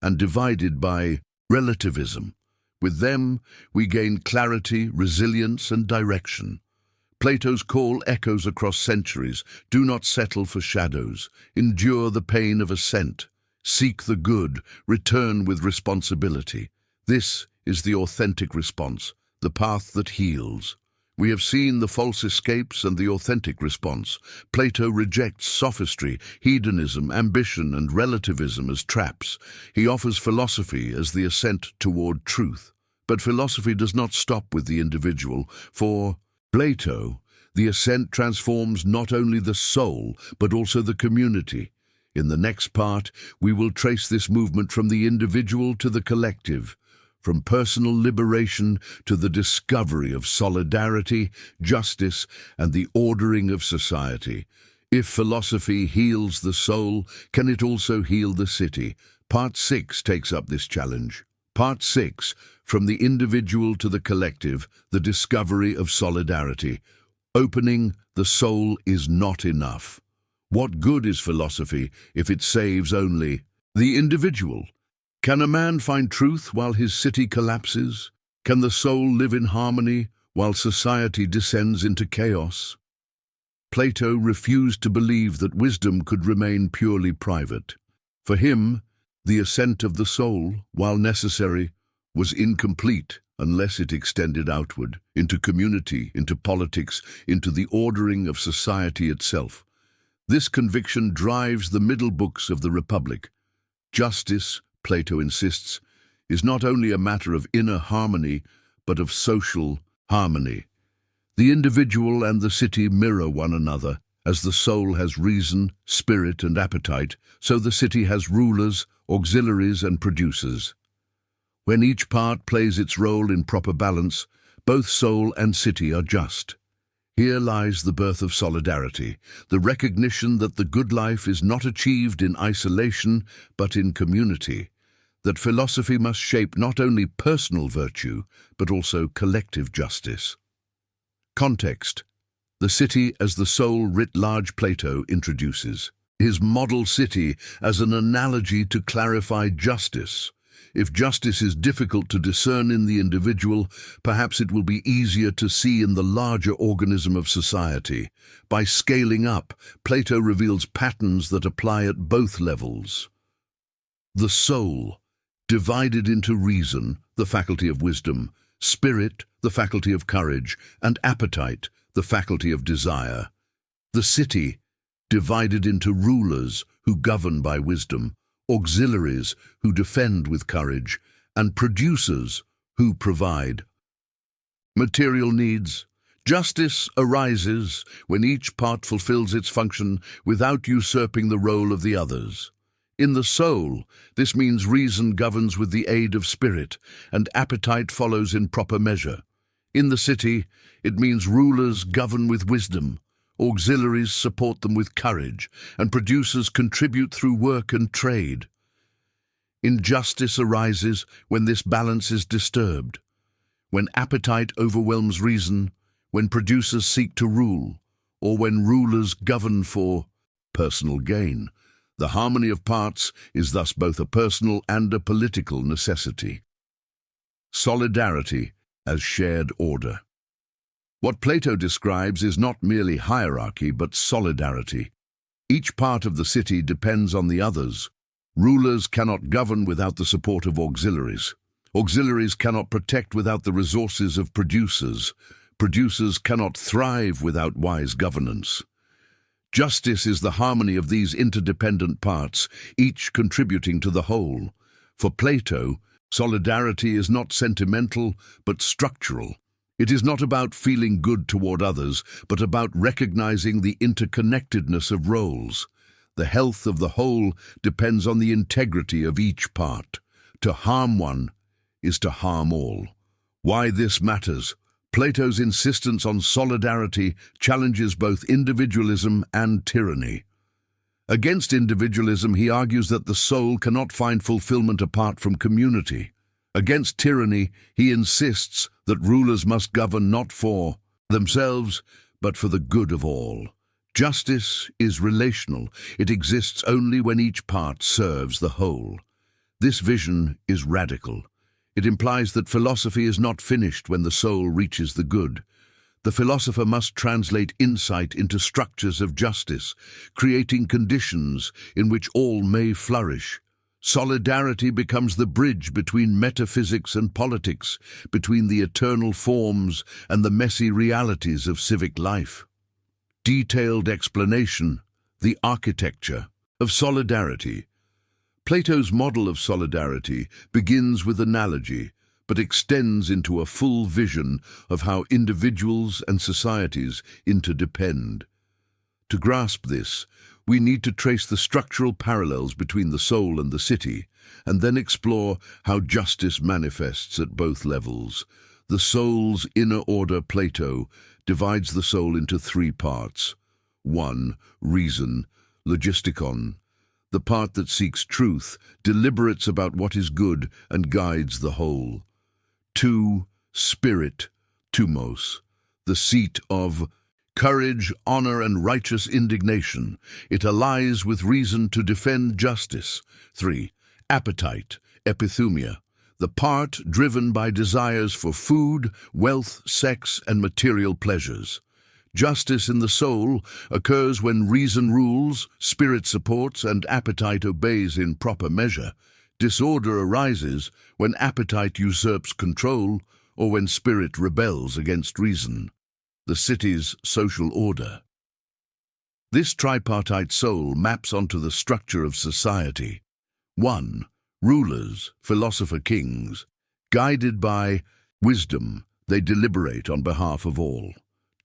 and divided by relativism. With them, we gain clarity, resilience, and direction. Plato's call echoes across centuries. Do not settle for shadows. Endure the pain of ascent. Seek the good. Return with responsibility. This is the authentic response, the path that heals. We have seen the false escapes and the authentic response. Plato rejects sophistry, hedonism, ambition, and relativism as traps. He offers philosophy as the ascent toward truth. But philosophy does not stop with the individual. For Plato, the ascent transforms not only the soul, but also the community. In the next part, we will trace this movement from the individual to the collective, from personal liberation to the discovery of solidarity, justice, and the ordering of society. If philosophy heals the soul, can it also heal the city? Part 6 takes up this challenge. Part 6, from the individual to the collective, the discovery of solidarity. Opening the soul is not enough. What good is philosophy if it saves only the individual? Can a man find truth while his city collapses? Can the soul live in harmony while society descends into chaos? Plato refused to believe that wisdom could remain purely private. For him, the ascent of the soul, while necessary, was incomplete unless it extended outward, into community, into politics, into the ordering of society itself. This conviction drives the middle books of the Republic. Justice, Plato insists, is not only a matter of inner harmony, but of social harmony. The individual and the city mirror one another. As the soul has reason, spirit, and appetite, so the city has rulers, auxiliaries, and producers. When each part plays its role in proper balance, both soul and city are just. Here lies the birth of solidarity, the recognition that the good life is not achieved in isolation, but in community, that philosophy must shape not only personal virtue, but also collective justice. Context. The city as the soul writ large Plato introduces. His model city as an analogy to clarify justice. If justice is difficult to discern in the individual, perhaps it will be easier to see in the larger organism of society. By scaling up, Plato reveals patterns that apply at both levels. The soul, divided into reason, the faculty of wisdom, spirit, the faculty of courage, and appetite, the faculty of desire. The city, divided into rulers who govern by wisdom, auxiliaries who defend with courage, and producers who provide. Material needs. Justice arises when each part fulfills its function without usurping the role of the others. In the soul, this means reason governs with the aid of spirit, and appetite follows in proper measure. In the city, it means rulers govern with wisdom, auxiliaries support them with courage, and producers contribute through work and trade. Injustice arises when this balance is disturbed, when appetite overwhelms reason, when producers seek to rule, or when rulers govern for personal gain. The harmony of parts is thus both a personal and a political necessity. Solidarity as shared order. What Plato describes is not merely hierarchy, but solidarity. Each part of the city depends on the others. Rulers cannot govern without the support of auxiliaries. Auxiliaries cannot protect without the resources of producers. Producers cannot thrive without wise governance. Justice is the harmony of these interdependent parts, each contributing to the whole. For Plato, solidarity is not sentimental, but structural. It is not about feeling good toward others, but about recognizing the interconnectedness of roles. The health of the whole depends on the integrity of each part. To harm one is to harm all. Why this matters? Plato's insistence on solidarity challenges both individualism and tyranny. Against individualism, he argues that the soul cannot find fulfillment apart from community. Against tyranny, he insists that rulers must govern not for themselves, but for the good of all. Justice is relational. It exists only when each part serves the whole. This vision is radical. It implies that philosophy is not finished when the soul reaches the good. The philosopher must translate insight into structures of justice, creating conditions in which all may flourish. Solidarity becomes the bridge between metaphysics and politics, between the eternal forms and the messy realities of civic life. Detailed explanation, the architecture of solidarity. Plato's model of solidarity begins with analogy, but extends into a full vision of how individuals and societies interdepend. To grasp this, we need to trace the structural parallels between the soul and the city, and then explore how justice manifests at both levels. The soul's inner order, Plato, divides the soul into three parts. 1. Reason, logistikon. The part that seeks truth, deliberates about what is good, and guides the whole. 2. Spirit, thumos. The seat of courage, honor, and righteous indignation. It allies with reason to defend justice. 3. Appetite, epithumia. The part driven by desires for food, wealth, sex, and material pleasures. Justice in the soul occurs when reason rules, spirit supports, and appetite obeys in proper measure. Disorder arises when appetite usurps control or when spirit rebels against reason. The city's social order. This tripartite soul maps onto the structure of society. 1. Rulers, philosopher kings. Guided by wisdom, they deliberate on behalf of all.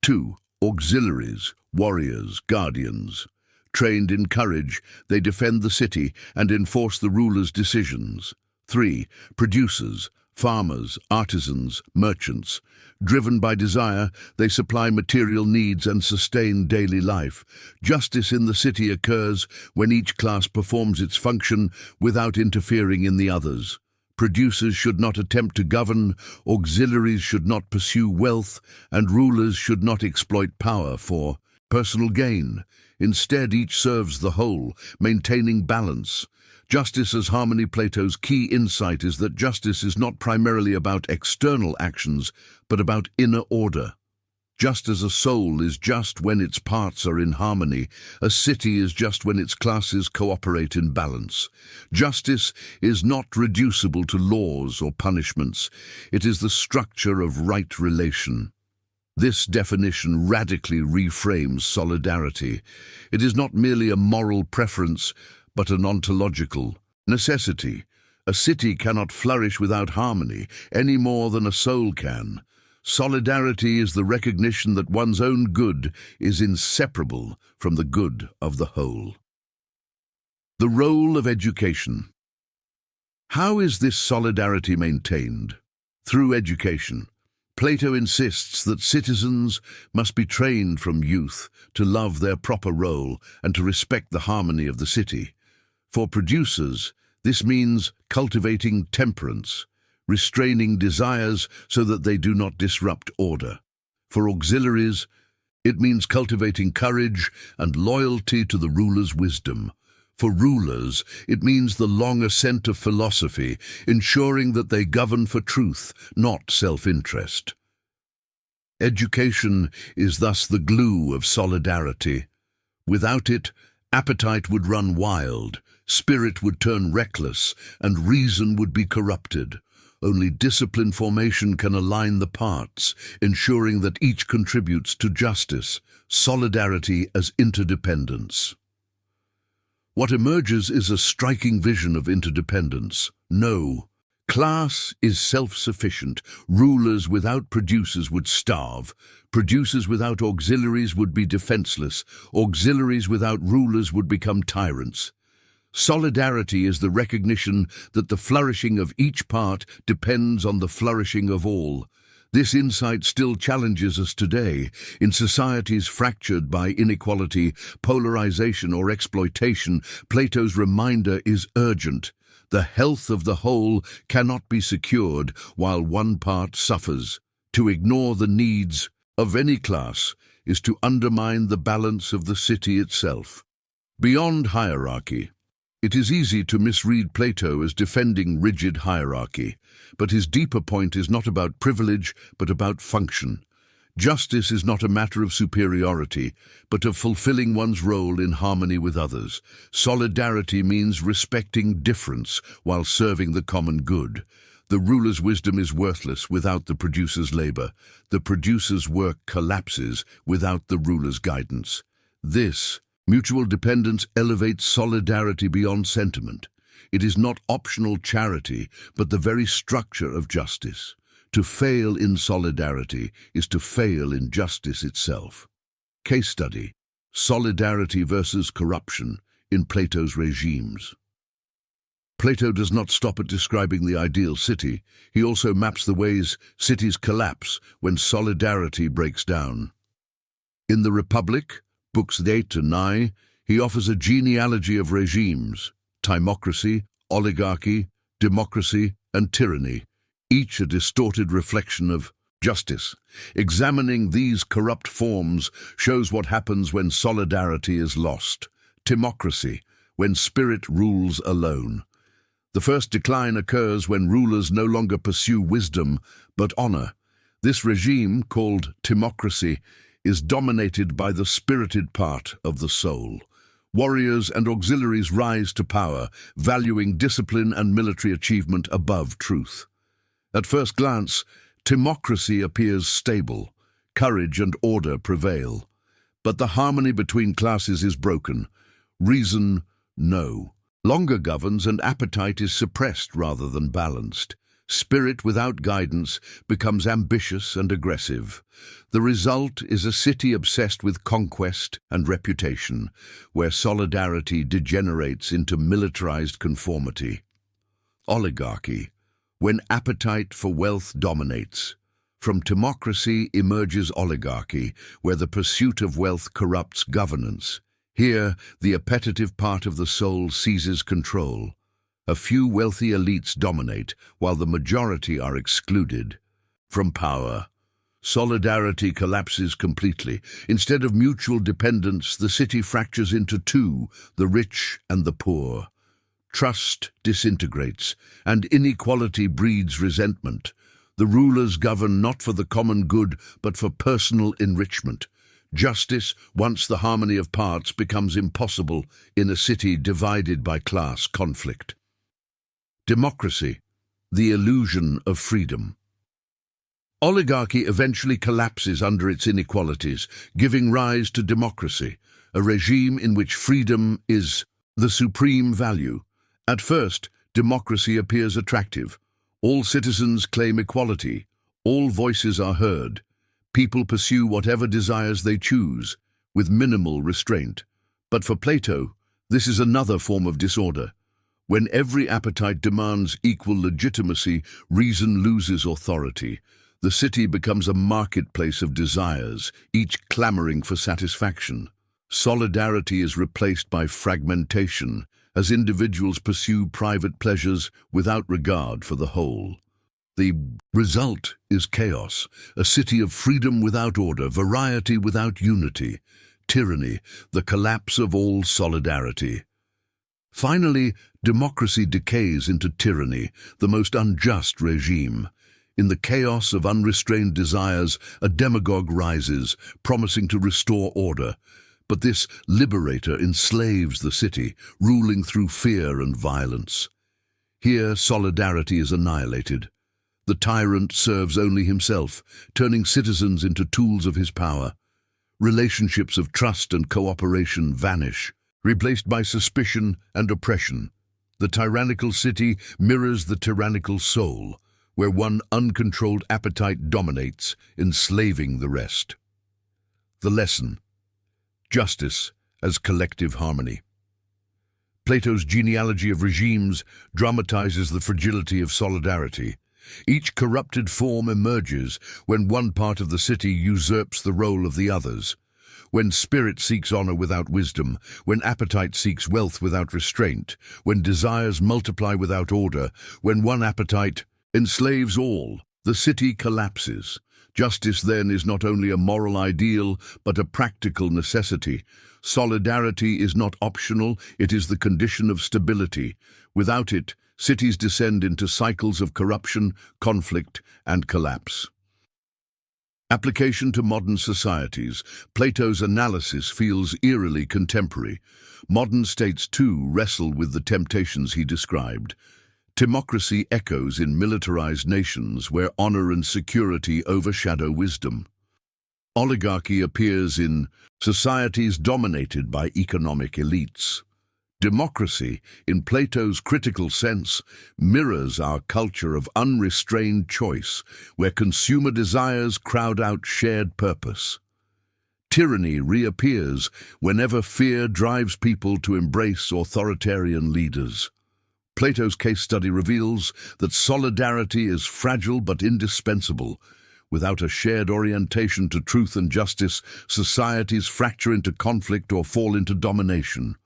2. Auxiliaries, warriors, guardians. Trained in courage, they defend the city and enforce the ruler's decisions. 3. Producers, farmers, artisans, merchants. Driven by desire, they supply material needs and sustain daily life. Justice in the city occurs when each class performs its function without interfering in the others. Producers should not attempt to govern, auxiliaries should not pursue wealth, and rulers should not exploit power for personal gain. Instead, each serves the whole, maintaining balance. Justice as harmony. Plato's key insight is that justice is not primarily about external actions, but about inner order. Just as a soul is just when its parts are in harmony, a city is just when its classes cooperate in balance. Justice is not reducible to laws or punishments. It is the structure of right relation. This definition radically reframes solidarity. It is not merely a moral preference, but an ontological necessity. A city cannot flourish without harmony, any more than a soul can. Solidarity is the recognition that one's own good is inseparable from the good of the whole. The role of education. How is this solidarity maintained? Through education. Plato insists that citizens must be trained from youth to love their proper role and to respect the harmony of the city. For producers, this means cultivating temperance, restraining desires so that they do not disrupt order. For auxiliaries, it means cultivating courage and loyalty to the ruler's wisdom. For rulers, it means the long ascent of philosophy, ensuring that they govern for truth, not self-interest. Education is thus the glue of solidarity. Without it, appetite would run wild, spirit would turn reckless, and reason would be corrupted. Only disciplined formation can align the parts, ensuring that each contributes to justice, solidarity as interdependence. What emerges is a striking vision of interdependence. No, class is self-sufficient. Rulers without producers would starve. Producers without auxiliaries would be defenseless. Auxiliaries without rulers would become tyrants. Solidarity is the recognition that the flourishing of each part depends on the flourishing of all. This insight still challenges us today. In societies fractured by inequality, polarization, or exploitation, Plato's reminder is urgent. The health of the whole cannot be secured while one part suffers. To ignore the needs of any class is to undermine the balance of the city itself. Beyond hierarchy. It is easy to misread Plato as defending rigid hierarchy, but his deeper point is not about privilege, but about function. Justice is not a matter of superiority, but of fulfilling one's role in harmony with others. Solidarity means respecting difference while serving the common good. The ruler's wisdom is worthless without the producer's labor. The producer's work collapses without the ruler's guidance. This mutual dependence elevates solidarity beyond sentiment. It is not optional charity, but the very structure of justice. To fail in solidarity is to fail in justice itself. Case study: solidarity versus corruption in Plato's regimes. Plato does not stop at describing the ideal city. He also maps the ways cities collapse when solidarity breaks down. In the Republic, Books 8 and 9, he offers a genealogy of regimes: timocracy, oligarchy, democracy, and tyranny, each a distorted reflection of justice. Examining these corrupt forms shows what happens when solidarity is lost. Timocracy, when spirit rules alone. The first decline occurs when rulers no longer pursue wisdom but honor. This regime, called timocracy, is dominated by the spirited part of the soul. Warriors and auxiliaries rise to power, valuing discipline and military achievement above truth. At first glance, timocracy appears stable. Courage and order prevail. But the harmony between classes is broken. Reason, no. Longer governs and appetite is suppressed rather than balanced. Spirit without guidance becomes ambitious and aggressive. The result is a city obsessed with conquest and reputation, where solidarity degenerates into militarized conformity. Oligarchy, when appetite for wealth dominates. From democracy emerges oligarchy, where the pursuit of wealth corrupts governance. Here, the appetitive part of the soul seizes control. A few wealthy elites dominate, while the majority are excluded. From power, solidarity collapses completely. Instead of mutual dependence, the city fractures into two, the rich and the poor. Trust disintegrates, and inequality breeds resentment. The rulers govern not for the common good, but for personal enrichment. Justice, once the harmony of parts, becomes impossible in a city divided by class conflict. Democracy, the illusion of freedom. Oligarchy eventually collapses under its inequalities, giving rise to democracy, a regime in which freedom is the supreme value. At first, democracy appears attractive. All citizens claim equality. All voices are heard. People pursue whatever desires they choose, with minimal restraint. But for Plato, this is another form of disorder. When every appetite demands equal legitimacy, reason loses authority. The city becomes a marketplace of desires, each clamoring for satisfaction. Solidarity is replaced by fragmentation, as individuals pursue private pleasures without regard for the whole. The result is chaos, a city of freedom without order, variety without unity, tyranny, the collapse of all solidarity. Finally, democracy decays into tyranny, the most unjust regime. In the chaos of unrestrained desires, a demagogue rises, promising to restore order. But this liberator enslaves the city, ruling through fear and violence. Here, solidarity is annihilated. The tyrant serves only himself, turning citizens into tools of his power. Relationships of trust and cooperation vanish, replaced by suspicion and oppression. The tyrannical city mirrors the tyrannical soul, where one uncontrolled appetite dominates, enslaving the rest. The lesson: justice as collective harmony. Plato's genealogy of regimes dramatizes the fragility of solidarity. Each corrupted form emerges when one part of the city usurps the role of the others. When spirit seeks honor without wisdom, when appetite seeks wealth without restraint, when desires multiply without order, when one appetite enslaves all, the city collapses. Justice then is not only a moral ideal, but a practical necessity. Solidarity is not optional, it is the condition of stability. Without it, cities descend into cycles of corruption, conflict, and collapse. Application to modern societies. Plato's analysis feels eerily contemporary. Modern states, too, wrestle with the temptations he described. Democracy echoes in militarized nations where honor and security overshadow wisdom. Oligarchy appears in societies dominated by economic elites. Democracy, in Plato's critical sense, mirrors our culture of unrestrained choice, where consumer desires crowd out shared purpose. Tyranny reappears whenever fear drives people to embrace authoritarian leaders. Plato's case study reveals that solidarity is fragile but indispensable. Without a shared orientation to truth and justice, societies fracture into conflict or fall into domination.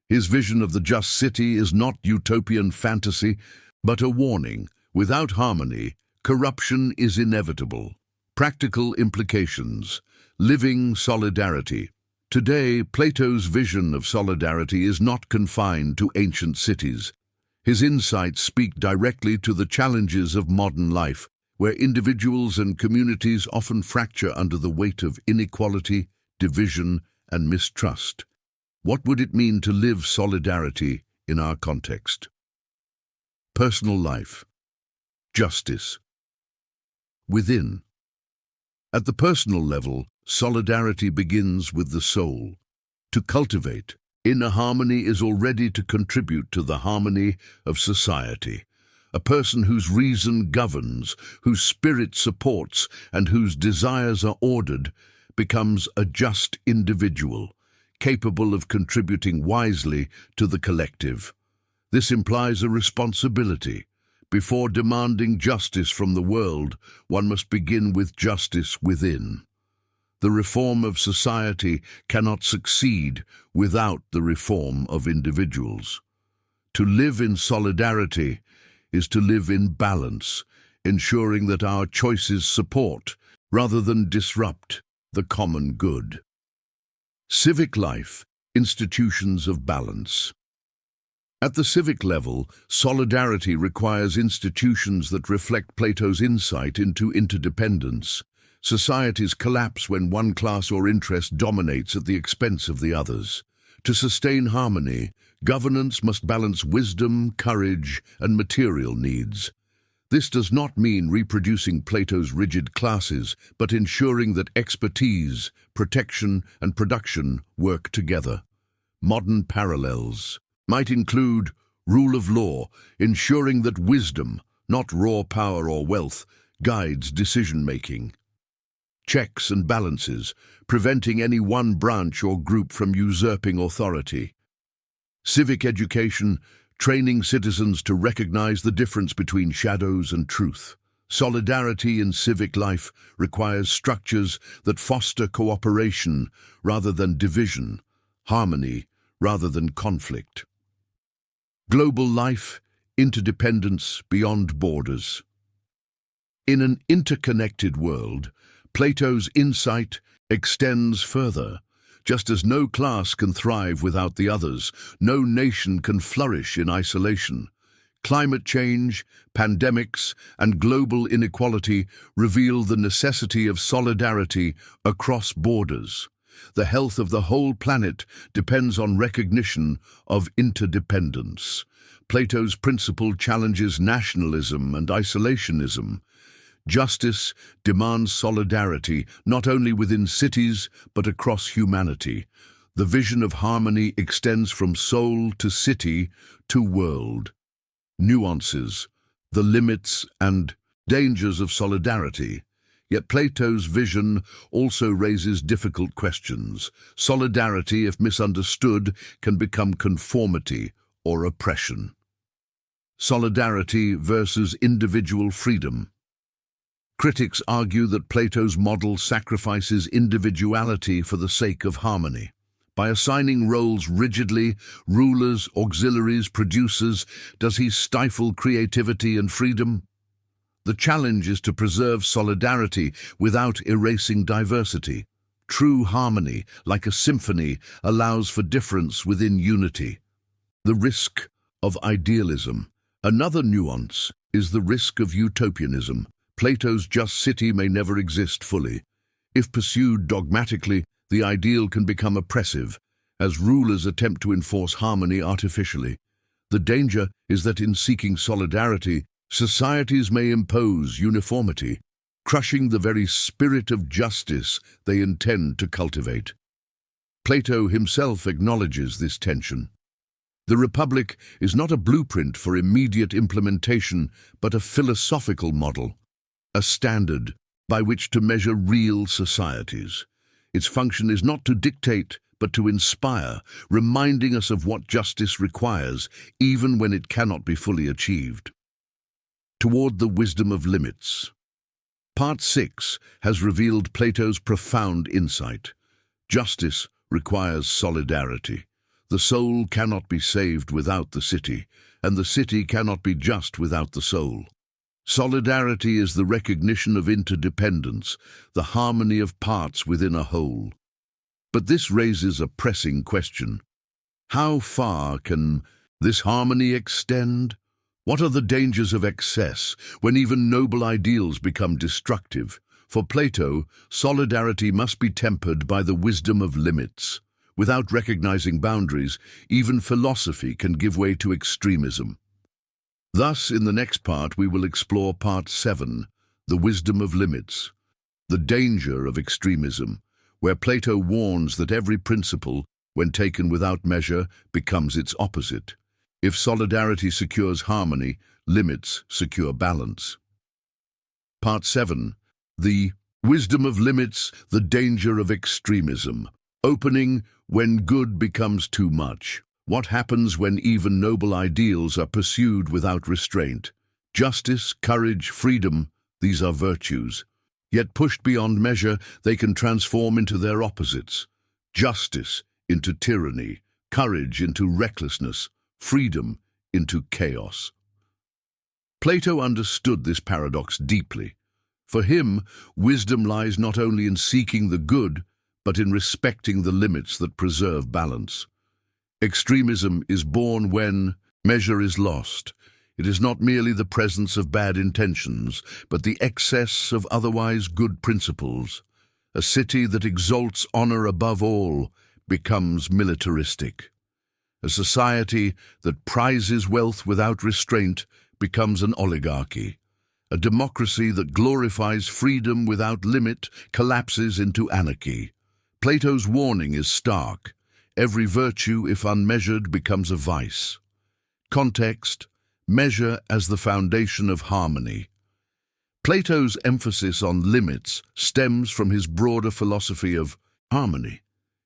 His vision of the just city is not utopian fantasy, but a warning. Without harmony, corruption is inevitable. Practical implications. Living solidarity. Today, Plato's vision of solidarity is not confined to ancient cities. His insights speak directly to the challenges of modern life, where individuals and communities often fracture under the weight of inequality, division, and mistrust. What would it mean to live solidarity in our context? Personal life. Justice. Within. At the personal level, solidarity begins with the soul. To cultivate inner harmony is already to contribute to the harmony of society. A person whose reason governs, whose spirit supports, and whose desires are ordered becomes a just individual, capable of contributing wisely to the collective. This implies a responsibility. Before demanding justice from the world, one must begin with justice within. The reform of society cannot succeed without the reform of individuals. To live in solidarity is to live in balance, ensuring that our choices support, rather than disrupt, the common good. Civic life, institutions of balance. At the civic level, solidarity requires institutions that reflect Plato's insight into interdependence. Societies collapse when one class or interest dominates at the expense of the others. To sustain harmony, governance must balance wisdom, courage, and material needs. This does not mean reproducing Plato's rigid classes, but ensuring that expertise, protection, and production work together. Modern parallels might include rule of law, ensuring that wisdom, not raw power or wealth, guides decision-making. Checks and balances, preventing any one branch or group from usurping authority. Civic education, training citizens to recognize the difference between shadows and truth. Solidarity in civic life requires structures that foster cooperation rather than division, harmony rather than conflict. Global life, interdependence beyond borders. In an interconnected world, Plato's insight extends further. Just as no class can thrive without the others, no nation can flourish in isolation. Climate change, pandemics, and global inequality reveal the necessity of solidarity across borders. The health of the whole planet depends on recognition of interdependence. Plato's principle challenges nationalism and isolationism. Justice demands solidarity not only within cities but across humanity. The vision of harmony extends from soul to city to world. Nuances, the limits and dangers of solidarity. Yet Plato's vision also raises difficult questions. Solidarity, if misunderstood, can become conformity or oppression. Solidarity versus individual freedom. Critics argue that Plato's model sacrifices individuality for the sake of harmony. By assigning roles rigidly, rulers, auxiliaries, producers, does he stifle creativity and freedom? The challenge is to preserve solidarity without erasing diversity. True harmony, like a symphony, allows for difference within unity. The risk of idealism. Another nuance is the risk of utopianism. Plato's just city may never exist fully. If pursued dogmatically, the ideal can become oppressive, as rulers attempt to enforce harmony artificially. The danger is that in seeking solidarity, societies may impose uniformity, crushing the very spirit of justice they intend to cultivate. Plato himself acknowledges this tension. The Republic is not a blueprint for immediate implementation, but a philosophical model, a standard by which to measure real societies. Its function is not to dictate, but to inspire, reminding us of what justice requires, even when it cannot be fully achieved. Toward the wisdom of limits. Part 6 has revealed Plato's profound insight. Justice requires solidarity. The soul cannot be saved without the city, and the city cannot be just without the soul. Solidarity is the recognition of interdependence, the harmony of parts within a whole. But this raises a pressing question. How far can this harmony extend? What are the dangers of excess, when even noble ideals become destructive? For Plato, solidarity must be tempered by the wisdom of limits. Without recognizing boundaries, even philosophy can give way to extremism. Thus, in the next part, we will explore Part 7, the wisdom of limits. The danger of extremism, where Plato warns that every principle, when taken without measure, becomes its opposite. If solidarity secures harmony, limits secure balance. Part 7. The wisdom of limits, the danger of extremism. Opening, when good becomes too much. What happens when even noble ideals are pursued without restraint? Justice, courage, freedom, these are virtues. Yet pushed beyond measure, they can transform into their opposites. Justice into tyranny, courage into recklessness, freedom into chaos. Plato understood this paradox deeply. For him, wisdom lies not only in seeking the good, but in respecting the limits that preserve balance. Extremism is born when measure is lost. It is not merely the presence of bad intentions, but the excess of otherwise good principles. A city that exalts honor above all becomes militaristic. A society that prizes wealth without restraint becomes an oligarchy. A democracy that glorifies freedom without limit collapses into anarchy. Plato's warning is stark. Every virtue, if unmeasured, becomes a vice. Context: measure as the foundation of harmony. Plato's emphasis on limits stems from his broader philosophy of harmony.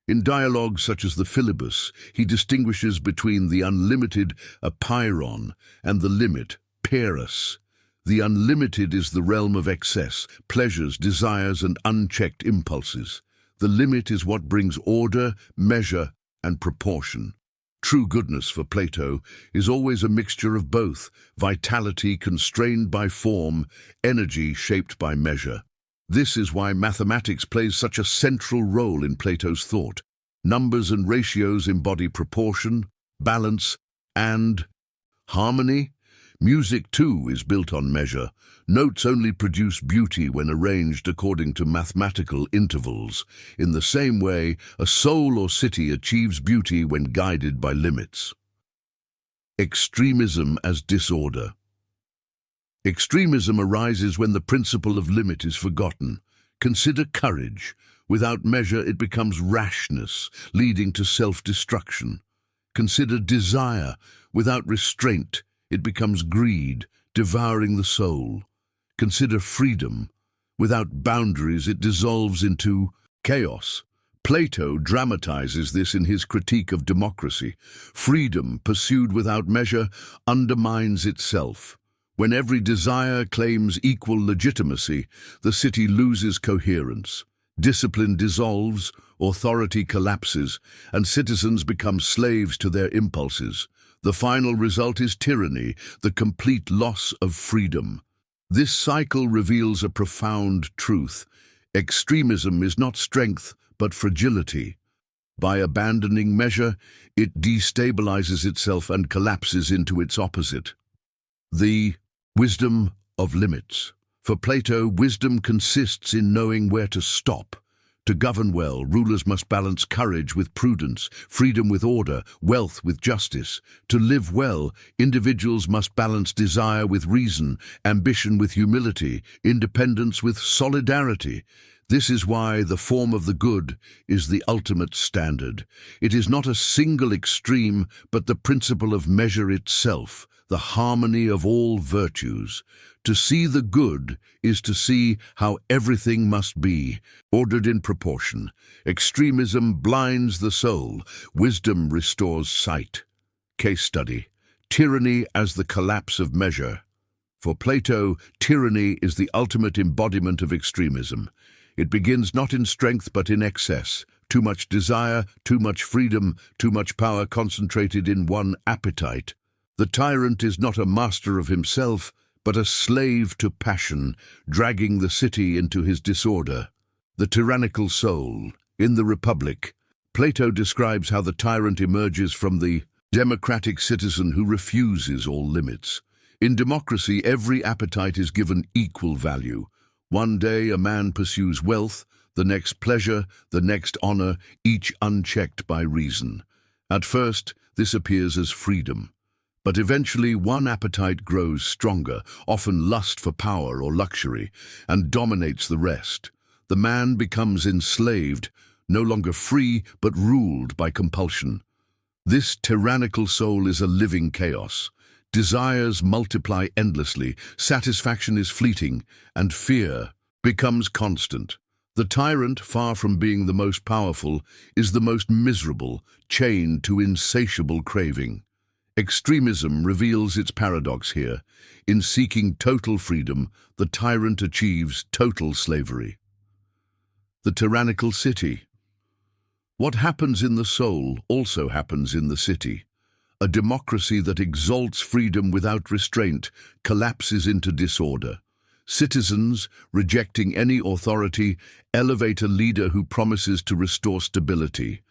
In dialogues such as the Philebus, he distinguishes between the unlimited apeiron and the limit, peiros. The unlimited is the realm of excess, pleasures, desires, and unchecked impulses. The limit is what brings order, measure, and proportion. True goodness for Plato is always a mixture of both, vitality constrained by form, energy shaped by measure. This is why mathematics plays such a central role in Plato's thought. Numbers and ratios embody proportion, balance, and harmony. Music, too, is built on measure. Notes only produce beauty when arranged according to mathematical intervals. In the same way, a soul or city achieves beauty when guided by limits. Extremism as disorder. Extremism arises when the principle of limit is forgotten. Consider courage. Without measure, it becomes rashness, leading to self-destruction. Consider desire. Without restraint, it becomes greed, devouring the soul. Consider freedom. Without boundaries, it dissolves into chaos. Plato dramatizes this in his critique of democracy. Freedom, pursued without measure, undermines itself. When every desire claims equal legitimacy, the city loses coherence. Discipline dissolves, authority collapses, and citizens become slaves to their impulses. The final result is tyranny, the complete loss of freedom. This cycle reveals a profound truth. Extremism is not strength, but fragility. By abandoning measure, it destabilizes itself and collapses into its opposite. The wisdom of limits. For Plato, wisdom consists in knowing where to stop. To govern well, rulers must balance courage with prudence, freedom with order, wealth with justice. To live well, individuals must balance desire with reason, ambition with humility, independence with solidarity. This is why the form of the good is the ultimate standard. It is not a single extreme, but the principle of measure itself, the harmony of all virtues. To see the good is to see how everything must be, ordered in proportion. Extremism blinds the soul, wisdom restores sight. Case study: tyranny as the collapse of measure. For Plato, tyranny is the ultimate embodiment of extremism. It begins not in strength but in excess. Too much desire, too much freedom, too much power concentrated in one appetite. The tyrant is not a master of himself, but a slave to passion, dragging the city into his disorder. The tyrannical soul. In the Republic, Plato describes how the tyrant emerges from the democratic citizen who refuses all limits. In democracy, every appetite is given equal value. One day a man pursues wealth, the next pleasure, the next honor, each unchecked by reason. At first, this appears as freedom. But eventually one appetite grows stronger, often lust for power or luxury, and dominates the rest. The man becomes enslaved, no longer free but ruled by compulsion. This tyrannical soul is a living chaos. Desires multiply endlessly, satisfaction is fleeting, and fear becomes constant. The tyrant, far from being the most powerful, is the most miserable, chained to insatiable craving. Extremism reveals its paradox here. In seeking total freedom, the tyrant achieves total slavery. The tyrannical city. What happens in the soul also happens in the city. A democracy that exalts freedom without restraint collapses into disorder. Citizens, rejecting any authority, elevate a leader who promises to restore stability.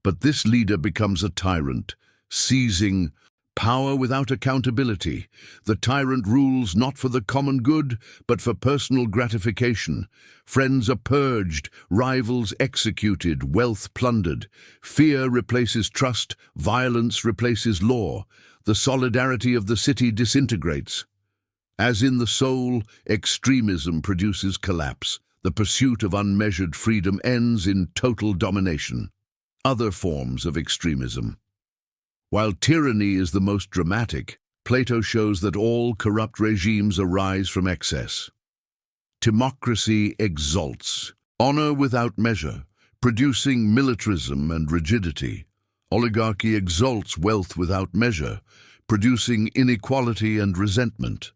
But this leader becomes a tyrant, seizing power without accountability. The tyrant rules not for the common good, but for personal gratification. Friends are purged, rivals executed, wealth plundered. Fear replaces trust, violence replaces law. The solidarity of the city disintegrates. As in the soul, extremism produces collapse. The pursuit of unmeasured freedom ends in total domination. Other forms of extremism. While tyranny is the most dramatic, Plato shows that all corrupt regimes arise from excess. Timocracy exalts, honor without measure, producing militarism and rigidity. Oligarchy exalts wealth without measure, producing inequality and resentment.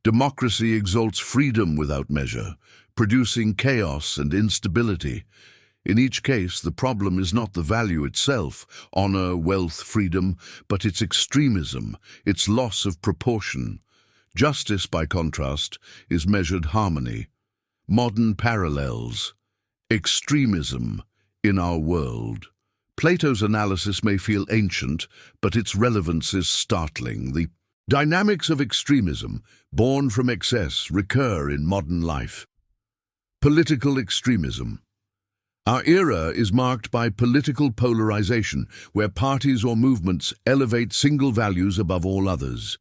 Democracy exalts freedom without measure, producing chaos and instability. In each case, the problem is not the value itself, honor, wealth, freedom, but its extremism, its loss of proportion. Justice, by contrast, is measured harmony. Modern parallels. Extremism in our world. Plato's analysis may feel ancient, but its relevance is startling. The dynamics of extremism, born from excess, recur in modern life. Political extremism. Our era is marked by political polarization, where parties or movements elevate single values above all others.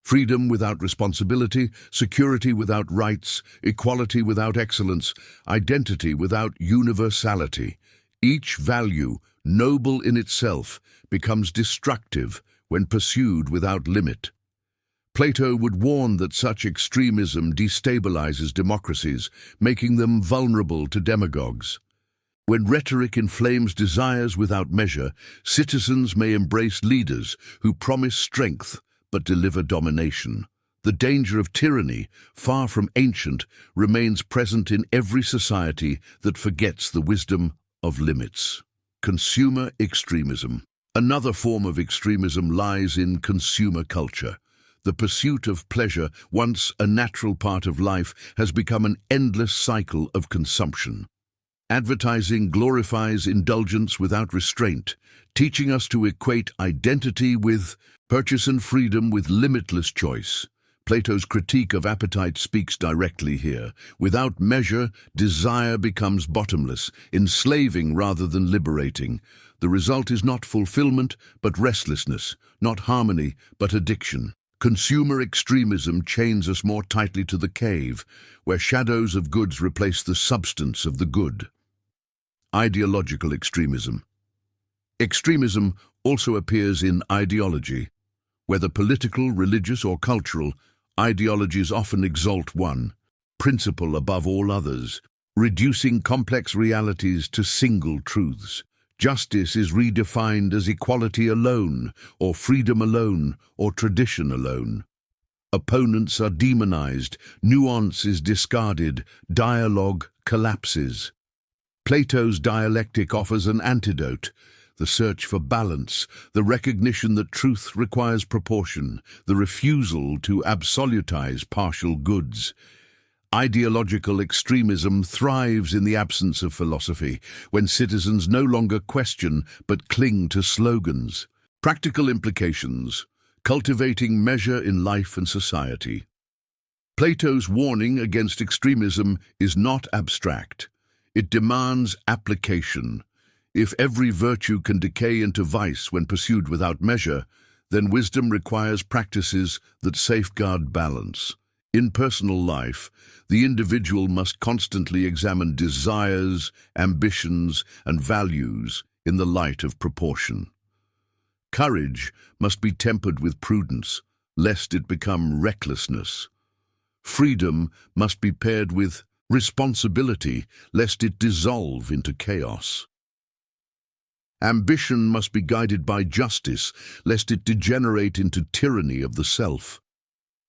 Freedom without responsibility, security without rights, equality without excellence, identity without universality. Each value, noble in itself, becomes destructive when pursued without limit. Plato would warn that such extremism destabilizes democracies, making them vulnerable to demagogues. When rhetoric inflames desires without measure, citizens may embrace leaders who promise strength but deliver domination. The danger of tyranny, far from ancient, remains present in every society that forgets the wisdom of limits. Consumer extremism. Another form of extremism lies in consumer culture. The pursuit of pleasure, once a natural part of life, has become an endless cycle of consumption. Advertising glorifies indulgence without restraint, teaching us to equate identity with purchase and freedom with limitless choice. Plato's critique of appetite speaks directly here. Without measure, desire becomes bottomless, enslaving rather than liberating. The result is not fulfillment, but restlessness, not harmony, but addiction. Consumer extremism chains us more tightly to the cave, where shadows of goods replace the substance of the good. Ideological extremism. Extremism also appears in ideology. Whether political, religious, or cultural, ideologies often exalt one principle above all others, reducing complex realities to single truths. Justice is redefined as equality alone, or freedom alone, or tradition alone. Opponents are demonized, nuance is discarded, dialogue collapses. Plato's dialectic offers an antidote, the search for balance, the recognition that truth requires proportion, the refusal to absolutize partial goods. Ideological extremism thrives in the absence of philosophy, when citizens no longer question but cling to slogans. Practical implications: cultivating measure in life and society. Plato's warning against extremism is not abstract. It demands application. If every virtue can decay into vice when pursued without measure, then wisdom requires practices that safeguard balance. In personal life, the individual must constantly examine desires, ambitions, and values in the light of proportion. Courage must be tempered with prudence, lest it become recklessness. Freedom must be paired with responsibility, lest it dissolve into chaos. Ambition must be guided by justice, lest it degenerate into tyranny of the self.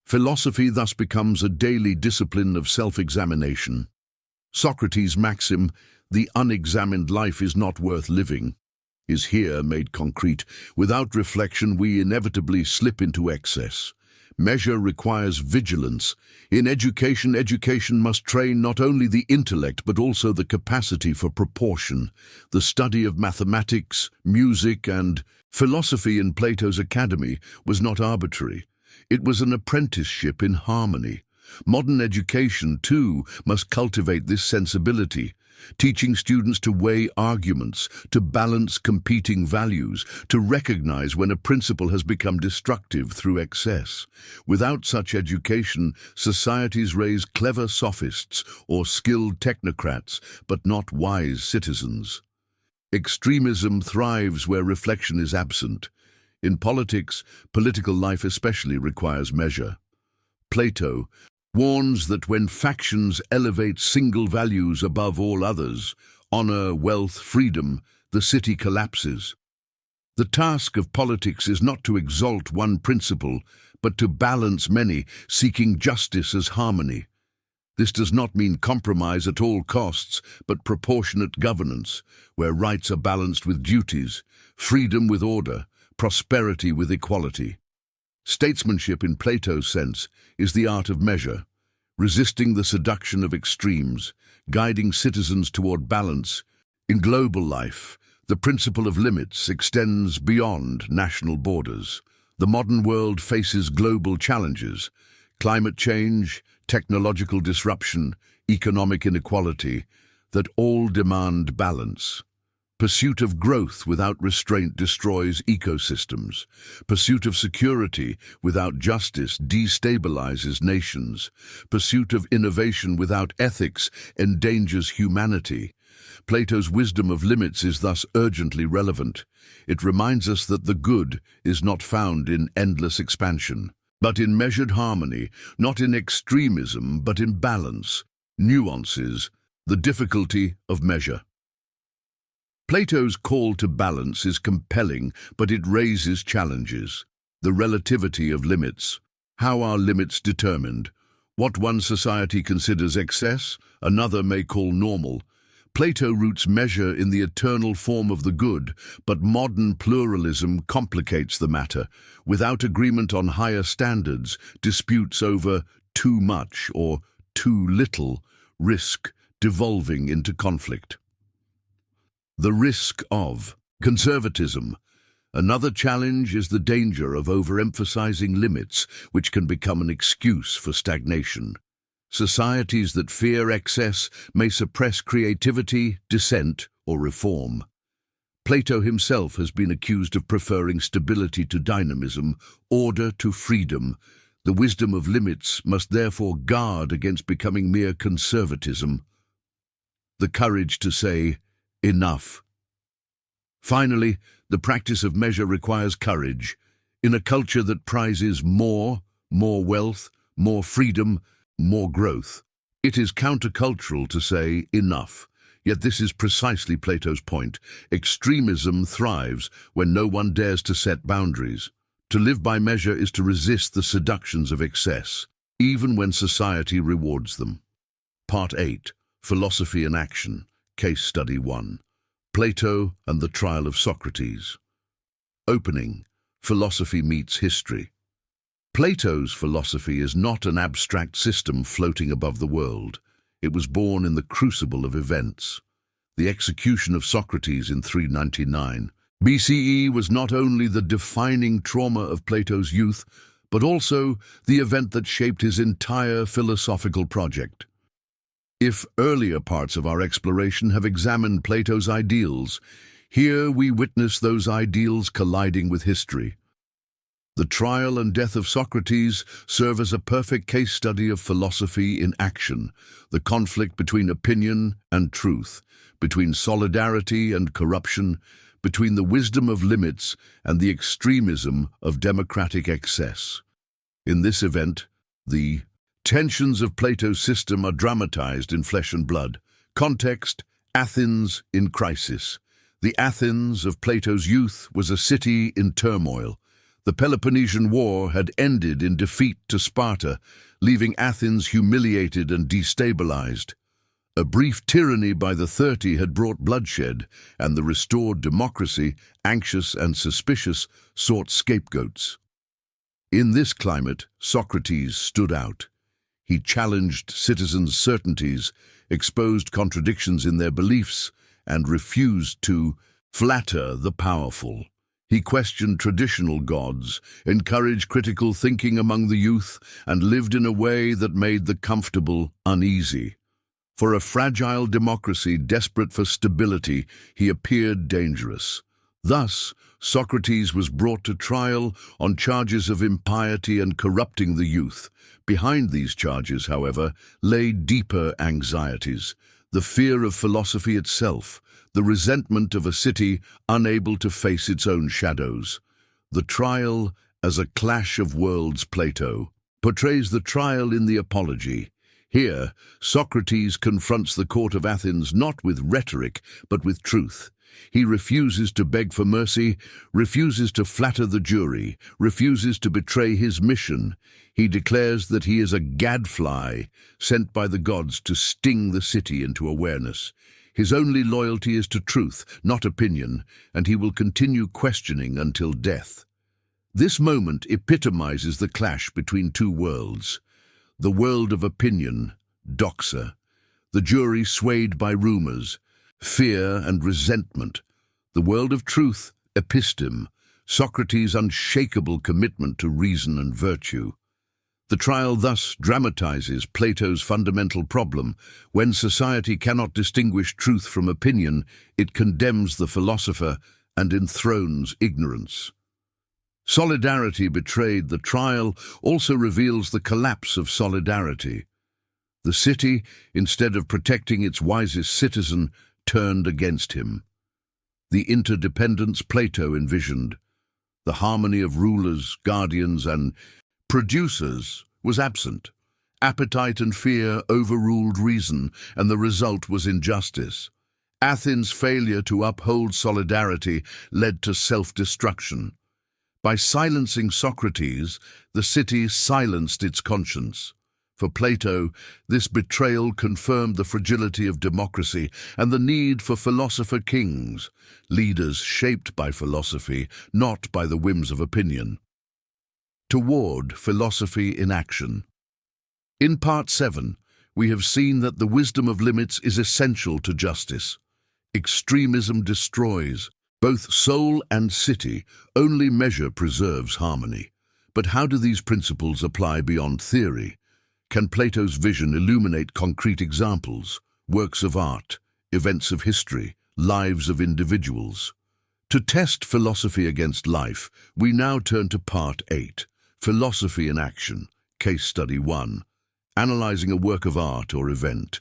Philosophy thus becomes a daily discipline of self-examination. Socrates' maxim, "The unexamined life is not worth living," is here made concrete. Without reflection, we inevitably slip into excess. Measure requires vigilance. In education, education must train not only the intellect but also the capacity for proportion. The study of mathematics, music, and philosophy in Plato's academy was not arbitrary. It was an apprenticeship in harmony. Modern education, too, must cultivate this sensibility, teaching students to weigh arguments, to balance competing values, to recognize when a principle has become destructive through excess. Without such education, societies raise clever sophists or skilled technocrats, but not wise citizens. Extremism thrives where reflection is absent. In politics, political life especially requires measure. Plato warns that when factions elevate single values above all others, honor, wealth, freedom, the city collapses. The task of politics is not to exalt one principle, but to balance many, seeking justice as harmony. This does not mean compromise at all costs, but proportionate governance, where rights are balanced with duties, freedom with order, prosperity with equality. Statesmanship in Plato's sense is the art of measure, resisting the seduction of extremes, guiding citizens toward balance. In global life, the principle of limits extends beyond national borders. The modern world faces global challenges: climate change, technological disruption, economic inequality, that all demand balance. Pursuit of growth without restraint destroys ecosystems. Pursuit of security without justice destabilizes nations. Pursuit of innovation without ethics endangers humanity. Plato's wisdom of limits is thus urgently relevant. It reminds us that the good is not found in endless expansion, but in measured harmony, not in extremism, but in balance, nuances, the difficulty of measure. Plato's call to balance is compelling, but it raises challenges. The relativity of limits. How are limits determined? What one society considers excess, another may call normal. Plato roots measure in the eternal form of the good, but modern pluralism complicates the matter. Without agreement on higher standards, disputes over too much or too little risk devolving into conflict. The risk of conservatism. Another challenge is the danger of overemphasizing limits, which can become an excuse for stagnation. Societies that fear excess may suppress creativity, dissent, or reform. Plato himself has been accused of preferring stability to dynamism, order to freedom. The wisdom of limits must therefore guard against becoming mere conservatism. The courage to say, enough. Finally, the practice of measure requires courage. In a culture that prizes more wealth, more freedom, more growth, it is countercultural to say enough. Yet this is precisely Plato's point. Extremism thrives when no one dares to set boundaries. To live by measure is to resist the seductions of excess, even when society rewards them. Part 8. Philosophy in Action. Case Study 1. Plato and the Trial of Socrates. Opening. Philosophy meets history. Plato's philosophy is not an abstract system floating above the world. It was born in the crucible of events. The execution of Socrates in 399 BCE was not only the defining trauma of Plato's youth, but also the event that shaped his entire philosophical project. If earlier parts of our exploration have examined Plato's ideals, here we witness those ideals colliding with history. The trial and death of Socrates serve as a perfect case study of philosophy in action, the conflict between opinion and truth, between solidarity and corruption, between the wisdom of limits and the extremism of democratic excess. In this event, the tensions of Plato's system are dramatized in flesh and blood. Context: Athens in crisis. The Athens of Plato's youth was a city in turmoil. The Peloponnesian War had ended in defeat to Sparta, leaving Athens humiliated and destabilized. A brief tyranny by the 30 had brought bloodshed, and the restored democracy, anxious and suspicious, sought scapegoats. In this climate, Socrates stood out. He challenged citizens' certainties, exposed contradictions in their beliefs, and refused to flatter the powerful. He questioned traditional gods, encouraged critical thinking among the youth, and lived in a way that made the comfortable uneasy. For a fragile democracy desperate for stability, he appeared dangerous. Thus, Socrates was brought to trial on charges of impiety and corrupting the youth. Behind these charges, however, lay deeper anxieties: the fear of philosophy itself, the resentment of a city unable to face its own shadows. The trial as a clash of worlds. Plato portrays the trial in the Apology. Here, Socrates confronts the court of Athens not with rhetoric, but with truth. He refuses to beg for mercy, refuses to flatter the jury, refuses to betray his mission. He declares that he is a gadfly sent by the gods to sting the city into awareness. His only loyalty is to truth, not opinion, and he will continue questioning until death. This moment epitomizes the clash between two worlds. The world of opinion, doxa, the jury swayed by rumors, fear and resentment. The world of truth, episteme, Socrates' unshakable commitment to reason and virtue. The trial thus dramatizes Plato's fundamental problem. When society cannot distinguish truth from opinion, it condemns the philosopher and enthrones ignorance. Solidarity betrayed. The trial also reveals the collapse of solidarity. The city, instead of protecting its wisest citizen, turned against him. The interdependence Plato envisioned, the harmony of rulers, guardians, and producers, was absent. Appetite and fear overruled reason, and the result was injustice. Athens' failure to uphold solidarity led to self-destruction. By silencing Socrates, the city silenced its conscience. For Plato, this betrayal confirmed the fragility of democracy and the need for philosopher kings, leaders shaped by philosophy, not by the whims of opinion. Toward philosophy in action. In Part 7, we have seen that the wisdom of limits is essential to justice. Extremism destroys. Both soul and city. Only measure preserves harmony. But how do these principles apply beyond theory? Can Plato's vision illuminate concrete examples, works of art, events of history, lives of individuals? To test philosophy against life, we now turn to Part 8, Philosophy in Action, Case Study 1, Analyzing a Work of Art or Event.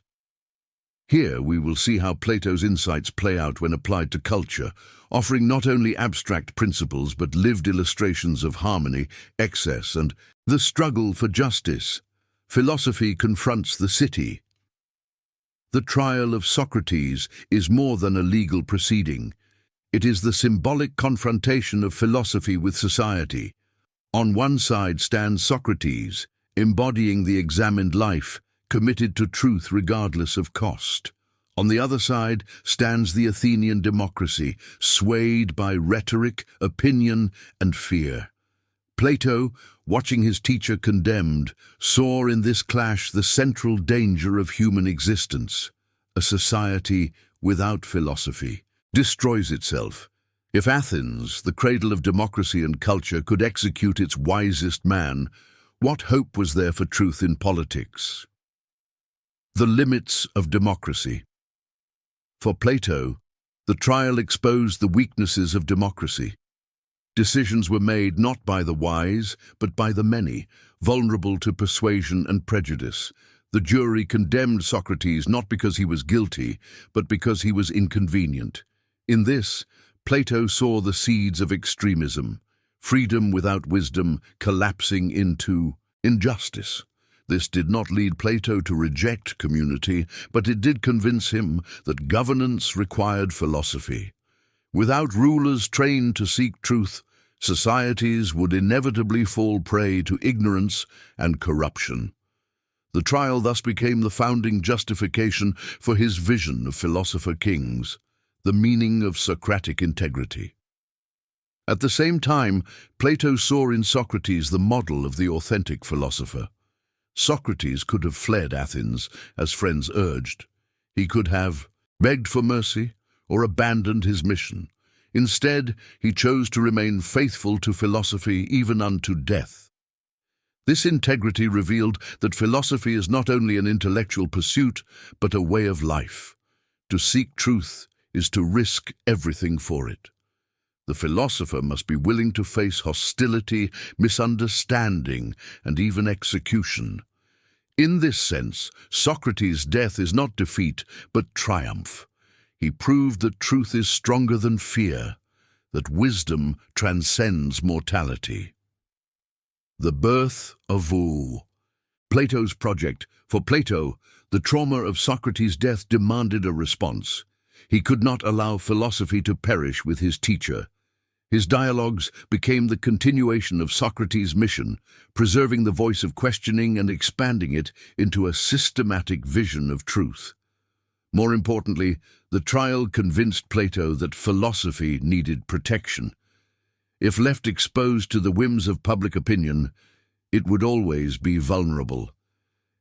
Here we will see how Plato's insights play out when applied to culture, offering not only abstract principles but lived illustrations of harmony, excess, and the struggle for justice. Philosophy confronts the city. The trial of Socrates is more than a legal proceeding. It is the symbolic confrontation of philosophy with society. On one side stands Socrates, embodying the examined life, committed to truth regardless of cost. On the other side stands the Athenian democracy, swayed by rhetoric, opinion, and fear. Plato, watching his teacher condemned, saw in this clash the central danger of human existence. A society without philosophy destroys itself. If Athens, the cradle of democracy and culture, could execute its wisest man, what hope was there for truth in politics? The limits of democracy. For Plato, the trial exposed the weaknesses of democracy. Decisions were made not by the wise, but by the many, vulnerable to persuasion and prejudice. The jury condemned Socrates not because he was guilty, but because he was inconvenient. In this, Plato saw the seeds of extremism, freedom without wisdom collapsing into injustice. This did not lead Plato to reject community, but it did convince him that governance required philosophy. Without rulers trained to seek truth, societies would inevitably fall prey to ignorance and corruption. The trial thus became the founding justification for his vision of philosopher kings, the meaning of Socratic integrity. At the same time, Plato saw in Socrates the model of the authentic philosopher. Socrates could have fled Athens, as friends urged. He could have begged for mercy or abandoned his mission. Instead, he chose to remain faithful to philosophy even unto death. This integrity revealed that philosophy is not only an intellectual pursuit, but a way of life. To seek truth is to risk everything for it. The philosopher must be willing to face hostility, misunderstanding, and even execution. In this sense, Socrates' death is not defeat, but triumph. He proved that truth is stronger than fear, that wisdom transcends mortality. The birth of Plato's project. For Plato, the trauma of Socrates' death demanded a response. He could not allow philosophy to perish with his teacher. His dialogues became the continuation of Socrates' mission, preserving the voice of questioning and expanding it into a systematic vision of truth. More importantly, the trial convinced Plato that philosophy needed protection. If left exposed to the whims of public opinion, it would always be vulnerable.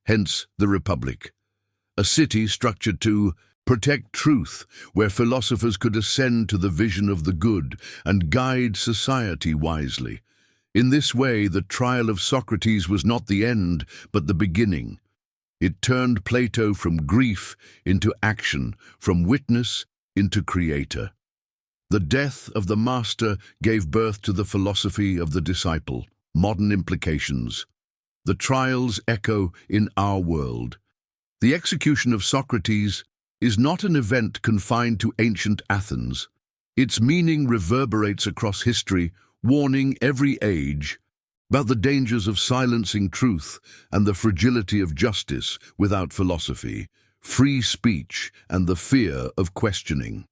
Hence the Republic, a city structured to protect truth, where philosophers could ascend to the vision of the good and guide society wisely. In this way, the trial of Socrates was not the end, but the beginning. It turned Plato from grief into action, from witness into creator. The death of the master gave birth to the philosophy of the disciple. Modern implications. The trials echo in our world. The execution of Socrates is not an event confined to ancient Athens. Its meaning reverberates across history, warning every age about the dangers of silencing truth and the fragility of justice without philosophy, free speech, and the fear of questioning.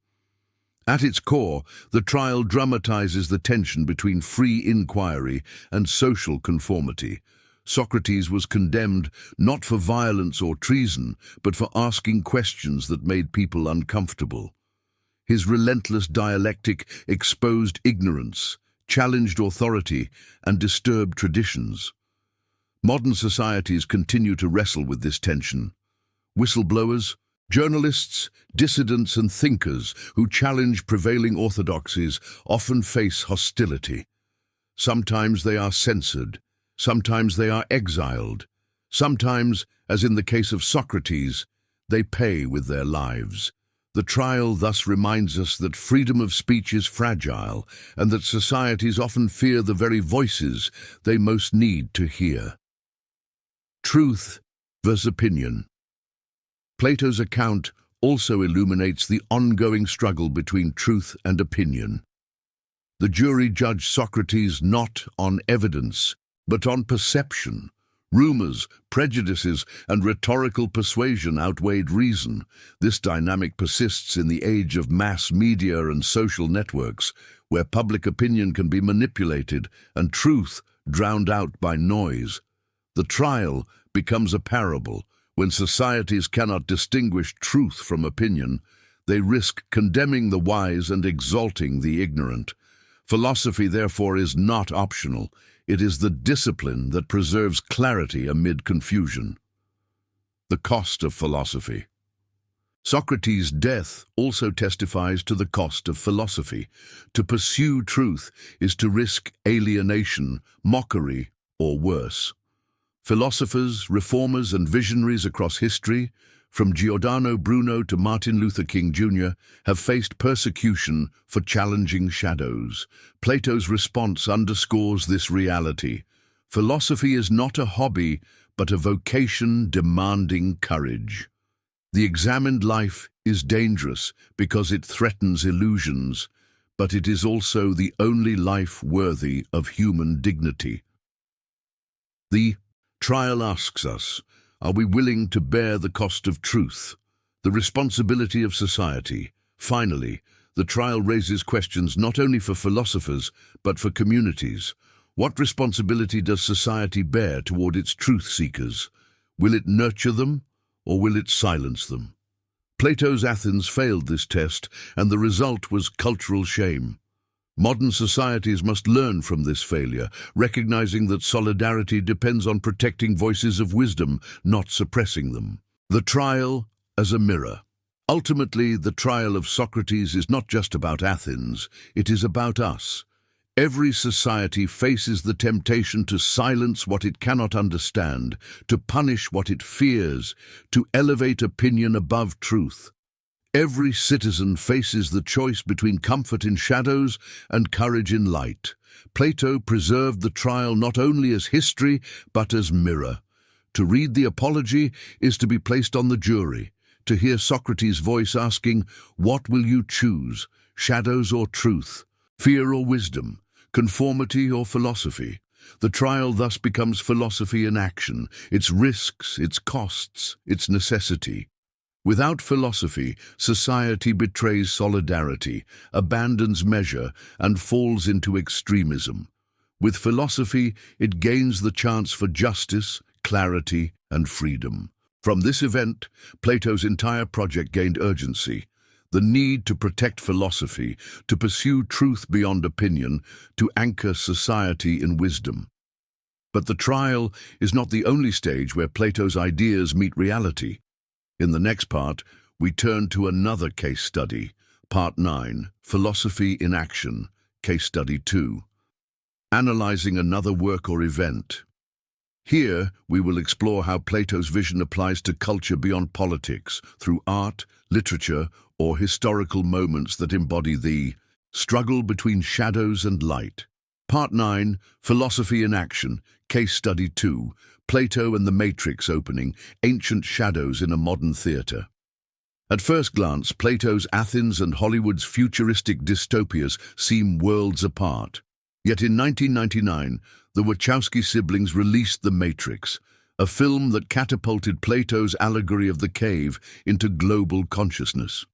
At its core, the trial dramatizes the tension between free inquiry and social conformity. Socrates was condemned not for violence or treason, but for asking questions that made people uncomfortable. His relentless dialectic exposed ignorance, challenged authority, and disturbed traditions. Modern societies continue to wrestle with this tension. Whistleblowers, journalists, dissidents, and thinkers who challenge prevailing orthodoxies often face hostility. Sometimes they are censored, sometimes they are exiled, sometimes, as in the case of Socrates, they pay with their lives. The trial thus reminds us that freedom of speech is fragile and that societies often fear the very voices they most need to hear. Truth versus opinion. Plato's account also illuminates the ongoing struggle between truth and opinion. The jury judged Socrates not on evidence, but on perception. Rumors, prejudices, and rhetorical persuasion outweighed reason. This dynamic persists in the age of mass media and social networks, where public opinion can be manipulated and truth drowned out by noise. The trial becomes a parable. When societies cannot distinguish truth from opinion, they risk condemning the wise and exalting the ignorant. Philosophy, therefore, is not optional. It is the discipline that preserves clarity amid confusion. The cost of philosophy. Socrates' death also testifies to the cost of philosophy. To pursue truth is to risk alienation, mockery, or worse. Philosophers, reformers, and visionaries across history from Giordano Bruno to Martin Luther King Jr., have faced persecution for challenging shadows. Plato's response underscores this reality. Philosophy is not a hobby, but a vocation demanding courage. The examined life is dangerous because it threatens illusions, but it is also the only life worthy of human dignity. The trial asks us, are we willing to bear the cost of truth, the responsibility of society? Finally, the trial raises questions not only for philosophers, but for communities. What responsibility does society bear toward its truth seekers? Will it nurture them, or will it silence them? Plato's Athens failed this test, and the result was cultural shame. Modern societies must learn from this failure, recognizing that solidarity depends on protecting voices of wisdom, not suppressing them. The trial as a mirror. Ultimately, the trial of Socrates is not just about Athens, it is about us. Every society faces the temptation to silence what it cannot understand, to punish what it fears, to elevate opinion above truth. Every citizen faces the choice between comfort in shadows and courage in light. Plato preserved the trial not only as history, but as mirror. To read the Apology is to be placed on the jury, to hear Socrates' voice asking, "What will you choose, shadows or truth, fear or wisdom, conformity or philosophy?" The trial thus becomes philosophy in action, its risks, its costs, its necessity. Without philosophy, society betrays solidarity, abandons measure, and falls into extremism. With philosophy, it gains the chance for justice, clarity, and freedom. From this event, Plato's entire project gained urgency. The need to protect philosophy, to pursue truth beyond opinion, to anchor society in wisdom. But the trial is not the only stage where Plato's ideas meet reality. In the next part, we turn to another case study, Part 9, Philosophy in Action, Case Study 2. Analyzing another work or event. Here, we will explore how Plato's vision applies to culture beyond politics, through art, literature, or historical moments that embody the struggle between shadows and light. Part 9, Philosophy in Action, Case Study 2, Plato and the Matrix opening, ancient shadows in a modern theater. At first glance, Plato's Athens and Hollywood's futuristic dystopias seem worlds apart. Yet in 1999, the Wachowski siblings released The Matrix, a film that catapulted Plato's allegory of the cave into global consciousness.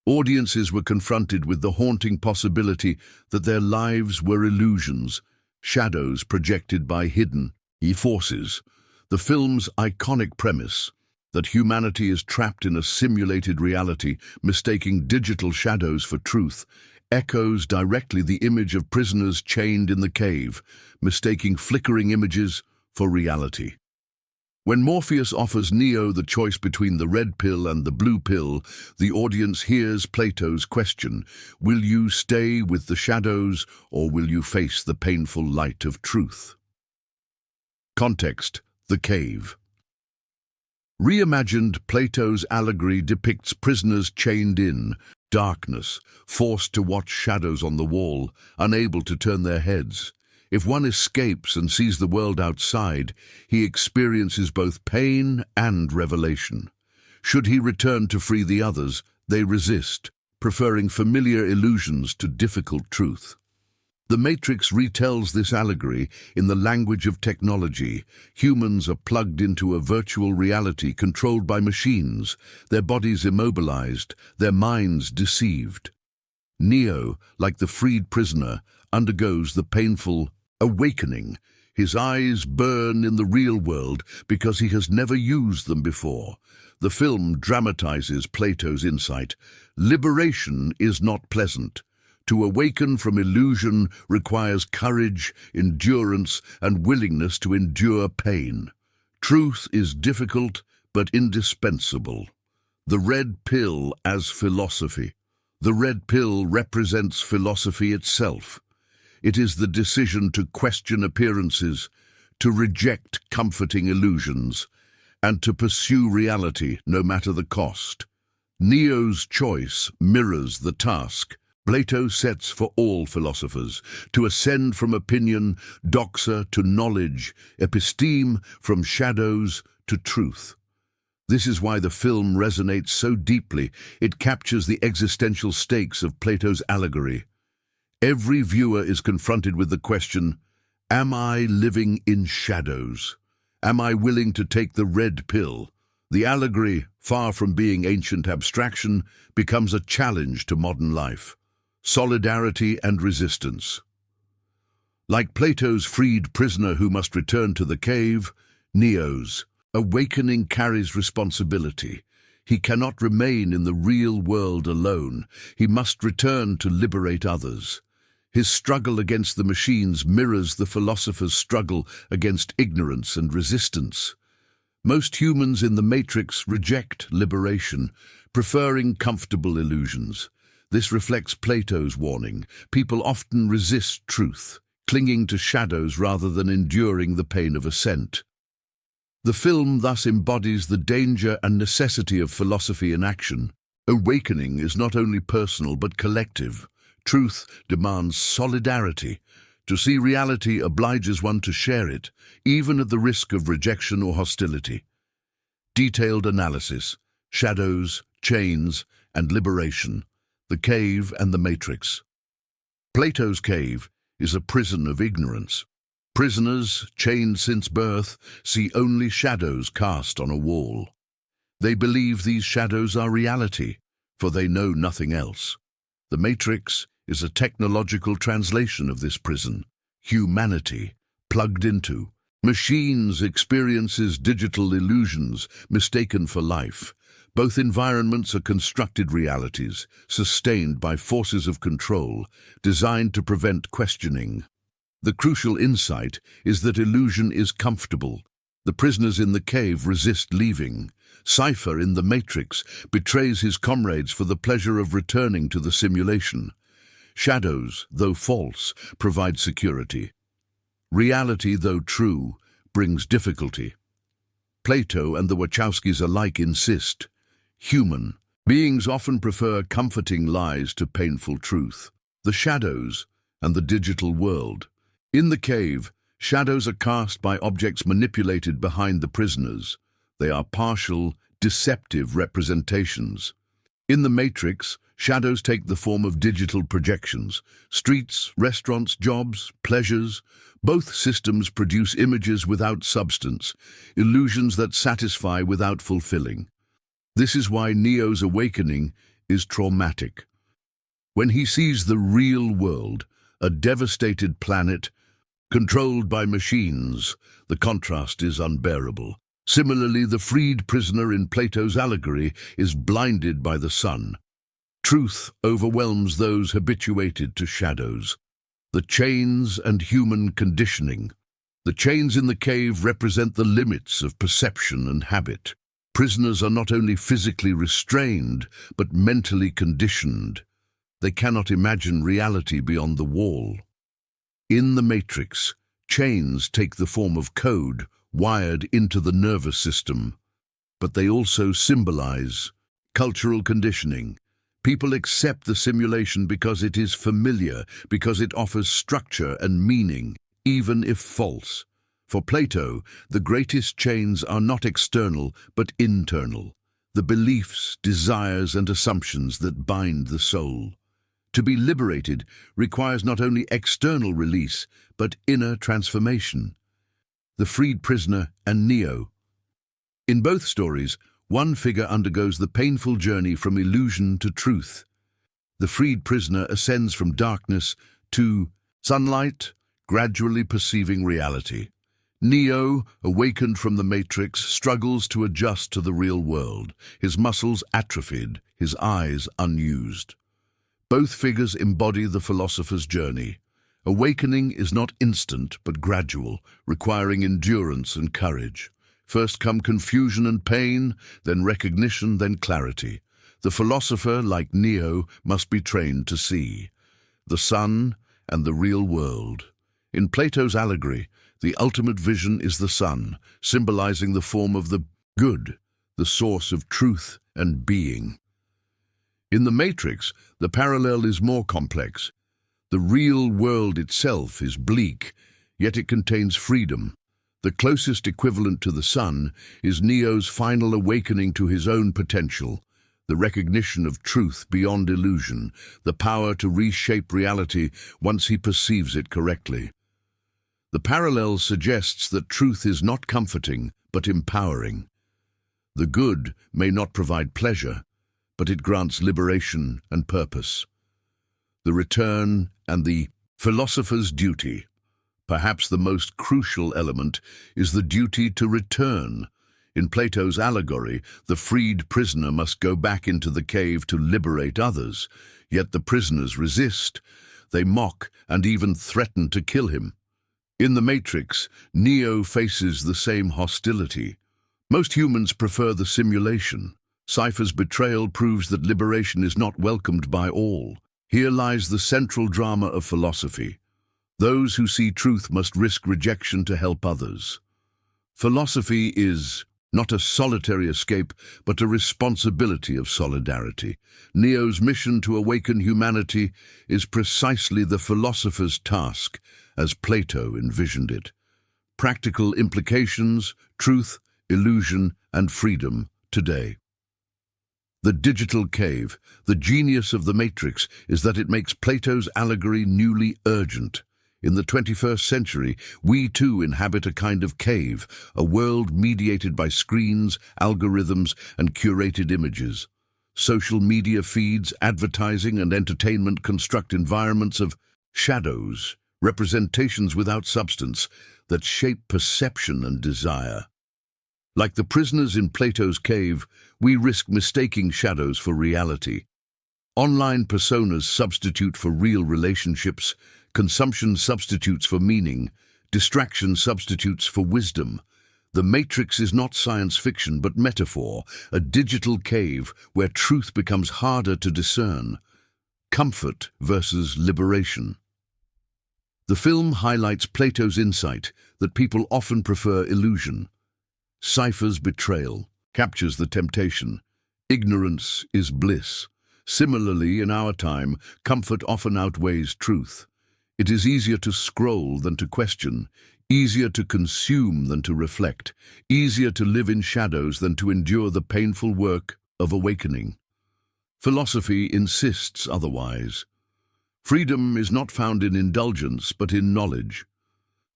Audiences were confronted with the haunting possibility that their lives were illusions, shadows projected by hidden forces. The film's iconic premise, that humanity is trapped in a simulated reality, mistaking digital shadows for truth, echoes directly the image of prisoners chained in the cave, mistaking flickering images for reality. When Morpheus offers Neo the choice between the red pill and the blue pill, the audience hears Plato's question, will you stay with the shadows or will you face the painful light of truth? Context: the cave. Reimagined, Plato's allegory depicts prisoners chained in darkness, forced to watch shadows on the wall, unable to turn their heads. If one escapes and sees the world outside, he experiences both pain and revelation. Should he return to free the others, they resist, preferring familiar illusions to difficult truth. The Matrix retells this allegory in the language of technology. Humans are plugged into a virtual reality controlled by machines, their bodies immobilized, their minds deceived. Neo, like the freed prisoner, undergoes the painful awakening. His eyes burn in the real world because he has never used them before. The film dramatizes Plato's insight. Liberation is not pleasant. To awaken from illusion requires courage, endurance, and willingness to endure pain. Truth is difficult, but indispensable. The red pill as philosophy. The red pill represents philosophy itself. It is the decision to question appearances, to reject comforting illusions, and to pursue reality no matter the cost. Neo's choice mirrors the task Plato sets for all philosophers, to ascend from opinion, doxa, to knowledge, episteme, from shadows to truth. This is why the film resonates so deeply. It captures the existential stakes of Plato's Allegory. Every viewer is confronted with the question, am I living in shadows? Am I willing to take the red pill? The allegory, far from being ancient abstraction, becomes a challenge to modern life. Solidarity and resistance. Like Plato's freed prisoner who must return to the cave, Neo's awakening carries responsibility. He cannot remain in the real world alone. He must return to liberate others. His struggle against the machines mirrors the philosopher's struggle against ignorance and resistance. Most humans in the Matrix reject liberation, preferring comfortable illusions. This reflects Plato's warning. People often resist truth, clinging to shadows rather than enduring the pain of ascent. The film thus embodies the danger and necessity of philosophy in action. Awakening is not only personal but collective. Truth demands solidarity. To see reality obliges one to share it, even at the risk of rejection or hostility. Detailed analysis, shadows, chains, and liberation. The cave and the matrix. Plato's cave is a prison of ignorance. Prisoners, chained since birth, see only shadows cast on a wall. They believe these shadows are reality, for they know nothing else. The matrix is a technological translation of this prison. Humanity, plugged into. Machines experiences digital illusions mistaken for life. Both environments are constructed realities, sustained by forces of control, designed to prevent questioning. The crucial insight is that illusion is comfortable. The prisoners in the cave resist leaving. Cypher in the Matrix betrays his comrades for the pleasure of returning to the simulation. Shadows, though false, provide security. Reality, though true, brings difficulty. Plato and the Wachowskis alike insist, human beings often prefer comforting lies to painful truth. The shadows and the digital world. In the cave, shadows are cast by objects manipulated behind the prisoners. They are partial, deceptive representations. In the Matrix, shadows take the form of digital projections. Streets, restaurants, jobs, pleasures. Both systems produce images without substance, illusions that satisfy without fulfilling. This is why Neo's awakening is traumatic. When he sees the real world, a devastated planet, controlled by machines, the contrast is unbearable. Similarly, the freed prisoner in Plato's Allegory is blinded by the sun. Truth overwhelms those habituated to shadows. The chains and human conditioning. The chains in the cave represent the limits of perception and habit. Prisoners are not only physically restrained, but mentally conditioned. They cannot imagine reality beyond the wall. In the Matrix, chains take the form of code wired into the nervous system, but they also symbolize cultural conditioning. People accept the simulation because it is familiar, because it offers structure and meaning, even if false. For Plato, the greatest chains are not external, but internal. The beliefs, desires, and assumptions that bind the soul. To be liberated requires not only external release, but inner transformation. The freed prisoner and Neo. In both stories, one figure undergoes the painful journey from illusion to truth. The freed prisoner ascends from darkness to sunlight, gradually perceiving reality. Neo, awakened from the Matrix, struggles to adjust to the real world, his muscles atrophied, his eyes unused. Both figures embody the philosopher's journey. Awakening is not instant but gradual, requiring endurance and courage. First come confusion and pain, then recognition, then clarity. The philosopher, like Neo, must be trained to see the sun and the real world. In Plato's Allegory, the ultimate vision is the sun, symbolizing the form of the Good, the source of truth and being. In the Matrix, the parallel is more complex. The real world itself is bleak, yet it contains freedom. The closest equivalent to the sun is Neo's final awakening to his own potential, the recognition of truth beyond illusion, the power to reshape reality once he perceives it correctly. The parallel suggests that truth is not comforting, but empowering. The good may not provide pleasure, but it grants liberation and purpose. The return and the philosopher's duty. Perhaps the most crucial element is the duty to return. In Plato's Allegory, the freed prisoner must go back into the cave to liberate others, yet the prisoners resist. They mock and even threaten to kill him. In the Matrix, Neo faces the same hostility. Most humans prefer the simulation. Cypher's betrayal proves that liberation is not welcomed by all. Here lies the central drama of philosophy. Those who see truth must risk rejection to help others. Philosophy is not a solitary escape, but a responsibility of solidarity. Neo's mission to awaken humanity is precisely the philosopher's task, as Plato envisioned it. Practical implications, truth, illusion, and freedom today. The digital cave, the genius of the Matrix, is that it makes Plato's allegory newly urgent. In the 21st century, we too inhabit a kind of cave, a world mediated by screens, algorithms, and curated images. Social media feeds, advertising, and entertainment construct environments of shadows, representations without substance, that shape perception and desire. Like the prisoners in Plato's cave, we risk mistaking shadows for reality. Online personas substitute for real relationships, consumption substitutes for meaning, distraction substitutes for wisdom. The Matrix is not science fiction but metaphor, a digital cave where truth becomes harder to discern. Comfort versus liberation. The film highlights Plato's insight that people often prefer illusion. Cypher's betrayal captures the temptation. Ignorance is bliss. Similarly, in our time, comfort often outweighs truth. It is easier to scroll than to question, easier to consume than to reflect, easier to live in shadows than to endure the painful work of awakening. Philosophy insists otherwise. Freedom is not found in indulgence, but in knowledge.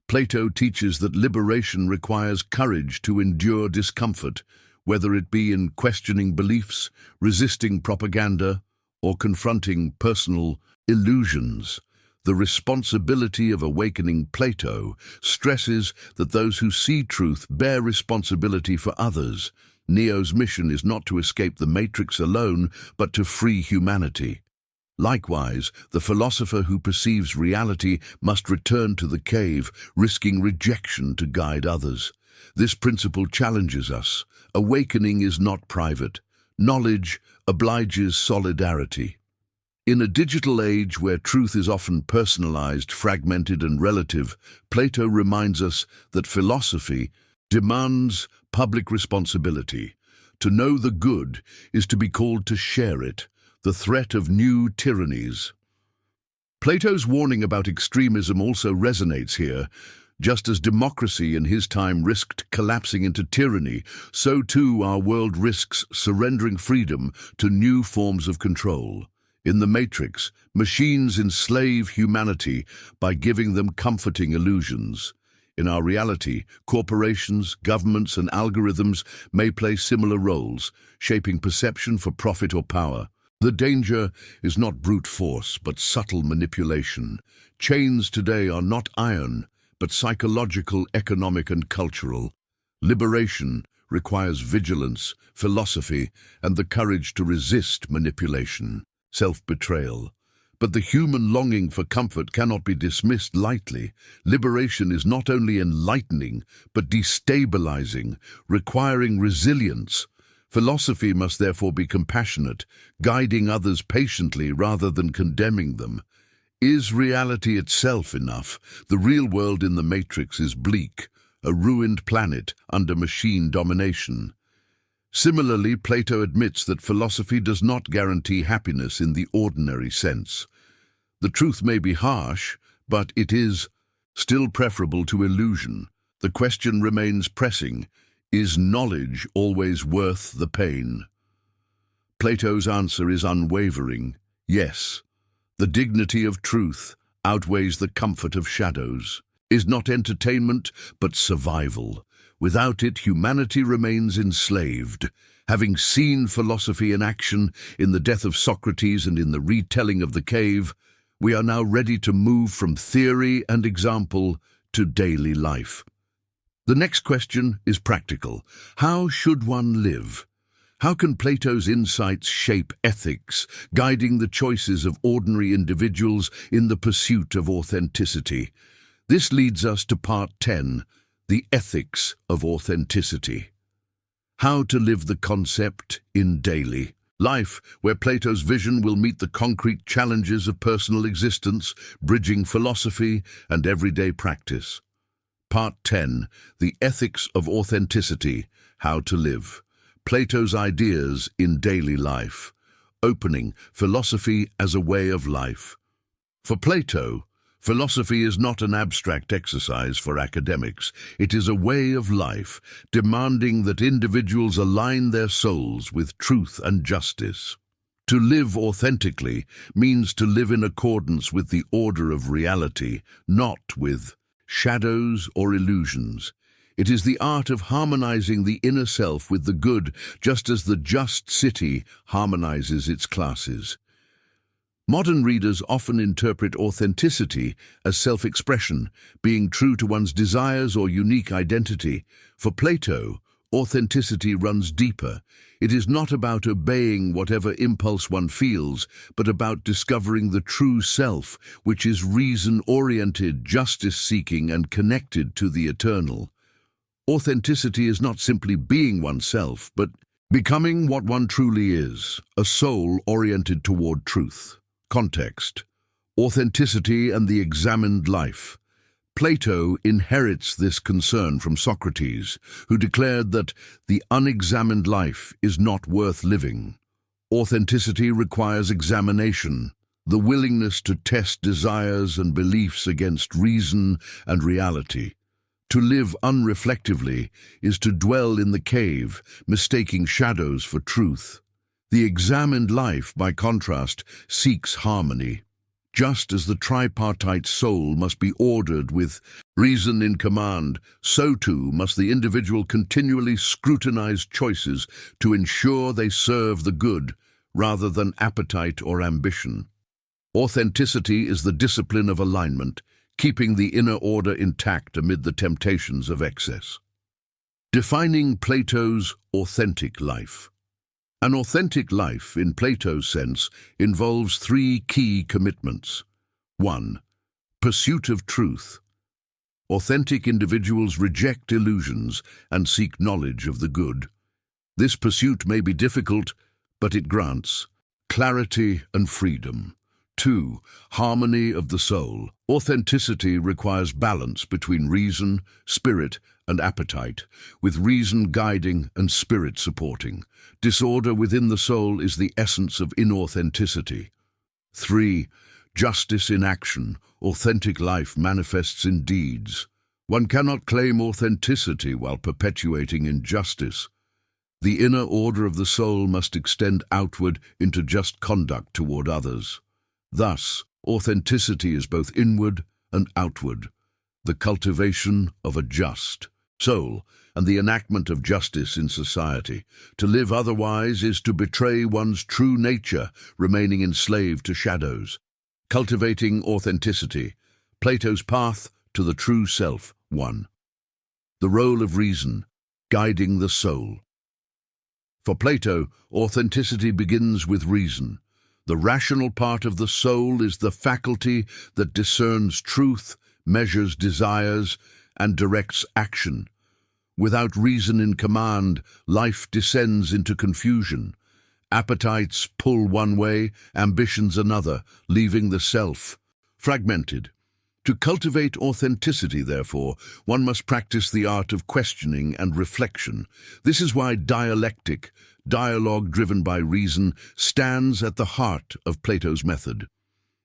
Plato teaches that liberation requires courage to endure discomfort, whether it be in questioning beliefs, resisting propaganda, or confronting personal illusions. The responsibility of awakening. Plato stresses that those who see truth bear responsibility for others. Neo's mission is not to escape the Matrix alone, but to free humanity. Likewise, the philosopher who perceives reality must return to the cave, risking rejection to guide others. This principle challenges us. Awakening is not private. Knowledge obliges solidarity. In a digital age where truth is often personalized, fragmented, and relative, Plato reminds us that philosophy demands public responsibility. To know the good is to be called to share it, the threat of new tyrannies. Plato's warning about extremism also resonates here. Just as democracy in his time risked collapsing into tyranny, so too our world risks surrendering freedom to new forms of control. In the Matrix, machines enslave humanity by giving them comforting illusions. In our reality, corporations, governments, and algorithms may play similar roles, shaping perception for profit or power. The danger is not brute force, but subtle manipulation. Chains today are not iron, but psychological, economic, and cultural. Liberation requires vigilance, philosophy, and the courage to resist manipulation. Self-betrayal. But the human longing for comfort cannot be dismissed lightly. Liberation is not only enlightening, but destabilizing, requiring resilience. Philosophy must therefore be compassionate, guiding others patiently rather than condemning them. Is reality itself enough? The real world in the Matrix is bleak, a ruined planet under machine domination. Similarly, Plato admits that philosophy does not guarantee happiness in the ordinary sense. The truth may be harsh, but it is still preferable to illusion. The question remains pressing: is knowledge always worth the pain? Plato's answer is unwavering: yes. The dignity of truth outweighs the comfort of shadows. Is not entertainment, but survival. Without it, humanity remains enslaved. Having seen philosophy in action in the death of Socrates and in the retelling of the cave, we are now ready to move from theory and example to daily life. The next question is practical. How should one live? How can Plato's insights shape ethics, guiding the choices of ordinary individuals in the pursuit of authenticity? This leads us to part 10, the ethics of authenticity. How to live the concept in daily life, where Plato's vision will meet the concrete challenges of personal existence, bridging philosophy and everyday practice. Part 10, the ethics of authenticity, how to live. Plato's ideas in daily life. Opening, philosophy as a way of life. For Plato, philosophy is not an abstract exercise for academics. It is a way of life, demanding that individuals align their souls with truth and justice. To live authentically means to live in accordance with the order of reality, not with shadows or illusions. It is the art of harmonizing the inner self with the good, just as the just city harmonizes its classes. Modern readers often interpret authenticity as self-expression, being true to one's desires or unique identity. For Plato, authenticity runs deeper. It is not about obeying whatever impulse one feels, but about discovering the true self, which is reason-oriented, justice-seeking, and connected to the eternal. Authenticity is not simply being oneself, but becoming what one truly is, a soul oriented toward truth. Context: authenticity and the examined life. Plato inherits this concern from Socrates, who declared that the unexamined life is not worth living. Authenticity requires examination, the willingness to test desires and beliefs against reason and reality. To live unreflectively is to dwell in the cave, mistaking shadows for truth. The examined life, by contrast, seeks harmony. Just as the tripartite soul must be ordered with reason in command, so too must the individual continually scrutinize choices to ensure they serve the good, rather than appetite or ambition. Authenticity is the discipline of alignment, keeping the inner order intact amid the temptations of excess. Defining Plato's authentic life. An authentic life, in Plato's sense, involves three key commitments. 1. Pursuit of truth. Authentic individuals reject illusions and seek knowledge of the good. This pursuit may be difficult, but it grants clarity and freedom. 2. Harmony of the soul. Authenticity requires balance between reason, spirit, and appetite, with reason guiding and spirit supporting. Disorder within the soul is the essence of inauthenticity. 3. Justice in action. Authentic life manifests in deeds. One cannot claim authenticity while perpetuating injustice. The inner order of the soul must extend outward into just conduct toward others. Thus, authenticity is both inward and outward, the cultivation of a just soul and the enactment of justice in society. To live otherwise is to betray one's true nature, remaining enslaved to shadows. Cultivating authenticity. Plato's path to the true self. 1. The role of reason, guiding the soul. For Plato, authenticity begins with reason. The rational part of the soul is the faculty that discerns truth, measures desires, and directs action. Without reason in command, life descends into confusion. Appetites pull one way, ambitions another, leaving the self fragmented. To cultivate authenticity, therefore, one must practice the art of questioning and reflection. This is why dialectic, dialogue driven by reason, stands at the heart of Plato's method.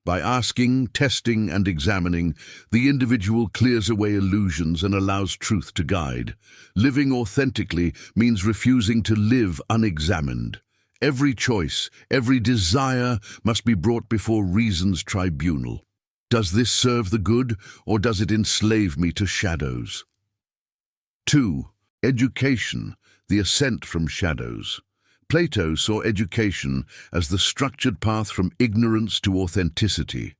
By asking, testing, and examining, the individual clears away illusions and allows truth to guide. Living authentically means refusing to live unexamined. Every choice, every desire must be brought before reason's tribunal. Does this serve the good, or does it enslave me to shadows? 2. Education, the ascent from shadows. Plato saw education as the structured path from ignorance to authenticity.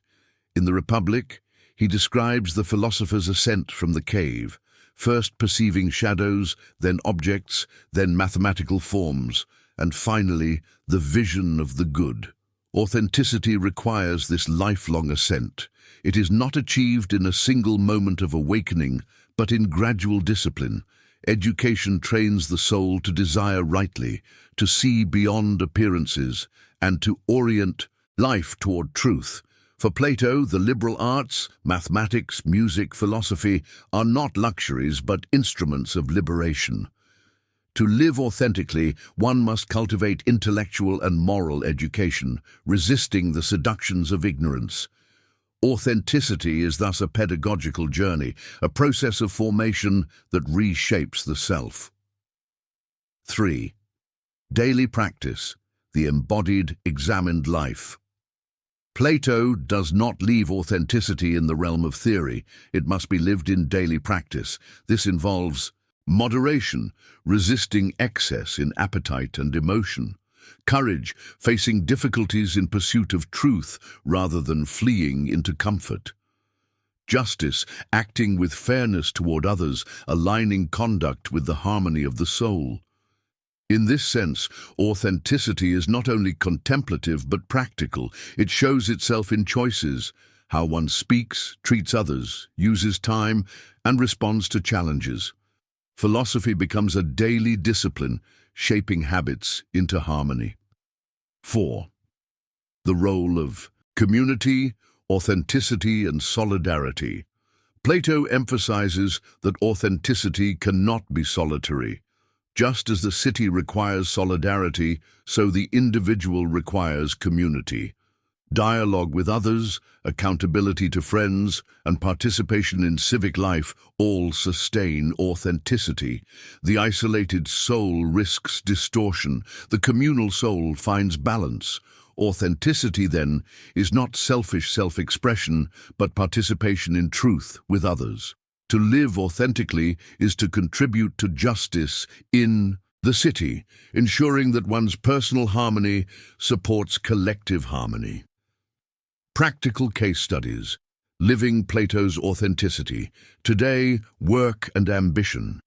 In the Republic, he describes the philosopher's ascent from the cave, first perceiving shadows, then objects, then mathematical forms, and finally, the vision of the good. Authenticity requires this lifelong ascent. It is not achieved in a single moment of awakening, but in gradual discipline. Education trains the soul to desire rightly, to see beyond appearances, and to orient life toward truth. For Plato, the liberal arts, mathematics, music, philosophy, are not luxuries but instruments of liberation. To live authentically, one must cultivate intellectual and moral education, resisting the seductions of ignorance. Authenticity is thus a pedagogical journey, a process of formation that reshapes the self. 3. Daily practice, the embodied, examined life. Plato does not leave authenticity in the realm of theory. It must be lived in daily practice. This involves moderation, resisting excess in appetite and emotion. Courage, facing difficulties in pursuit of truth rather than fleeing into comfort. Justice, acting with fairness toward others, aligning conduct with the harmony of the soul. In this sense, authenticity is not only contemplative but practical. It shows itself in choices, how one speaks, treats others, uses time, and responds to challenges. Philosophy becomes a daily discipline, shaping habits into harmony. 4. The role of community, authenticity, and solidarity. Plato emphasizes that authenticity cannot be solitary. Just as the city requires solidarity, so the individual requires community. Dialogue with others, accountability to friends, and participation in civic life all sustain authenticity. The isolated soul risks distortion. The communal soul finds balance. Authenticity, then, is not selfish self-expression, but participation in truth with others. To live authentically is to contribute to justice in the city, ensuring that one's personal harmony supports collective harmony. Practical case studies. Living Plato's authenticity. Today, work and ambition.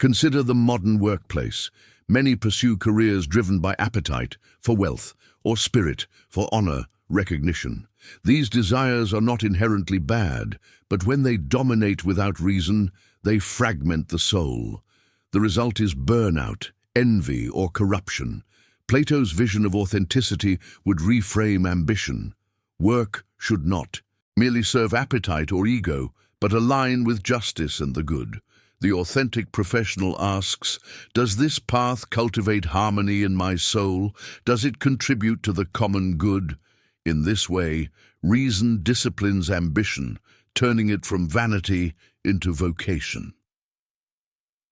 Consider the modern workplace. Many pursue careers driven by appetite for wealth or spirit for honor, recognition. These desires are not inherently bad, but when they dominate without reason, they fragment the soul. The result is burnout, envy, or corruption. Plato's vision of authenticity would reframe ambition. Work should not merely serve appetite or ego, but align with justice and the good. The authentic professional asks, does this path cultivate harmony in my soul? Does it contribute to the common good? In this way, reason disciplines ambition, turning it from vanity into vocation.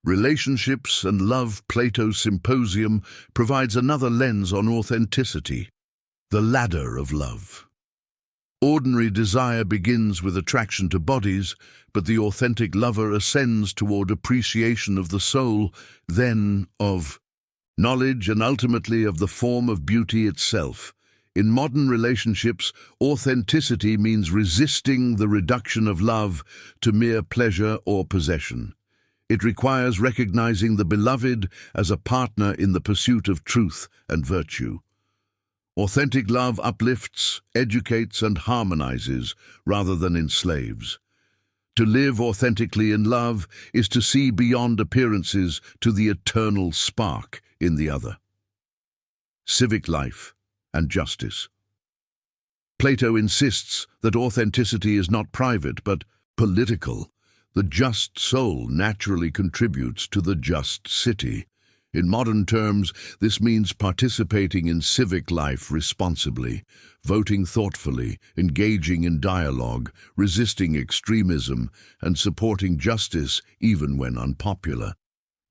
Relationships and love. Plato's Symposium provides another lens on authenticity, the ladder of love. Ordinary desire begins with attraction to bodies, but the authentic lover ascends toward appreciation of the soul, then of knowledge, and ultimately of the form of beauty itself. In modern relationships, authenticity means resisting the reduction of love to mere pleasure or possession. It requires recognizing the beloved as a partner in the pursuit of truth and virtue. Authentic love uplifts, educates, and harmonizes rather than enslaves. To live authentically in love is to see beyond appearances to the eternal spark in the other. Civic life and justice. Plato insists that authenticity is not private, but political. The just soul naturally contributes to the just city. In modern terms, this means participating in civic life responsibly, voting thoughtfully, engaging in dialogue, resisting extremism, and supporting justice even when unpopular.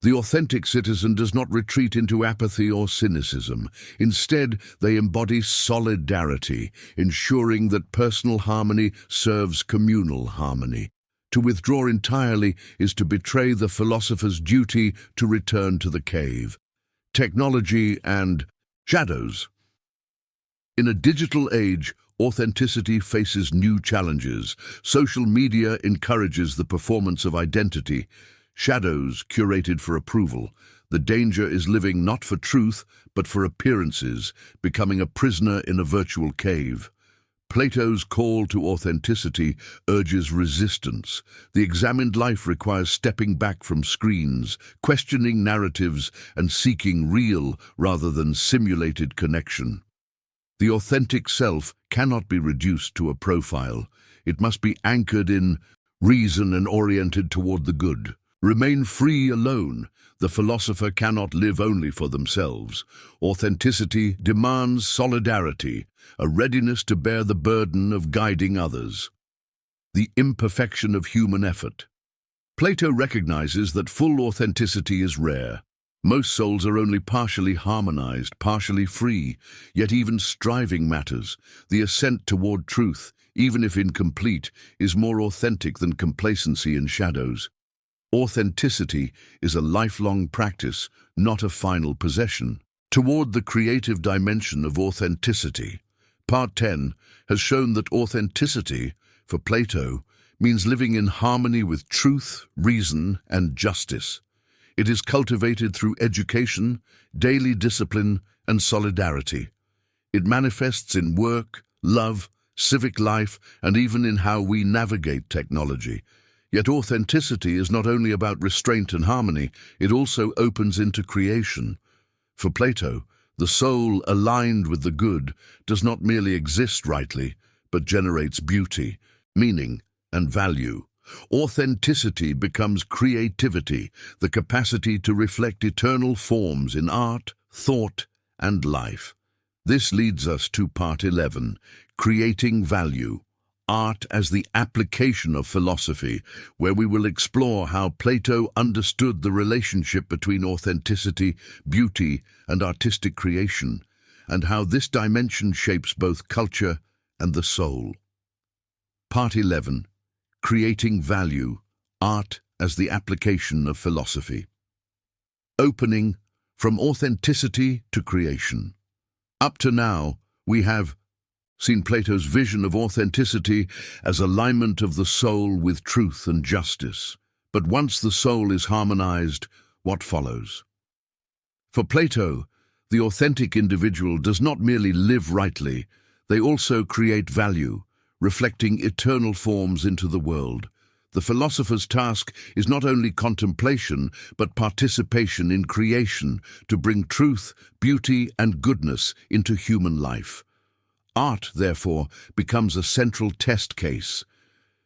The authentic citizen does not retreat into apathy or cynicism. Instead, they embody solidarity, ensuring that personal harmony serves communal harmony. To withdraw entirely is to betray the philosopher's duty to return to the cave. Technology and shadows. In a digital age, authenticity faces new challenges. Social media encourages the performance of identity, shadows curated for approval. The danger is living not for truth, but for appearances, becoming a prisoner in a virtual cave. Plato's call to authenticity urges resistance. The examined life requires stepping back from screens, questioning narratives, and seeking real rather than simulated connection. The authentic self cannot be reduced to a profile. It must be anchored in reason and oriented toward the good. Remain free alone. The philosopher cannot live only for themselves. Authenticity demands solidarity, a readiness to bear the burden of guiding others. The imperfection of human effort. Plato recognizes that full authenticity is rare. Most souls are only partially harmonized, partially free, yet even striving matters. The ascent toward truth, even if incomplete, is more authentic than complacency in shadows. Authenticity is a lifelong practice, not a final possession. Toward the creative dimension of authenticity, Part 10 has shown that authenticity, for Plato, means living in harmony with truth, reason, and justice. It is cultivated through education, daily discipline, and solidarity. It manifests in work, love, civic life, and even in how we navigate technology. Yet authenticity is not only about restraint and harmony, it also opens into creation. For Plato, the soul aligned with the good does not merely exist rightly, but generates beauty, meaning, and value. Authenticity becomes creativity, the capacity to reflect eternal forms in art, thought, and life. This leads us to Part 11, Creating Value. Art as the application of philosophy, where we will explore how Plato understood the relationship between authenticity, beauty, and artistic creation, and how this dimension shapes both culture and the soul. Part 11. Creating Value. Art as the application of philosophy. Opening from authenticity to creation. Up to now, we have seen Plato's vision of authenticity as alignment of the soul with truth and justice. But once the soul is harmonized, what follows? For Plato, the authentic individual does not merely live rightly, they also create value, reflecting eternal forms into the world. The philosopher's task is not only contemplation, but participation in creation to bring truth, beauty, and goodness into human life. Art, therefore, becomes a central test case.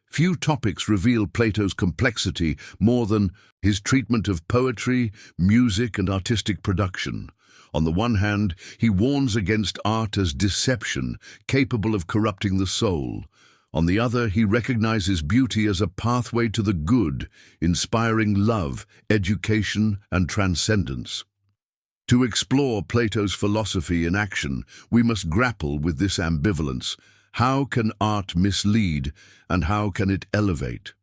Few topics reveal Plato's complexity more than his treatment of poetry, music, and artistic production. On the one hand, he warns against art as deception, capable of corrupting the soul. On the other, he recognizes beauty as a pathway to the good, inspiring love, education, and transcendence. To explore Plato's philosophy in action, we must grapple with this ambivalence. How can art mislead, and how can it elevate?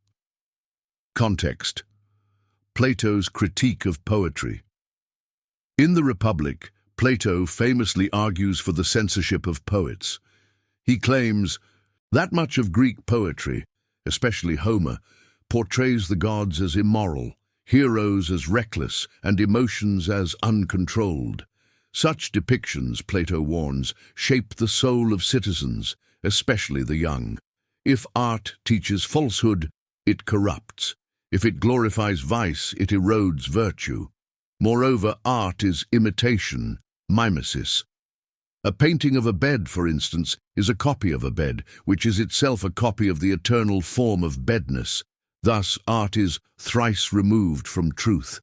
Context. Plato's critique of poetry. In the Republic, Plato famously argues for the censorship of poets. He claims that much of Greek poetry, especially Homer, portrays the gods as immoral, heroes as reckless, and emotions as uncontrolled. Such depictions, Plato warns, shape the soul of citizens, especially the young. If art teaches falsehood, it corrupts. If it glorifies vice, it erodes virtue. Moreover, art is imitation, mimesis. A painting of a bed, for instance, is a copy of a bed, which is itself a copy of the eternal form of bedness. Thus, art is thrice removed from truth.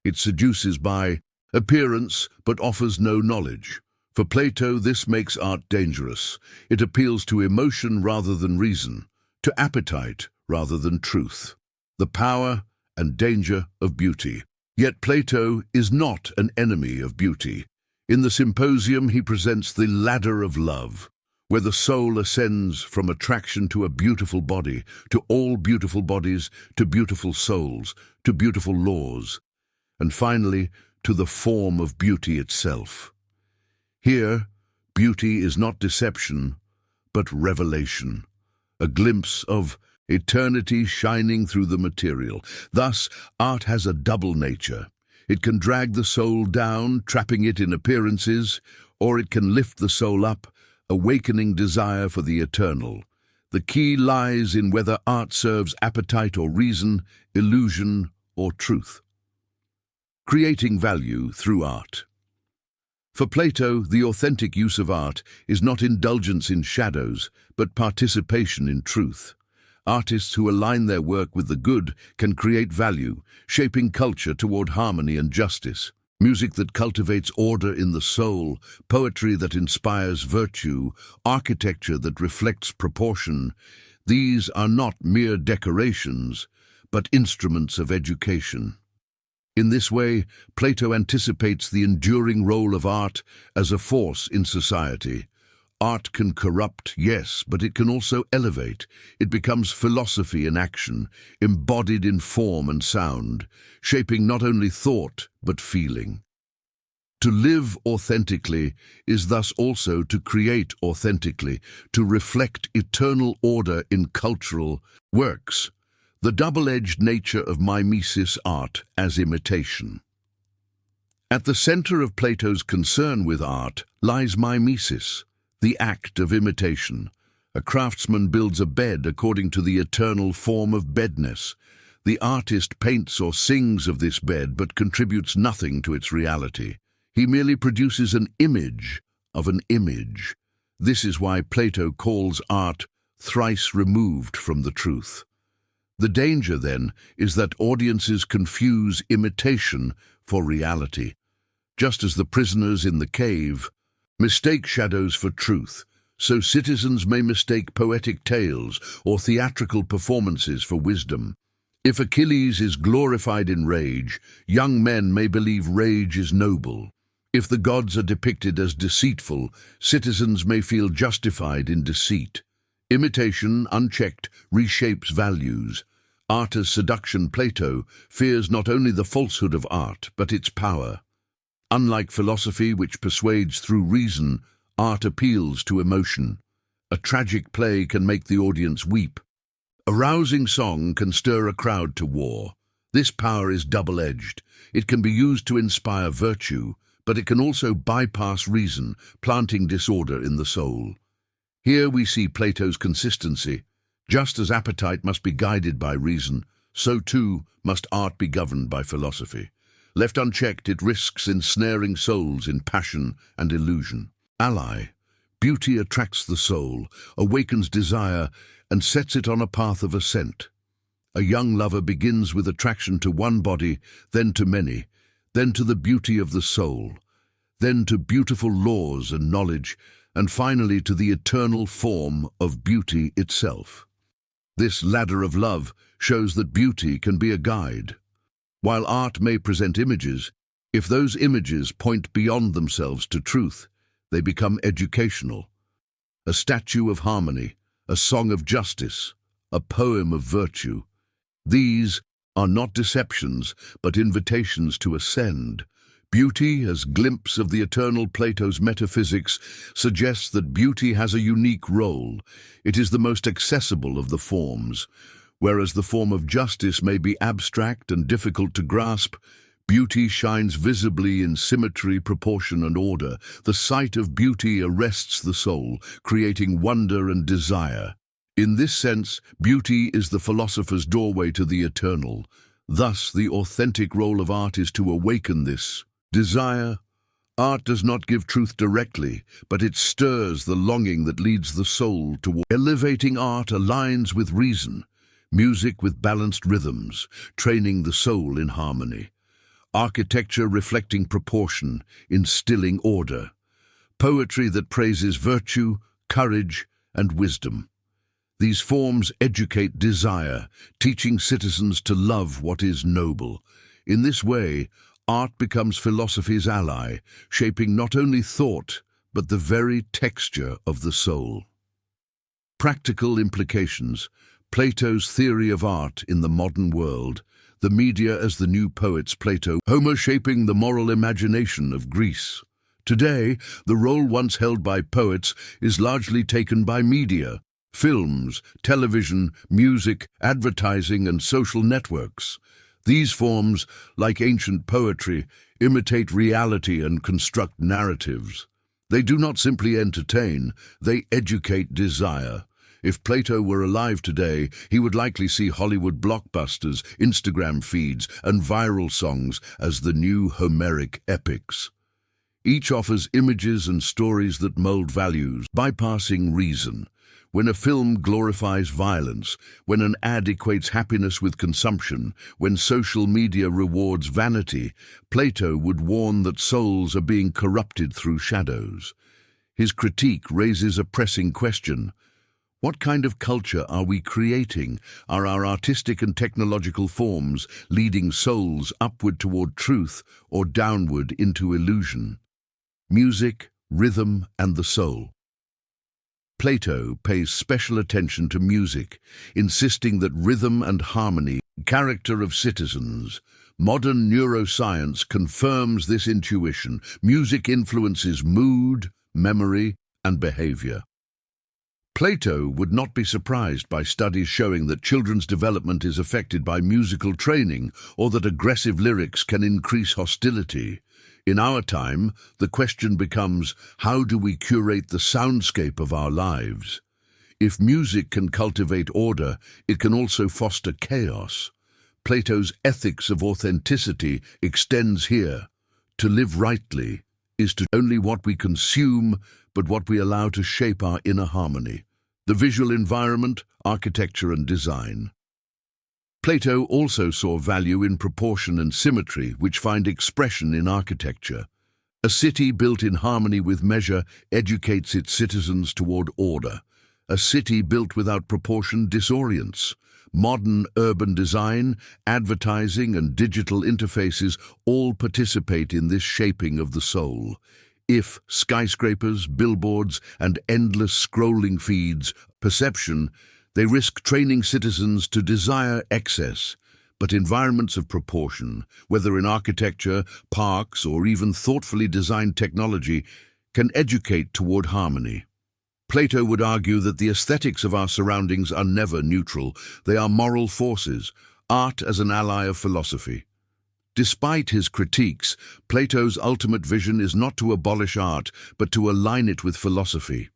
It seduces by appearance, but offers no knowledge. For Plato, this makes art dangerous. It appeals to emotion rather than reason, to appetite rather than truth. The power and danger of beauty. Yet Plato is not an enemy of beauty. In the Symposium, he presents the ladder of love, where the soul ascends from attraction to a beautiful body, to all beautiful bodies, to beautiful souls, to beautiful laws, and finally, to the form of beauty itself. Here, beauty is not deception, but revelation, a glimpse of eternity shining through the material. Thus, art has a double nature. It can drag the soul down, trapping it in appearances, or it can lift the soul up, awakening desire for the eternal. The key lies in whether art serves appetite or reason, illusion or truth. Creating value through art. For Plato, the authentic use of art is not indulgence in shadows, but participation in truth. Artists who align their work with the good can create value, shaping culture toward harmony and justice. Music that cultivates order in the soul, poetry that inspires virtue, architecture that reflects proportion. These are not mere decorations, but instruments of education. In this way, Plato anticipates the enduring role of art as a force in society. Art can corrupt, yes, but it can also elevate. It becomes philosophy in action, embodied in form and sound, shaping not only thought, but feeling. To live authentically is thus also to create authentically, to reflect eternal order in cultural works. The double-edged nature of mimesis art as imitation. At the center of Plato's concern with art lies mimesis, the act of imitation. A craftsman builds a bed according to the eternal form of bedness. The artist paints or sings of this bed but contributes nothing to its reality. He merely produces an image of an image. This is why Plato calls art thrice removed from the truth. The danger, then, is that audiences confuse imitation for reality. Just as the prisoners in the cave mistake shadows for truth, so citizens may mistake poetic tales or theatrical performances for wisdom. If Achilles is glorified in rage, young men may believe rage is noble. If the gods are depicted as deceitful, citizens may feel justified in deceit. Imitation, unchecked, reshapes values. Art as seduction. Plato fears not only the falsehood of art, but its power. Unlike philosophy, which persuades through reason, art appeals to emotion. A tragic play can make the audience weep. A rousing song can stir a crowd to war. This power is double-edged. It can be used to inspire virtue, but it can also bypass reason, planting disorder in the soul. Here we see Plato's consistency. Just as appetite must be guided by reason, so too must art be governed by philosophy. Left unchecked, it risks ensnaring souls in passion and illusion. Ally. Beauty attracts the soul, awakens desire, and sets it on a path of ascent. A young lover begins with attraction to one body, then to many, then to the beauty of the soul, then to beautiful laws and knowledge, and finally to the eternal form of beauty itself. This ladder of love shows that beauty can be a guide. While art may present images, if those images point beyond themselves to truth, they become educational. A statue of harmony, a song of justice, a poem of virtue. These are not deceptions, but invitations to ascend. Beauty, as glimpse of the eternal Plato's metaphysics, suggests that beauty has a unique role. It is the most accessible of the forms. Whereas the form of justice may be abstract and difficult to grasp, beauty shines visibly in symmetry, proportion, and order. The sight of beauty arrests the soul, creating wonder and desire. In this sense, beauty is the philosopher's doorway to the eternal. Thus, the authentic role of art is to awaken this desire, Art does not give truth directly, but it stirs the longing that leads the soul toward. Elevating art aligns with reason, music with balanced rhythms, training the soul in harmony. Architecture reflecting proportion, instilling order. Poetry that praises virtue, courage, and wisdom. These forms educate desire, teaching citizens to love what is noble. In this way, art becomes philosophy's ally, shaping not only thought, but the very texture of the soul. Practical implications. Plato's theory of art in the modern world. The media as the new poets. Plato, Homer shaping the moral imagination of Greece. Today, the role once held by poets is largely taken by media. Films, television, music, advertising, and social networks. These forms, like ancient poetry, imitate reality and construct narratives. They do not simply entertain, they educate desire. If Plato were alive today, he would likely see Hollywood blockbusters, Instagram feeds, and viral songs as the new Homeric epics. Each offers images and stories that mold values, bypassing reason. When a film glorifies violence, when an ad equates happiness with consumption, when social media rewards vanity, Plato would warn that souls are being corrupted through shadows. His critique raises a pressing question. What kind of culture are we creating? Are our artistic and technological forms leading souls upward toward truth or downward into illusion? Music, rhythm, and the soul. Plato pays special attention to music, insisting that rhythm and harmony, character of citizens. Modern neuroscience confirms this intuition. Music influences mood, memory, and behavior. Plato would not be surprised by studies showing that children's development is affected by musical training or that aggressive lyrics can increase hostility. In our time, the question becomes, how do we curate the soundscape of our lives? If music can cultivate order, it can also foster chaos. Plato's ethics of authenticity extends here. To live rightly is to only what we consume, but what we allow to shape our inner harmony. The visual environment, architecture, and design. Plato also saw value in proportion and symmetry, which find expression in architecture. A city built in harmony with measure educates its citizens toward order. A city built without proportion disorients. Modern urban design, advertising, and digital interfaces all participate in this shaping of the soul. If skyscrapers, billboards, and endless scrolling feeds perception, they risk training citizens to desire excess, but environments of proportion, whether in architecture, parks, or even thoughtfully designed technology, can educate toward harmony. Plato would argue that the aesthetics of our surroundings are never neutral. They are moral forces, art as an ally of philosophy. Despite his critiques, Plato's ultimate vision is not to abolish art, but to align it with philosophy.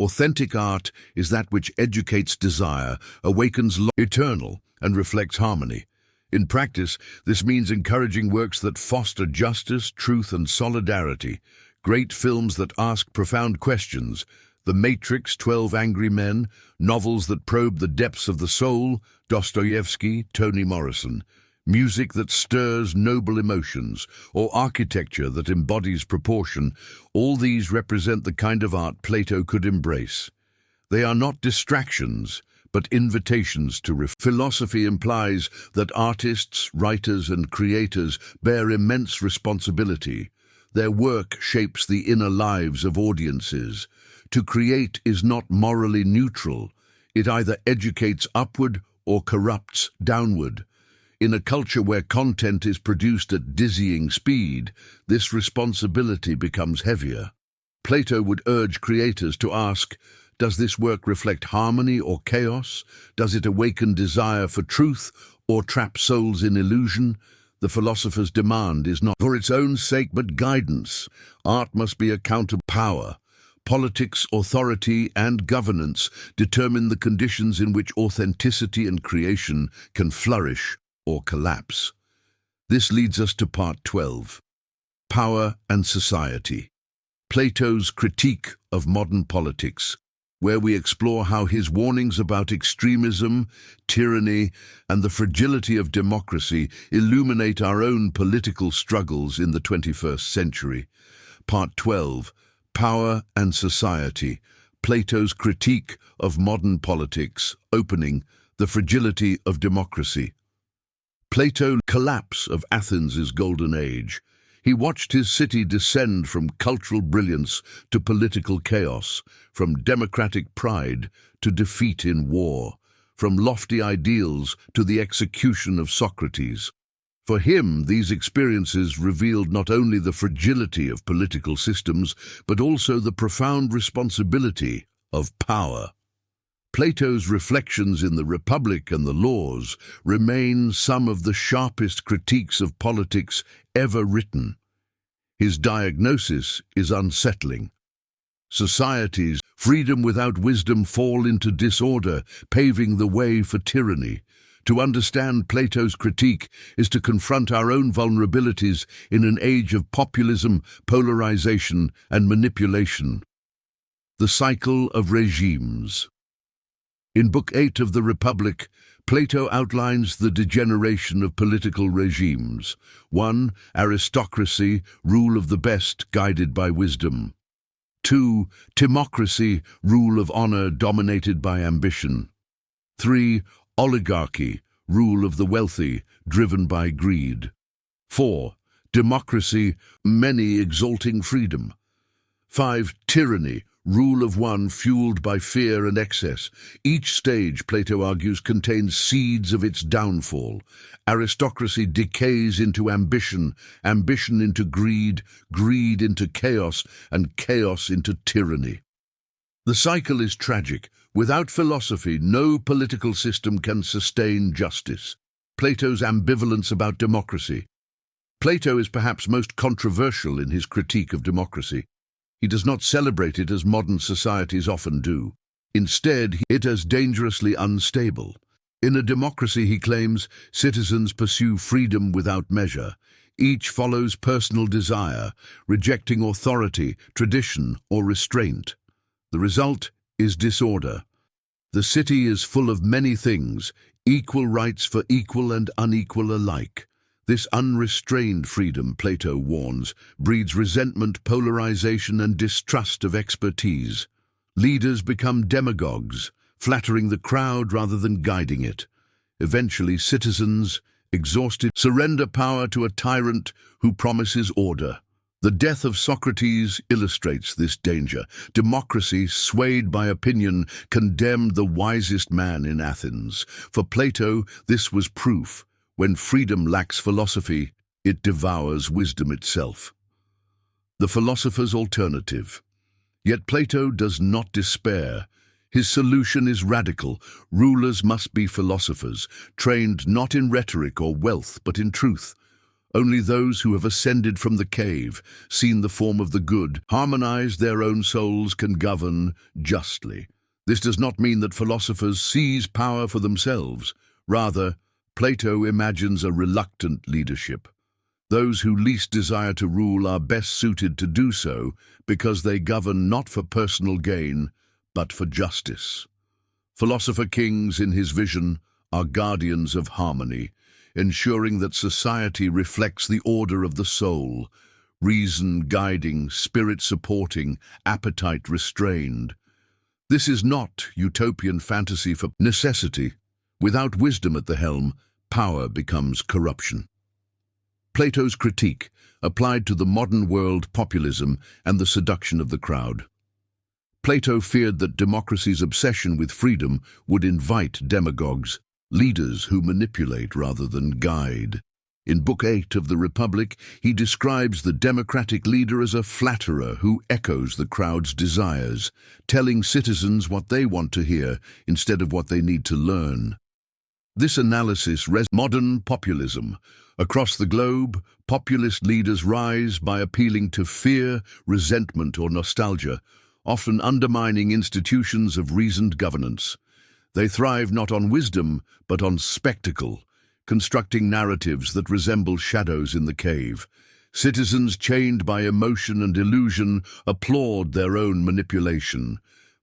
Authentic art is that which educates desire, awakens eternal, and reflects harmony. In practice, this means encouraging works that foster justice, truth, and solidarity. Great films that ask profound questions. The Matrix, 12 Angry Men, novels that probe the depths of the soul, Dostoevsky, Toni Morrison. Music that stirs noble emotions, or architecture that embodies proportion, all these represent the kind of art Plato could embrace. They are not distractions, but invitations to philosophy implies that artists, writers, and creators bear immense responsibility. Their work shapes the inner lives of audiences. To create is not morally neutral. It either educates upward or corrupts downward. In a culture where content is produced at dizzying speed, this responsibility becomes heavier. Plato would urge creators to ask, does this work reflect harmony or chaos? Does it awaken desire for truth or trap souls in illusion? The philosopher's demand is not for its own sake but guidance. Art must be accountable. Power, politics, authority, and governance determine the conditions in which authenticity and creation can flourish or collapse. This leads us to part 12. Power and Society. Plato's Critique of Modern Politics, where we explore how his warnings about extremism, tyranny, and the fragility of democracy illuminate our own political struggles in the 21st century. Part 12. Power and Society. Plato's Critique of Modern Politics. Opening. The Fragility of Democracy. Plato's collapse of Athens' golden age. He watched his city descend from cultural brilliance to political chaos, from democratic pride to defeat in war, from lofty ideals to the execution of Socrates. For him, these experiences revealed not only the fragility of political systems, but also the profound responsibility of power. Plato's reflections in the Republic and the Laws remain some of the sharpest critiques of politics ever written. His diagnosis is unsettling. Societies, freedom without wisdom, fall into disorder, paving the way for tyranny. To understand Plato's critique is to confront our own vulnerabilities in an age of populism, polarization, and manipulation. The Cycle of Regimes. In Book 8 of the Republic, Plato outlines the degeneration of political regimes. 1. Aristocracy, rule of the best, guided by wisdom. 2. Timocracy, rule of honor, dominated by ambition. 3. Oligarchy, rule of the wealthy, driven by greed. 4. Democracy, many exalting freedom. 5. Tyranny, rule of one fueled by fear and excess. Each stage, Plato argues, contains seeds of its downfall. Aristocracy decays into ambition, ambition into greed, greed into chaos, and chaos into tyranny. The cycle is tragic. Without philosophy, no political system can sustain justice. Plato's ambivalence about democracy. Plato is perhaps most controversial in his critique of democracy. He does not celebrate it as modern societies often do. Instead, it is dangerously unstable. In a democracy, he claims, citizens pursue freedom without measure. Each follows personal desire, rejecting authority, tradition, or restraint. The result is disorder. The city is full of many things, equal rights for equal and unequal alike. This unrestrained freedom, Plato warns, breeds resentment, polarization, and distrust of expertise. Leaders become demagogues, flattering the crowd rather than guiding it. Eventually, citizens, exhausted, surrender power to a tyrant who promises order. The death of Socrates illustrates this danger. Democracy, swayed by opinion, condemned the wisest man in Athens. For Plato, this was proof. When freedom lacks philosophy, it devours wisdom itself. The philosopher's alternative. Yet Plato does not despair. His solution is radical. Rulers must be philosophers, trained not in rhetoric or wealth, but in truth. Only those who have ascended from the cave, seen the form of the good, harmonized their own souls, can govern justly. This does not mean that philosophers seize power for themselves. Rather, Plato imagines a reluctant leadership. Those who least desire to rule are best suited to do so because they govern not for personal gain, but for justice. Philosopher kings, in his vision, are guardians of harmony, ensuring that society reflects the order of the soul, reason guiding, spirit supporting, appetite restrained. This is not utopian fantasy for necessity. Without wisdom at the helm, power becomes corruption. Plato's critique, applied to the modern world, populism, and the seduction of the crowd. Plato feared that democracy's obsession with freedom would invite demagogues, leaders who manipulate rather than guide. In Book 8 of the Republic, he describes the democratic leader as a flatterer who echoes the crowd's desires, telling citizens what they want to hear instead of what they need to learn. This analysis modern populism. Across the globe, populist leaders rise by appealing to fear, resentment, or nostalgia, often undermining institutions of reasoned governance. They thrive not on wisdom, but on spectacle, constructing narratives that resemble shadows in the cave. Citizens chained by emotion and illusion applaud their own manipulation.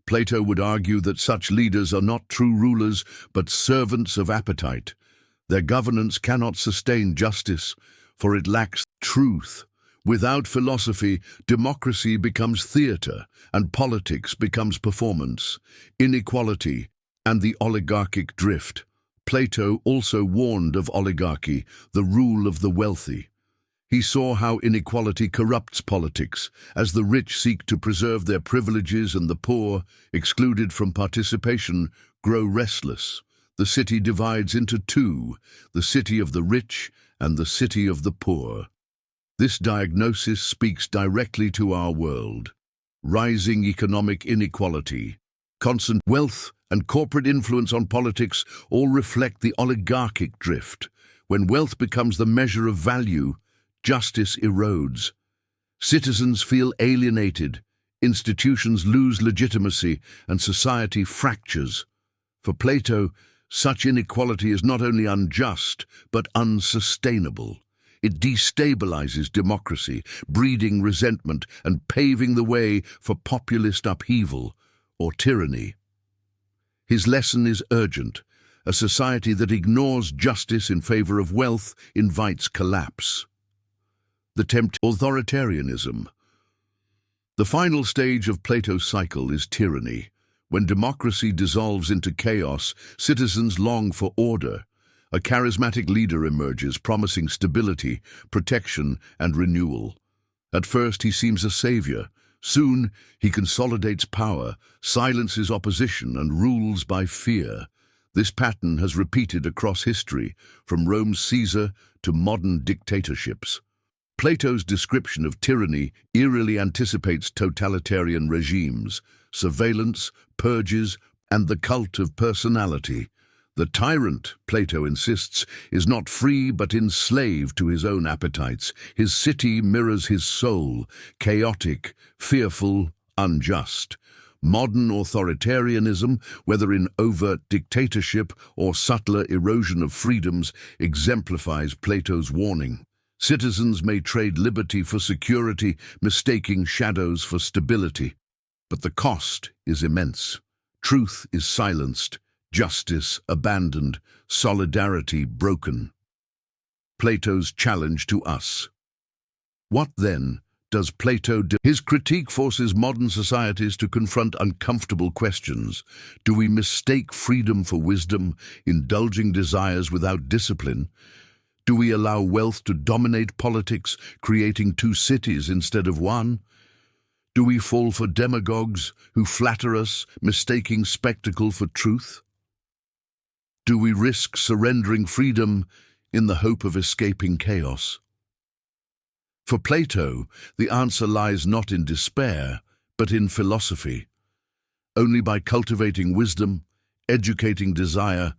Plato would argue that such leaders are not true rulers, but servants of appetite. Their governance cannot sustain justice, for it lacks truth. Without philosophy, democracy becomes theatre, and politics becomes performance. Inequality and the oligarchic drift. Plato also warned of oligarchy, the rule of the wealthy. He saw how inequality corrupts politics, as the rich seek to preserve their privileges and the poor, excluded from participation, grow restless. The city divides into two, the city of the rich and the city of the poor. This diagnosis speaks directly to our world. Rising economic inequality, constant wealth, and corporate influence on politics all reflect the oligarchic drift. When wealth becomes the measure of value, justice erodes. Citizens feel alienated, institutions lose legitimacy, and society fractures. For Plato, such inequality is not only unjust, but unsustainable. It destabilizes democracy, breeding resentment and paving the way for populist upheaval or tyranny. His lesson is urgent. A society that ignores justice in favor of wealth invites collapse. The authoritarianism. The final stage of Plato's cycle is tyranny. When democracy dissolves into chaos, citizens long for order. A charismatic leader emerges, promising stability, protection, and renewal. At first, he seems a savior. Soon, he consolidates power, silences opposition, and rules by fear. This pattern has repeated across history, from Rome's Caesar to modern dictatorships. Plato's description of tyranny eerily anticipates totalitarian regimes, surveillance, purges, and the cult of personality. The tyrant, Plato insists, is not free but enslaved to his own appetites. His city mirrors his soul, chaotic, fearful, unjust. Modern authoritarianism, whether in overt dictatorship or subtler erosion of freedoms, exemplifies Plato's warning. Citizens may trade liberty for security, mistaking shadows for stability. But the cost is immense. Truth is silenced, justice abandoned, solidarity broken. Plato's challenge to us. What then does Plato do? His critique forces modern societies to confront uncomfortable questions. Do we mistake freedom for wisdom, indulging desires without discipline? Do we allow wealth to dominate politics, creating two cities instead of one? Do we fall for demagogues who flatter us, mistaking spectacle for truth? Do we risk surrendering freedom in the hope of escaping chaos? For Plato, the answer lies not in despair, but in philosophy. Only by cultivating wisdom, educating desire,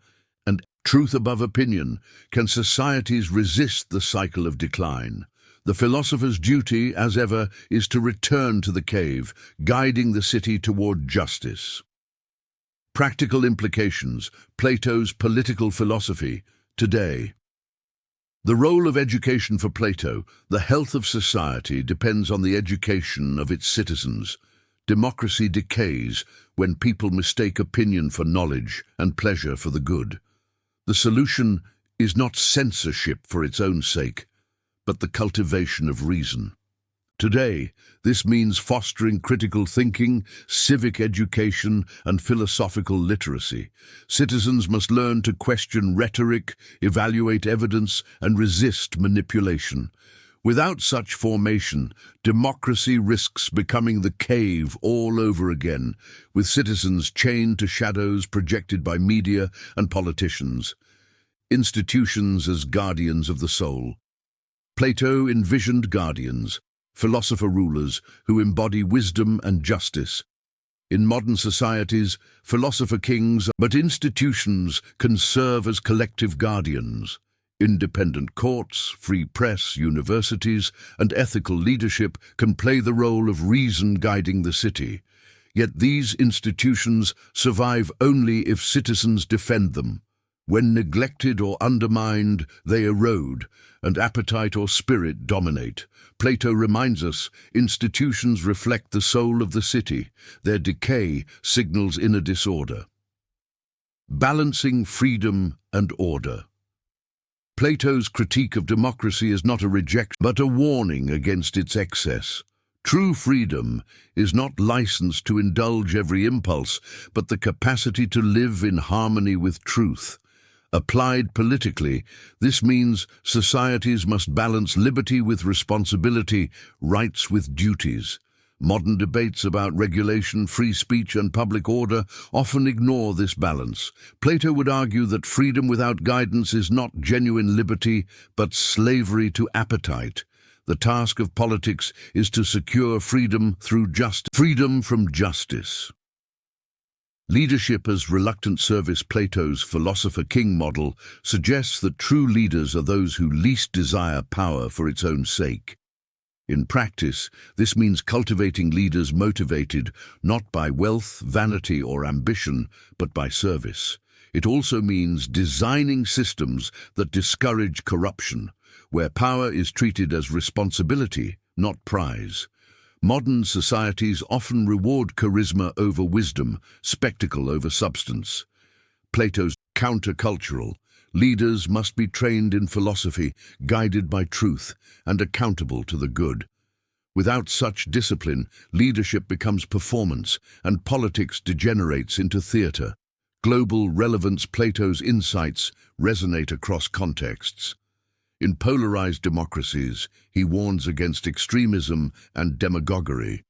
and truth above opinion can societies resist the cycle of decline. The philosopher's duty, as ever, is to return to the cave, guiding the city toward justice. Practical implications, Plato's political philosophy, today. The role of education for Plato, the health of society, depends on the education of its citizens. Democracy decays when people mistake opinion for knowledge and pleasure for the good. The solution is not censorship for its own sake, but the cultivation of reason. Today, this means fostering critical thinking, civic education, and philosophical literacy. Citizens must learn to question rhetoric, evaluate evidence, and resist manipulation. Without such formation, democracy risks becoming the cave all over again, with citizens chained to shadows projected by media and politicians. Institutions as guardians of the soul. Plato envisioned guardians, philosopher-rulers who embody wisdom and justice. In modern societies, philosopher kings, but institutions can serve as collective guardians. Independent courts, free press, universities, and ethical leadership can play the role of reason guiding the city. Yet these institutions survive only if citizens defend them. When neglected or undermined, they erode, and appetite or spirit dominate. Plato reminds us, institutions reflect the soul of the city. Their decay signals inner disorder. Balancing freedom and order. Plato's critique of democracy is not a rejection, but a warning against its excess. True freedom is not license to indulge every impulse, but the capacity to live in harmony with truth. Applied politically, this means societies must balance liberty with responsibility, rights with duties. Modern debates about regulation, free speech, and public order often ignore this balance. Plato would argue that freedom without guidance is not genuine liberty, but slavery to appetite. The task of politics is to secure freedom through freedom from justice. Leadership as reluctant service. Plato's philosopher-king model suggests that true leaders are those who least desire power for its own sake. In practice, this means cultivating leaders motivated not by wealth, vanity, or ambition, but by service. It also means designing systems that discourage corruption, where power is treated as responsibility, not prize. Modern societies often reward charisma over wisdom, spectacle over substance. Plato's countercultural. Leaders must be trained in philosophy, guided by truth, and accountable to the good. Without such discipline, leadership becomes performance, and politics degenerates into theater. Global relevance. Plato's insights resonate across contexts. In polarized democracies, he warns against extremism and demagoguery.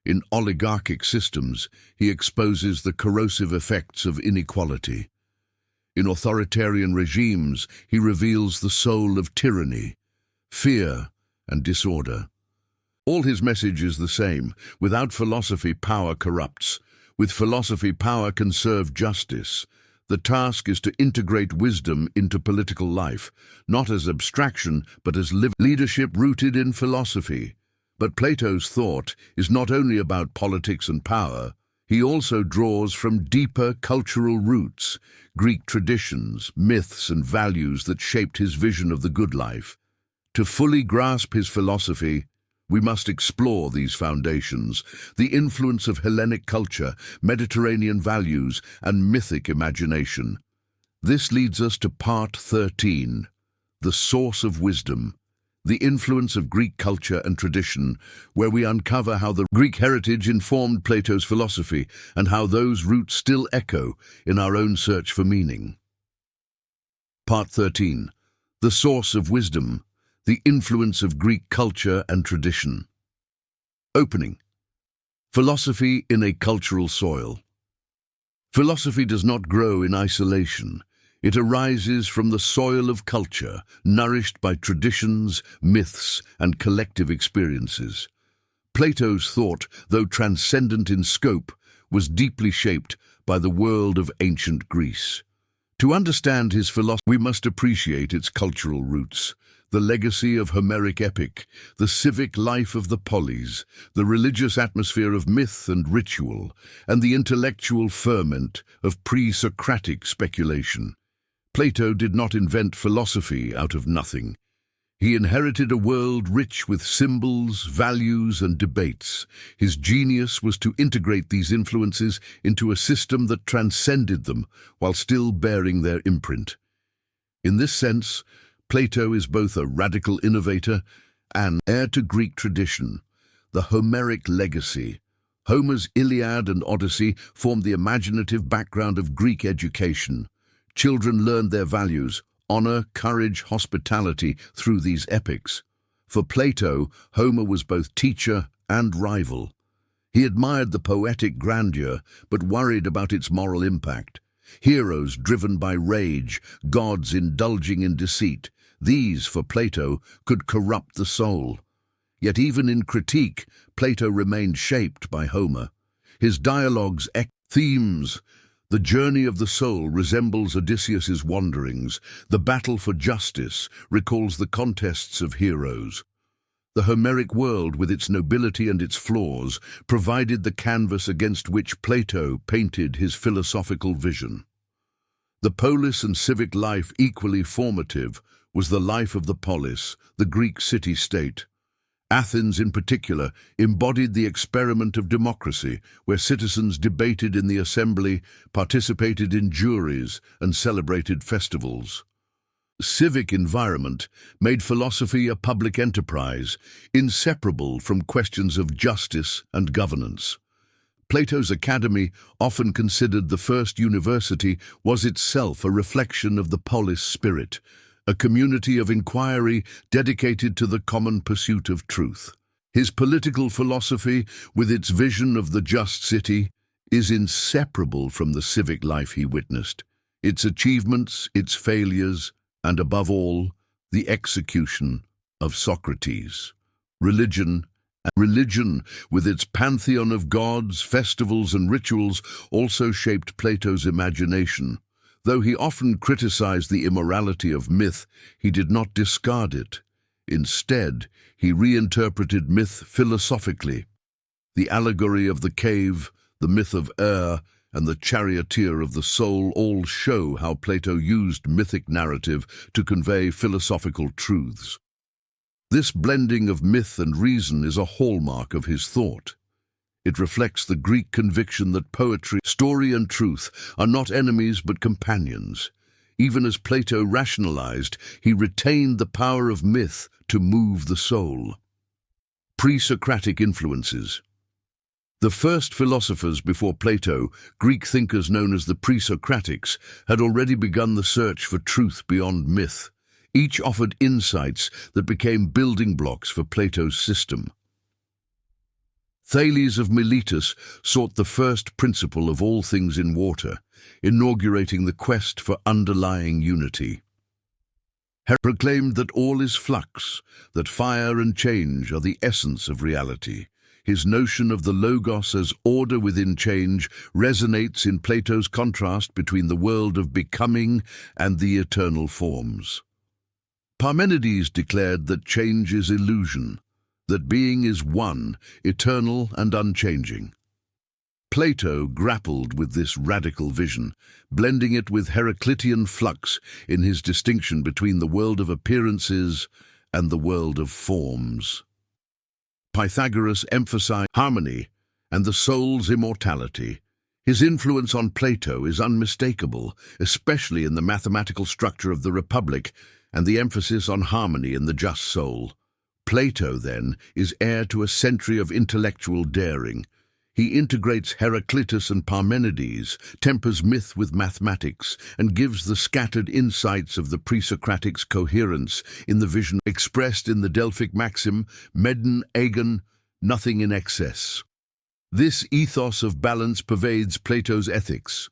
In oligarchic systems, he exposes the corrosive effects of inequality. In authoritarian regimes, he reveals the soul of tyranny, fear, and disorder. All his message is the same. Without philosophy, power corrupts. With philosophy, power can serve justice. The task is to integrate wisdom into political life, not as abstraction, but as leadership rooted in philosophy. But Plato's thought is not only about politics and power. He also draws from deeper cultural roots, Greek traditions, myths, and values that shaped his vision of the good life. To fully grasp his philosophy, we must explore these foundations, the influence of Hellenic culture, Mediterranean values, and mythic imagination. This leads us to Part 13, the source of wisdom, the influence of Greek culture and tradition, where we uncover how the Greek heritage informed Plato's philosophy and how those roots still echo in our own search for meaning. Part 13, the source of wisdom, the influence of Greek culture and tradition. Opening. Philosophy in a cultural soil. Philosophy does not grow in isolation. It arises from the soil of culture, nourished by traditions, myths, and collective experiences. Plato's thought, though transcendent in scope, was deeply shaped by the world of ancient Greece. To understand his philosophy, we must appreciate its cultural roots. The legacy of Homeric epic, the civic life of the polis, the religious atmosphere of myth and ritual, and the intellectual ferment of pre-Socratic speculation. Plato did not invent philosophy out of nothing. He inherited a world rich with symbols, values, and debates. His genius was to integrate these influences into a system that transcended them while still bearing their imprint. In this sense, Plato is both a radical innovator and heir to Greek tradition. The Homeric legacy. Homer's Iliad and Odyssey formed the imaginative background of Greek education. Children learned their values, honor, courage, hospitality through these epics. For Plato, Homer was both teacher and rival. He admired the poetic grandeur, but worried about its moral impact. Heroes driven by rage, gods indulging in deceit. These, for Plato, could corrupt the soul. Yet even in critique, Plato remained shaped by Homer. His dialogues, themes, the journey of the soul resembles Odysseus's wanderings. The battle for justice recalls the contests of heroes. The Homeric world, with its nobility and its flaws, provided the canvas against which Plato painted his philosophical vision. The polis and civic life equally formative was the life of the polis, the Greek city-state. Athens, in particular, embodied the experiment of democracy, where citizens debated in the assembly, participated in juries, and celebrated festivals. Civic environment made philosophy a public enterprise, inseparable from questions of justice and governance. Plato's academy, often considered the first university, was itself a reflection of the polis spirit, a community of inquiry dedicated to the common pursuit of truth. His political philosophy, with its vision of the just city, is inseparable from the civic life he witnessed, its achievements, its failures, and above all, the execution of Socrates. Religion, with its pantheon of gods, festivals, and rituals, also shaped Plato's imagination. Though he often criticized the immorality of myth, he did not discard it. Instead, he reinterpreted myth philosophically. The allegory of the cave, the myth of and the charioteer of the soul all show how Plato used mythic narrative to convey philosophical truths. This blending of myth and reason is a hallmark of his thought. It reflects the Greek conviction that poetry, story, and truth are not enemies but companions. Even as Plato rationalized, he retained the power of myth to move the soul. Pre-Socratic influences. The first philosophers before Plato, Greek thinkers known as the pre-Socratics, had already begun the search for truth beyond myth. Each offered insights that became building blocks for Plato's system. Thales of Miletus sought the first principle of all things in water, inaugurating the quest for underlying unity. He proclaimed that all is flux, that fire and change are the essence of reality. His notion of the logos as order within change resonates in Plato's contrast between the world of becoming and the eternal forms. Parmenides declared that change is illusion, that being is one, eternal and unchanging. Plato grappled with this radical vision, blending it with Heraclitean flux in his distinction between the world of appearances and the world of forms. Pythagoras emphasized harmony and the soul's immortality. His influence on Plato is unmistakable, especially in the mathematical structure of the Republic and the emphasis on harmony in the just soul. Plato, then, is heir to a century of intellectual daring. He integrates Heraclitus and Parmenides, tempers myth with mathematics, and gives the scattered insights of the pre-Socratics coherence in the vision expressed in the Delphic maxim, Medon agon, nothing in excess. This ethos of balance pervades Plato's ethics.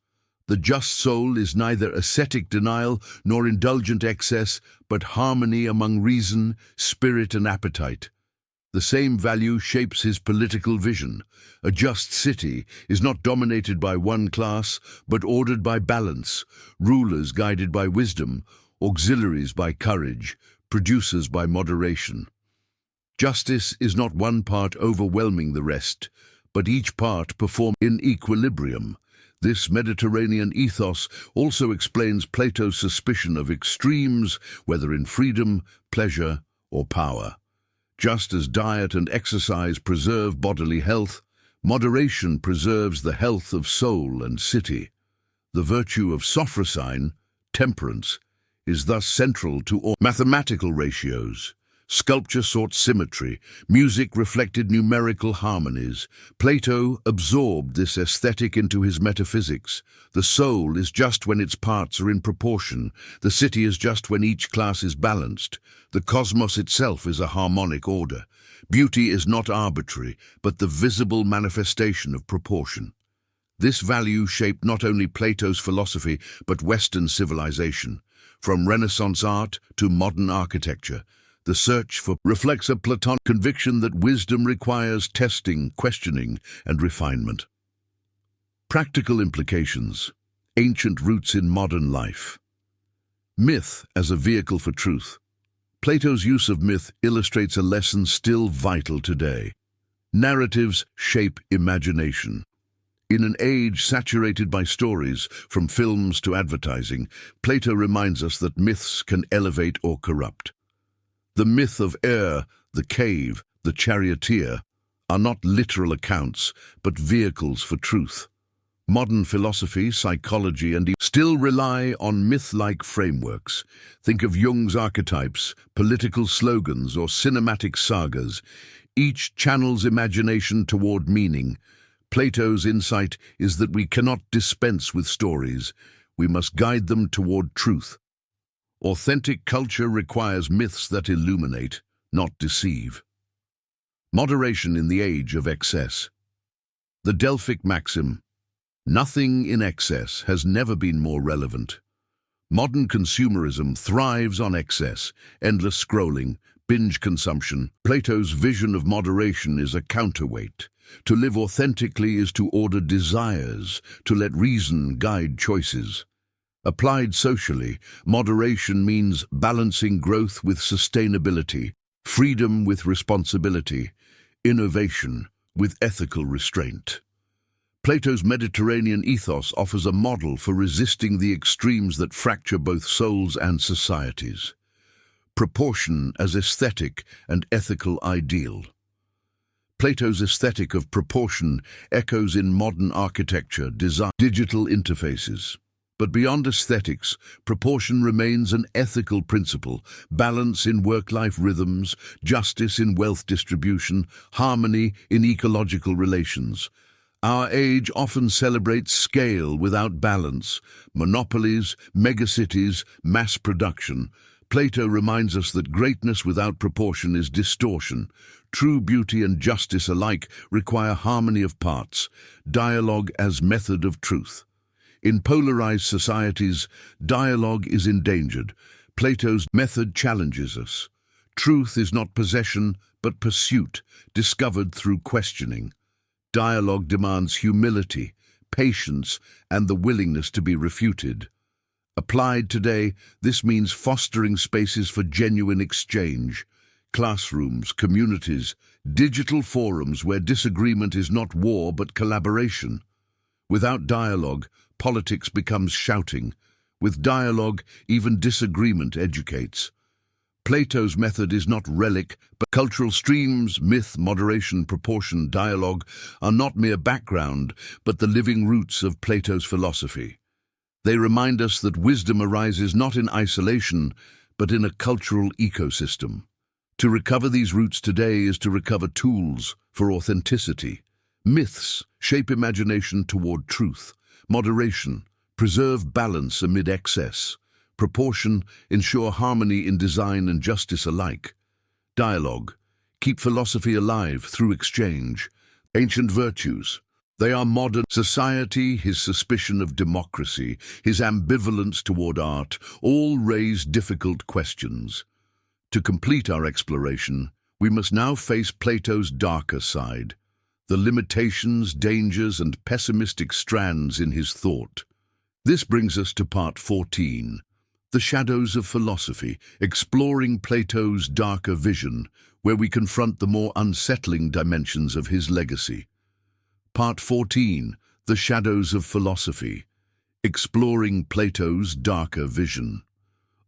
The just soul is neither ascetic denial nor indulgent excess, but harmony among reason, spirit, and appetite. The same value shapes his political vision. A just city is not dominated by one class, but ordered by balance, rulers guided by wisdom, auxiliaries by courage, producers by moderation. Justice is not one part overwhelming the rest, but each part performed in equilibrium. This Mediterranean ethos also explains Plato's suspicion of extremes, whether in freedom, pleasure, or power. Just as diet and exercise preserve bodily health, moderation preserves the health of soul and city. The virtue of sophrosyne, temperance, is thus central to all mathematical ratios. Sculpture sought symmetry, music reflected numerical harmonies. Plato absorbed this aesthetic into his metaphysics. The soul is just when its parts are in proportion. The city is just when each class is balanced. The cosmos itself is a harmonic order. Beauty is not arbitrary, but the visible manifestation of proportion. This value shaped not only Plato's philosophy, but Western civilization. From Renaissance art to modern architecture, the search for reflects a Platonic conviction that wisdom requires testing, questioning, and refinement. Practical implications. Ancient roots in modern life. Myth as a vehicle for truth. Plato's use of myth illustrates a lesson still vital today. Narratives shape imagination. In an age saturated by stories, from films to advertising, Plato reminds us that myths can elevate or corrupt. The myth of the cave, the charioteer, are not literal accounts, but vehicles for truth. Modern philosophy, psychology, and still rely on myth-like frameworks. Think of Jung's archetypes, political slogans, or cinematic sagas. Each channels imagination toward meaning. Plato's insight is that we cannot dispense with stories. We must guide them toward truth. Authentic culture requires myths that illuminate, not deceive. Moderation in the age of excess. The Delphic maxim, "Nothing in excess," has never been more relevant. Modern consumerism thrives on excess, endless scrolling, binge consumption. Plato's vision of moderation is a counterweight. To live authentically is to order desires, to let reason guide choices. Applied socially, moderation means balancing growth with sustainability, freedom with responsibility, innovation with ethical restraint. Plato's Mediterranean ethos offers a model for resisting the extremes that fracture both souls and societies. Proportion as aesthetic and ethical ideal. Plato's aesthetic of proportion echoes in modern architecture, design, digital interfaces. But beyond aesthetics, proportion remains an ethical principle, balance in work-life rhythms, justice in wealth distribution, harmony in ecological relations. Our age often celebrates scale without balance, monopolies, megacities, mass production. Plato reminds us that greatness without proportion is distortion. True beauty and justice alike require harmony of parts, dialogue as method of truth. In polarized societies, dialogue is endangered. Plato's method challenges us. Truth is not possession, but pursuit, discovered through questioning. Dialogue demands humility, patience, and the willingness to be refuted. Applied today, this means fostering spaces for genuine exchange. Classrooms, communities, digital forums where disagreement is not war but collaboration. Without dialogue, politics becomes shouting. With dialogue, even disagreement educates. Plato's method is not relic, but cultural streams, myth, moderation, proportion, dialogue are not mere background, but the living roots of Plato's philosophy. They remind us that wisdom arises not in isolation, but in a cultural ecosystem. To recover these roots today is to recover tools for authenticity. Myths shape imagination toward truth. Moderation, preserve balance amid excess. Proportion, ensure harmony in design and justice alike. Dialogue, keep philosophy alive through exchange. Ancient virtues, they are modern society, his suspicion of democracy, his ambivalence toward art, all raise difficult questions. To complete our exploration, we must now face Plato's darker side, the limitations, dangers, and pessimistic strands in his thought. This brings us to part 14, The Shadows of Philosophy, exploring Plato's darker vision, where we confront the more unsettling dimensions of his legacy. Part 14, The Shadows of Philosophy, exploring Plato's darker vision.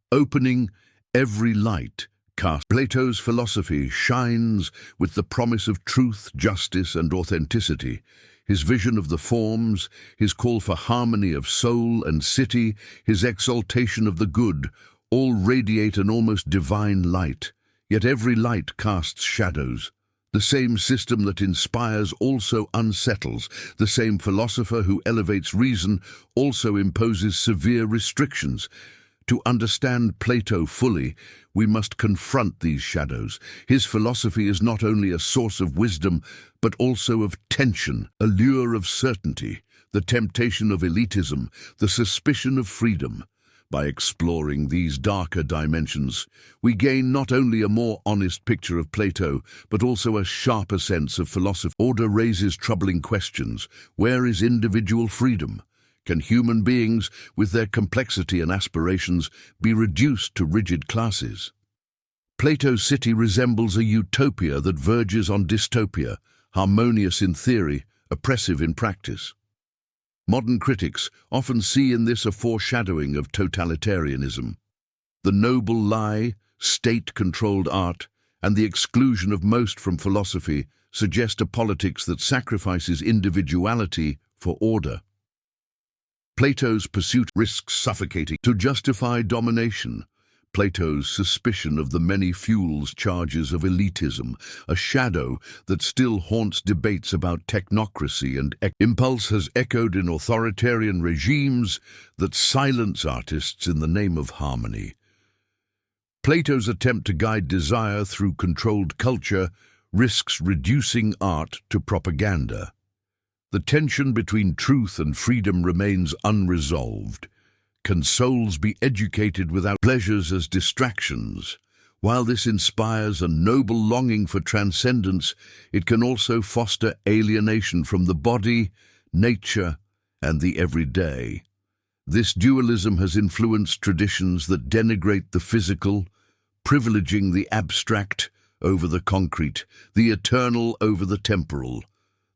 Opening, every light cast. Plato's philosophy shines with the promise of truth, justice, and authenticity. His vision of the forms, his call for harmony of soul and city, his exaltation of the good, all radiate an almost divine light. Yet every light casts shadows. The same system that inspires also unsettles. The same philosopher who elevates reason also imposes severe restrictions. To understand Plato fully, we must confront these shadows. His philosophy is not only a source of wisdom, but also of tension, a lure of certainty, the temptation of elitism, the suspicion of freedom. By exploring these darker dimensions, we gain not only a more honest picture of Plato, but also a sharper sense of philosophy. Order raises troubling questions. Where is individual freedom? Can human beings, with their complexity and aspirations, be reduced to rigid classes? Plato's city resembles a utopia that verges on dystopia, harmonious in theory, oppressive in practice. Modern critics often see in this a foreshadowing of totalitarianism. The noble lie, state-controlled art, and the exclusion of most from philosophy suggest a politics that sacrifices individuality for order. Plato's pursuit risks suffocating to justify domination. Plato's suspicion of the many fuels charges of elitism, a shadow that still haunts debates about technocracy and impulse has echoed in authoritarian regimes that silence artists in the name of harmony. Plato's attempt to guide desire through controlled culture risks reducing art to propaganda. The tension between truth and freedom remains unresolved. Can souls be educated without pleasures as distractions? While this inspires a noble longing for transcendence, it can also foster alienation from the body, nature, and the everyday. This dualism has influenced traditions that denigrate the physical, privileging the abstract over the concrete, the eternal over the temporal.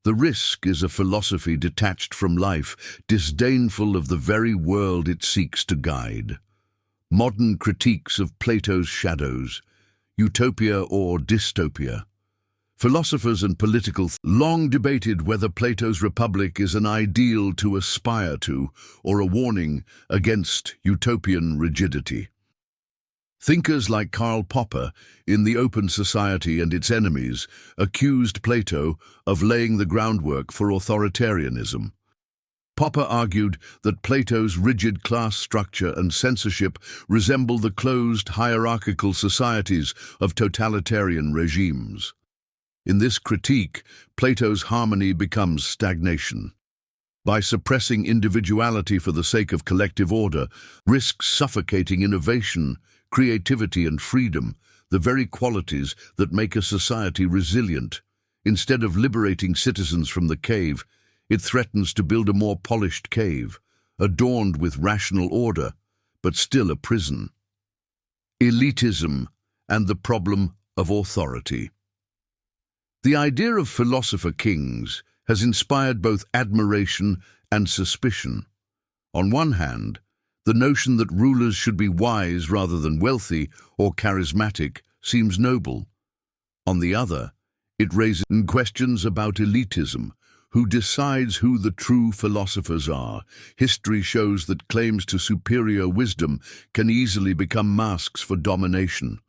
The risk is a philosophy detached from life, disdainful of the very world it seeks to guide. Modern critiques of Plato's shadows, utopia or dystopia. Philosophers and political long debated whether Plato's Republic is an ideal to aspire to or a warning against utopian rigidity. Thinkers like Karl Popper, in The Open Society and Its Enemies, accused Plato of laying the groundwork for authoritarianism. Popper argued that Plato's rigid class structure and censorship resemble the closed, hierarchical societies of totalitarian regimes. In this critique, Plato's harmony becomes stagnation. By suppressing individuality for the sake of collective order, risks suffocating innovation, creativity and freedom, the very qualities that make a society resilient. Instead of liberating citizens from the cave, it threatens to build a more polished cave, adorned with rational order, but still a prison. Elitism and the problem of authority. The idea of philosopher kings has inspired both admiration and suspicion. On one hand, the notion that rulers should be wise rather than wealthy or charismatic seems noble. On the other, it raises questions about elitism. Who decides who the true philosophers are? History shows that claims to superior wisdom can easily become masks for domination.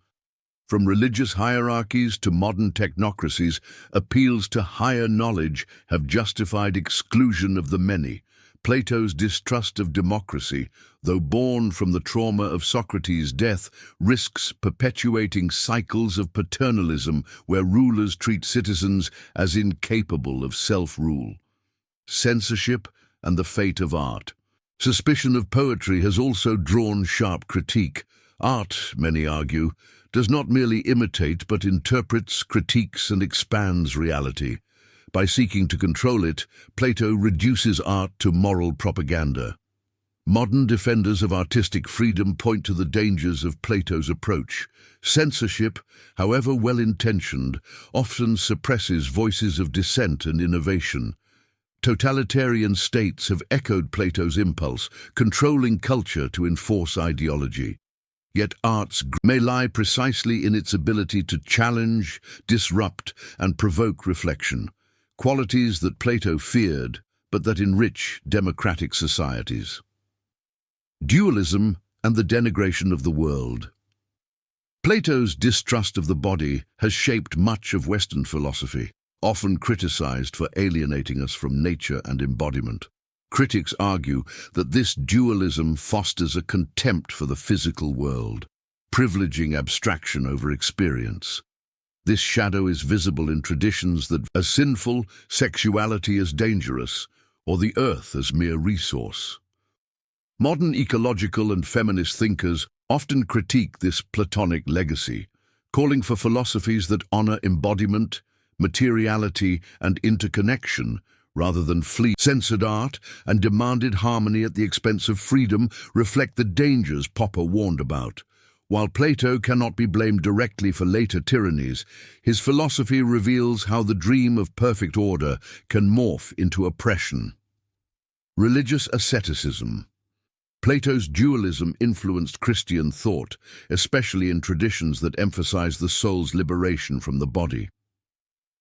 From religious hierarchies to modern technocracies, appeals to higher knowledge have justified exclusion of the many. Plato's distrust of democracy, though born from the trauma of Socrates' death, risks perpetuating cycles of paternalism where rulers treat citizens as incapable of self-rule. Censorship and the fate of art. Suspicion of poetry has also drawn sharp critique. Art, many argue, does not merely imitate but interprets, critiques, and expands reality. By seeking to control it, Plato reduces art to moral propaganda. Modern defenders of artistic freedom point to the dangers of Plato's approach. Censorship, however well-intentioned, often suppresses voices of dissent and innovation. Totalitarian states have echoed Plato's impulse, controlling culture to enforce ideology. Yet art's may lie precisely in its ability to challenge, disrupt, and provoke reflection. Qualities that Plato feared, but that enrich democratic societies. Dualism and the denigration of the world. Plato's distrust of the body has shaped much of Western philosophy, often criticized for alienating us from nature and embodiment. Critics argue that this dualism fosters a contempt for the physical world, privileging abstraction over experience. This shadow is visible in traditions that as sinful, sexuality as dangerous, or the earth as mere resource. Modern ecological and feminist thinkers often critique this Platonic legacy, calling for philosophies that honor embodiment, materiality, and interconnection, rather than censored art and demanded harmony at the expense of freedom reflect the dangers Popper warned about. While Plato cannot be blamed directly for later tyrannies, his philosophy reveals how the dream of perfect order can morph into oppression. Religious asceticism. Plato's dualism influenced Christian thought, especially in traditions that emphasize the soul's liberation from the body.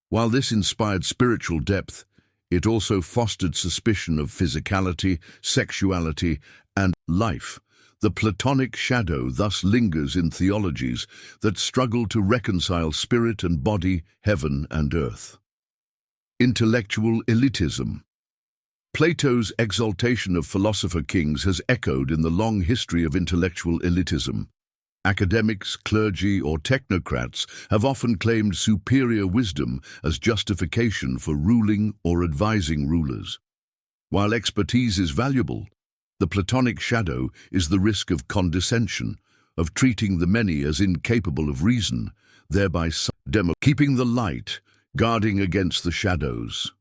While this inspired spiritual depth, it also fostered suspicion of physicality, sexuality, and life. The Platonic shadow thus lingers in theologies that struggle to reconcile spirit and body, heaven and earth. Intellectual elitism. Plato's exaltation of philosopher kings has echoed in the long history of intellectual elitism. Academics, clergy, or technocrats have often claimed superior wisdom as justification for ruling or advising rulers. While expertise is valuable, the Platonic shadow is the risk of condescension, of treating the many as incapable of reason, thereby keeping the light, guarding against the shadows.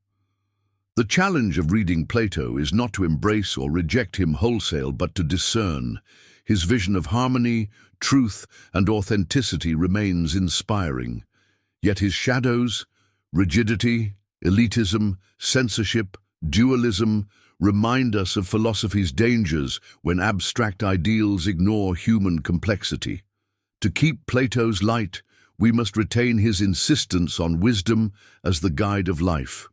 The challenge of reading Plato is not to embrace or reject him wholesale, but to discern. His vision of harmony, truth, and authenticity remains inspiring. Yet his shadows, rigidity, elitism, censorship, dualism, remind us of philosophy's dangers when abstract ideals ignore human complexity. To keep Plato's light, we must retain his insistence on wisdom as the guide of life.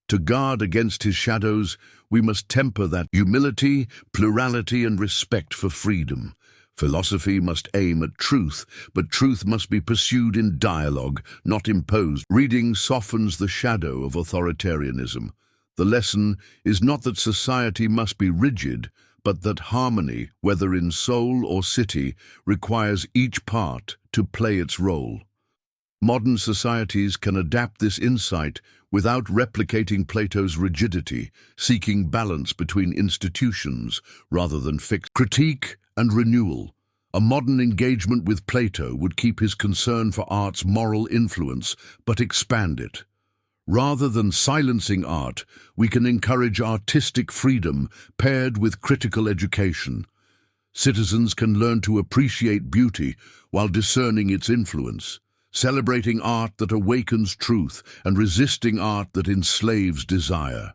To guard against his shadows, we must temper that humility, plurality, and respect for freedom. Philosophy must aim at truth, but truth must be pursued in dialogue, not imposed. Reading softens the shadow of authoritarianism. The lesson is not that society must be rigid, but that harmony, whether in soul or city, requires each part to play its role. Modern societies can adapt this insight without replicating Plato's rigidity, seeking balance between institutions rather than fixed. Critique and renewal. A modern engagement with Plato would keep his concern for art's moral influence, but expand it. Rather than silencing art, we can encourage artistic freedom paired with critical education. Citizens can learn to appreciate beauty while discerning its influence, celebrating art that awakens truth and resisting art that enslaves desire.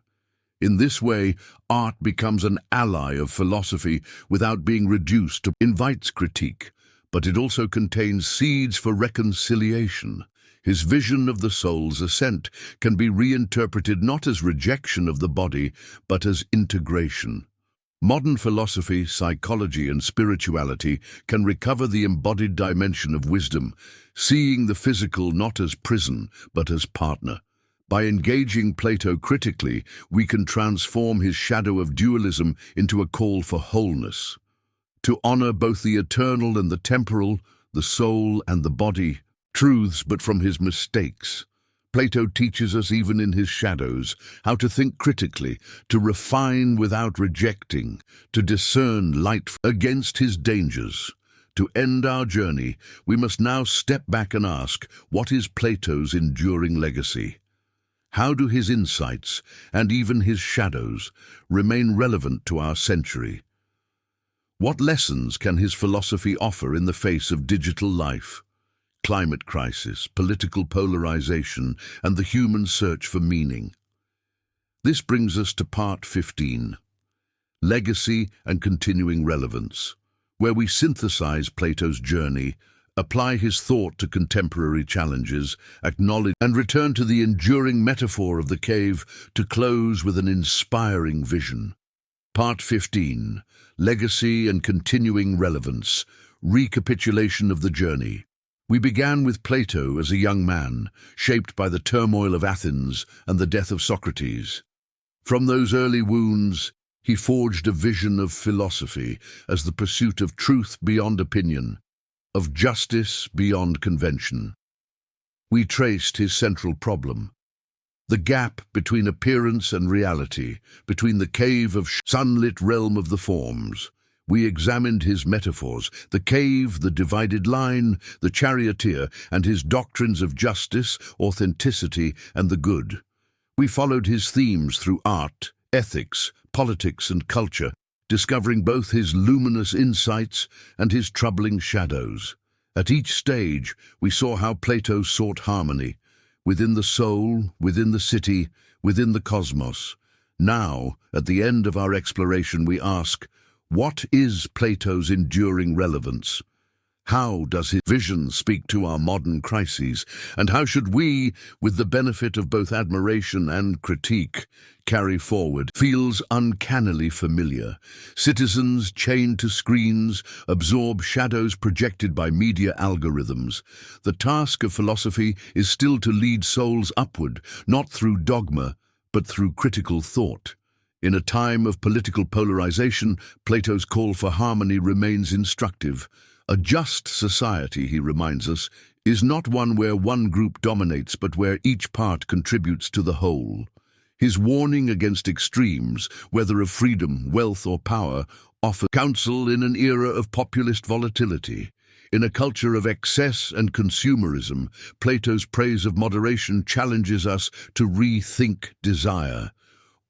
In this way, art becomes an ally of philosophy without being reduced to invites critique, but it also contains seeds for reconciliation. His vision of the soul's ascent can be reinterpreted not as rejection of the body, but as integration. Modern philosophy, psychology, and spirituality can recover the embodied dimension of wisdom, seeing the physical not as prison, but as partner. By engaging Plato critically, we can transform his shadow of dualism into a call for wholeness. To honor both the eternal and the temporal, the soul and the body, truths but from his mistakes. Plato teaches us even in his shadows how to think critically, to refine without rejecting, to discern light against his dangers. To end our journey, we must now step back and ask, what is Plato's enduring legacy? How do his insights, and even his shadows, remain relevant to our century? What lessons can his philosophy offer in the face of digital life? Climate crisis, political polarization, and the human search for meaning. This brings us to part 15, Legacy and Continuing Relevance, where we synthesize Plato's journey, apply his thought to contemporary challenges, acknowledge and return to the enduring metaphor of the cave to close with an inspiring vision. Part 15, Legacy and Continuing Relevance, Recapitulation of the Journey. We began with Plato as a young man, shaped by the turmoil of Athens and the death of Socrates. From those early wounds, he forged a vision of philosophy as the pursuit of truth beyond opinion, of justice beyond convention. We traced his central problem, the gap between appearance and reality, between the cave of sunlit realm of the forms. We examined his metaphors, the cave, the divided line, the charioteer, and his doctrines of justice, authenticity, and the good. We followed his themes through art, ethics, politics, and culture, discovering both his luminous insights and his troubling shadows. At each stage, we saw how Plato sought harmony, within the soul, within the city, within the cosmos, Now, at the end of our exploration, we ask, what is Plato's enduring relevance? How does his vision speak to our modern crises? And how should we, with the benefit of both admiration and critique, carry forward? Feels uncannily familiar. Citizens chained to screens absorb shadows projected by media algorithms. The task of philosophy is still to lead souls upward, not through dogma, but through critical thought. In a time of political polarization, Plato's call for harmony remains instructive. A just society, he reminds us, is not one where one group dominates, but where each part contributes to the whole. His warning against extremes, whether of freedom, wealth, or power, offers counsel in an era of populist volatility. In a culture of excess and consumerism, Plato's praise of moderation challenges us to rethink desire.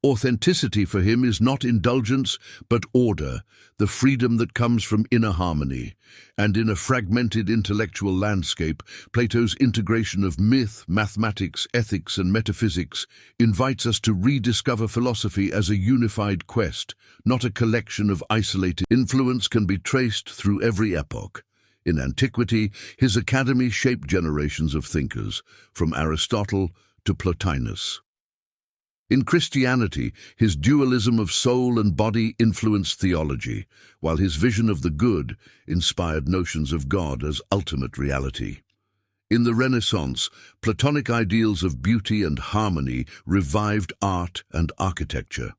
Authenticity for him is not indulgence, but order, the freedom that comes from inner harmony. And in a fragmented intellectual landscape, Plato's integration of myth, mathematics, ethics, and metaphysics invites us to rediscover philosophy as a unified quest, not a collection of isolated influence can be traced through every epoch. In antiquity, his academy shaped generations of thinkers, from Aristotle to Plotinus. In Christianity, his dualism of soul and body influenced theology, while his vision of the good inspired notions of God as ultimate reality. In the Renaissance, Platonic ideals of beauty and harmony revived art and architecture.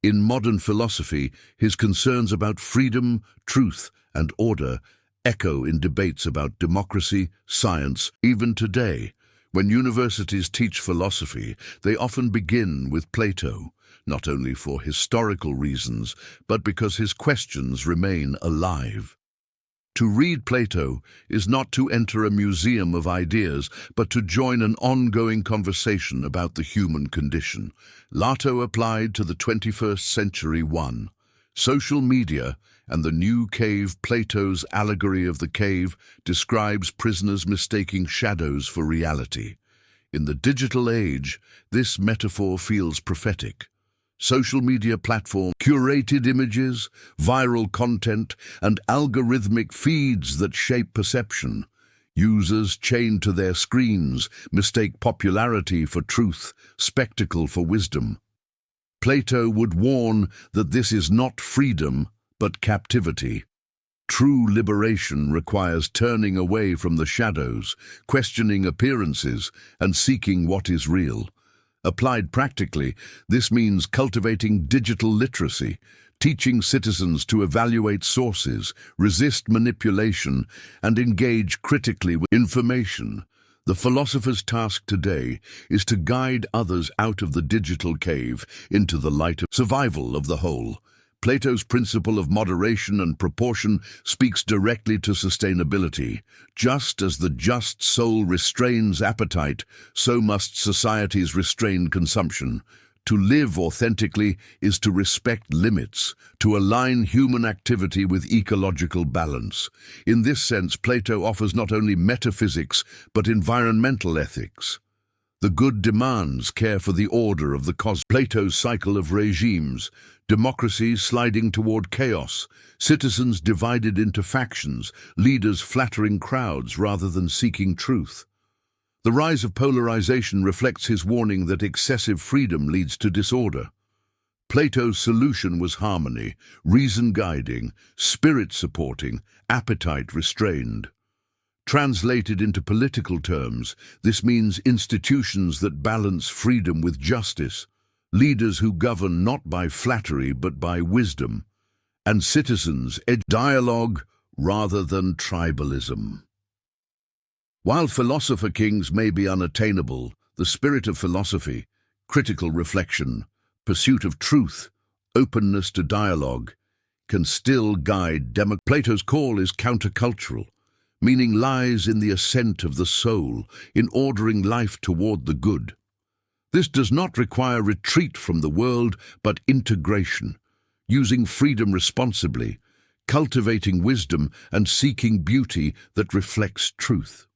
In modern philosophy, his concerns about freedom, truth, and order echo in debates about democracy, science, even today. When universities teach philosophy, they often begin with Plato, not only for historical reasons, but because his questions remain alive. To read Plato is not to enter a museum of ideas, but to join an ongoing conversation about the human condition. Plato applied to the 21st century. 1. Social media and the new cave. Plato's Allegory of the Cave describes prisoners mistaking shadows for reality. In the digital age, this metaphor feels prophetic. Social media platforms, curated images, viral content, and algorithmic feeds that shape perception. Users chained to their screens mistake popularity for truth, spectacle for wisdom. Plato would warn that this is not freedom, but captivity. True liberation requires turning away from the shadows, questioning appearances, and seeking what is real. Applied practically, this means cultivating digital literacy, teaching citizens to evaluate sources, resist manipulation, and engage critically with information. The philosopher's task today is to guide others out of the digital cave into the light of survival of the whole. Plato's principle of moderation and proportion speaks directly to sustainability. Just as the just soul restrains appetite, so must societies restrain consumption. To live authentically is to respect limits, to align human activity with ecological balance. In this sense, Plato offers not only metaphysics, but environmental ethics. The good demands care for the order of the cosmos. Plato's cycle of regimes, democracies sliding toward chaos, citizens divided into factions, leaders flattering crowds rather than seeking truth. The rise of polarization reflects his warning that excessive freedom leads to disorder. Plato's solution was harmony, reason guiding, spirit supporting, appetite restrained. Translated into political terms, this means institutions that balance freedom with justice, leaders who govern not by flattery but by wisdom, and citizens dialogue rather than tribalism. While philosopher kings may be unattainable, the spirit of philosophy, critical reflection, pursuit of truth, openness to dialogue, can still guide democracy. Plato's call is countercultural. Meaning lies in the ascent of the soul, in ordering life toward the good. This does not require retreat from the world, but integration, using freedom responsibly, cultivating wisdom and seeking beauty that reflects truth.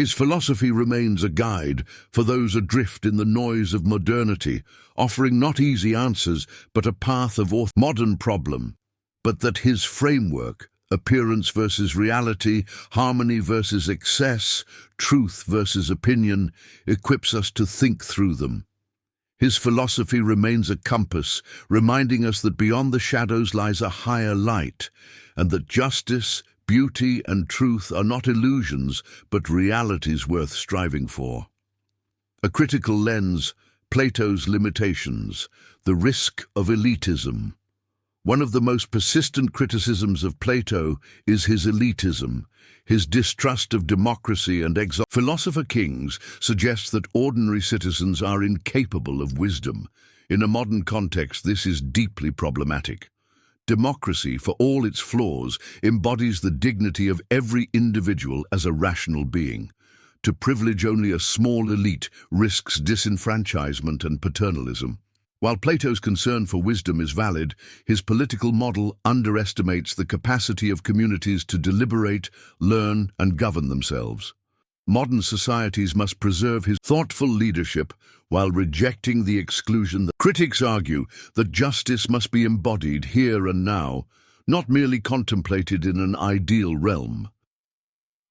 His philosophy remains a guide for those adrift in the noise of modernity, offering not easy answers, but a path of modern problem. But that his framework, appearance versus reality, harmony versus excess, truth versus opinion, equips us to think through them. His philosophy remains a compass, reminding us that beyond the shadows lies a higher light, and that justice, beauty, and truth are not illusions, but realities worth striving for. A critical lens, Plato's limitations, the risk of elitism. One of the most persistent criticisms of Plato is his elitism, his distrust of democracy and Philosopher Kings suggests that ordinary citizens are incapable of wisdom. In a modern context, this is deeply problematic. Democracy, for all its flaws, embodies the dignity of every individual as a rational being. To privilege only a small elite risks disenfranchisement and paternalism. While Plato's concern for wisdom is valid, his political model underestimates the capacity of communities to deliberate, learn, and govern themselves. Modern societies must preserve his thoughtful leadership while rejecting the exclusion. Critics argue that justice must be embodied here and now, not merely contemplated in an ideal realm.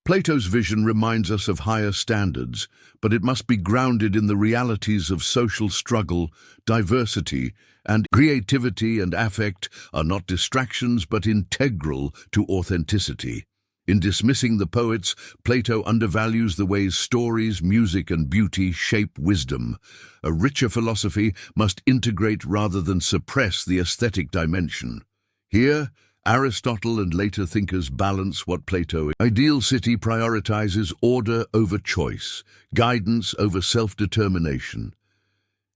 Plato's vision reminds us of higher standards, but it must be grounded in the realities of social struggle, diversity, and creativity and affect are not distractions but integral to authenticity. In dismissing the poets, Plato undervalues the ways stories, music, and beauty shape wisdom. A richer philosophy must integrate rather than suppress the aesthetic dimension. Here, Aristotle and later thinkers balance what Plato. Ideal city prioritizes order over choice, guidance over self-determination.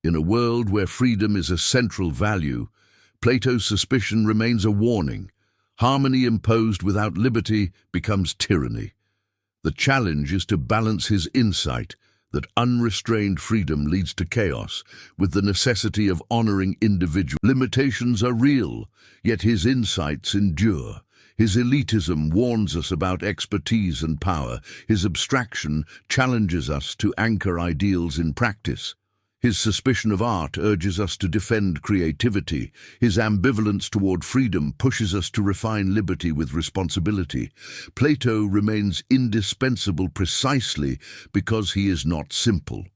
In a world where freedom is a central value, Plato's suspicion remains a warning. Harmony imposed without liberty becomes tyranny. The challenge is to balance his insight that unrestrained freedom leads to chaos, with the necessity of honoring individual. Limitations are real, yet his insights endure. His elitism warns us about expertise and power. His abstraction challenges us to anchor ideals in practice. His suspicion of art urges us to defend creativity. His ambivalence toward freedom pushes us to refine liberty with responsibility. Plato remains indispensable precisely because he is not simple.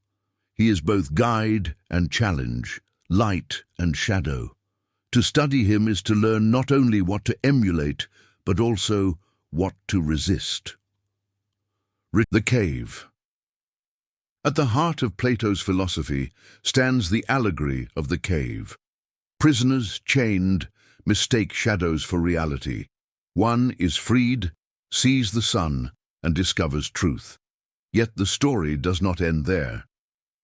He is both guide and challenge, light and shadow. To study him is to learn not only what to emulate, but also what to resist. The Cave. At the heart of Plato's philosophy stands the allegory of the cave. Prisoners, chained, mistake shadows for reality. One is freed, sees the sun, and discovers truth. Yet the story does not end there.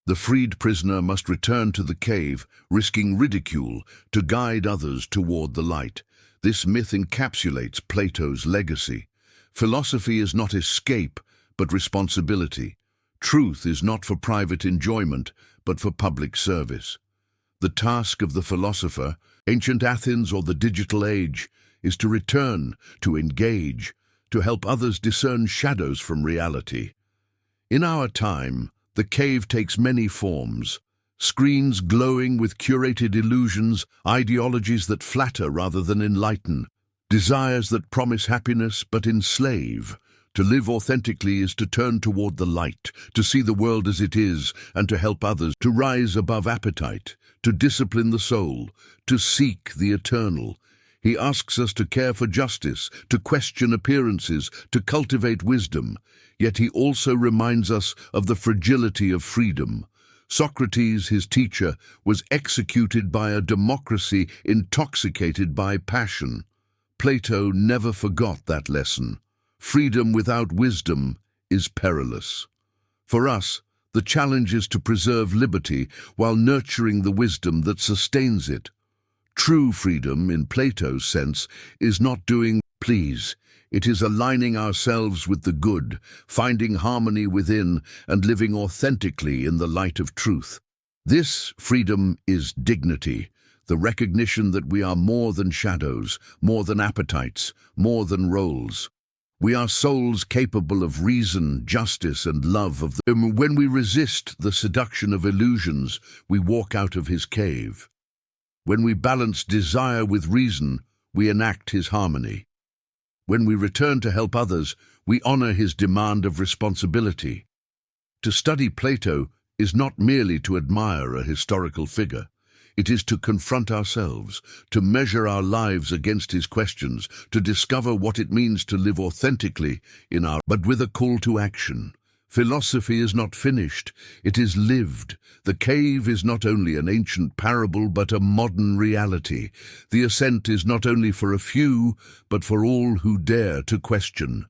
The freed prisoner must return to the cave, risking ridicule, to guide others toward the light. This myth encapsulates Plato's legacy. Philosophy is not escape, but responsibility. Truth is not for private enjoyment, but for public service. The task of the philosopher, ancient Athens or the digital age, is to return, to engage, to help others discern shadows from reality. In our time, the cave takes many forms. Screens glowing with curated illusions, ideologies that flatter rather than enlighten, desires that promise happiness but enslave. To live authentically is to turn toward the light, to see the world as it is, and to help others, to rise above appetite, to discipline the soul, to seek the eternal. He asks us to care for justice, to question appearances, to cultivate wisdom. Yet he also reminds us of the fragility of freedom. Socrates, his teacher, was executed by a democracy intoxicated by passion. Plato never forgot that lesson. Freedom without wisdom is perilous. For us, the challenge is to preserve liberty while nurturing the wisdom that sustains it. True freedom, in Plato's sense, is not doing please. It is aligning ourselves with the good, finding harmony within, and living authentically in the light of truth. This freedom is dignity, the recognition that we are more than shadows, more than appetites, more than roles. We are souls capable of reason, justice, and love of them. When we resist the seduction of illusions, we walk out of his cave. When we balance desire with reason, we enact his harmony. When we return to help others, we honor his demand of responsibility. To study Plato is not merely to admire a historical figure. It is to confront ourselves, to measure our lives against his questions, to discover what it means to live authentically but with a call to action. Philosophy is not finished, it is lived. The cave is not only an ancient parable but a modern reality. The ascent is not only for a few, but for all who dare to question.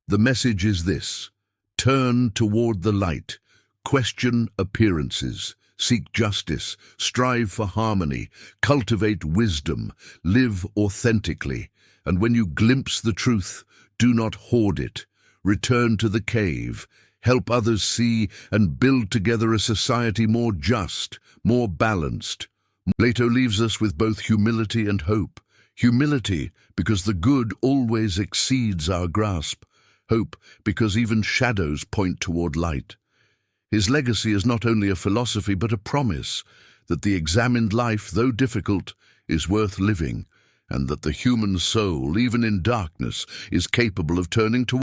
The message is this: turn toward the light, question appearances, seek justice, strive for harmony, cultivate wisdom, live authentically. And when you glimpse the truth, do not hoard it. Return to the cave, help others see, and build together a society more just, more balanced. Plato leaves us with both humility and hope. Humility, because the good always exceeds our grasp. Hope, because even shadows point toward light. His legacy is not only a philosophy but a promise that the examined life, though difficult, is worth living, and that the human soul, even in darkness, is capable of turning toward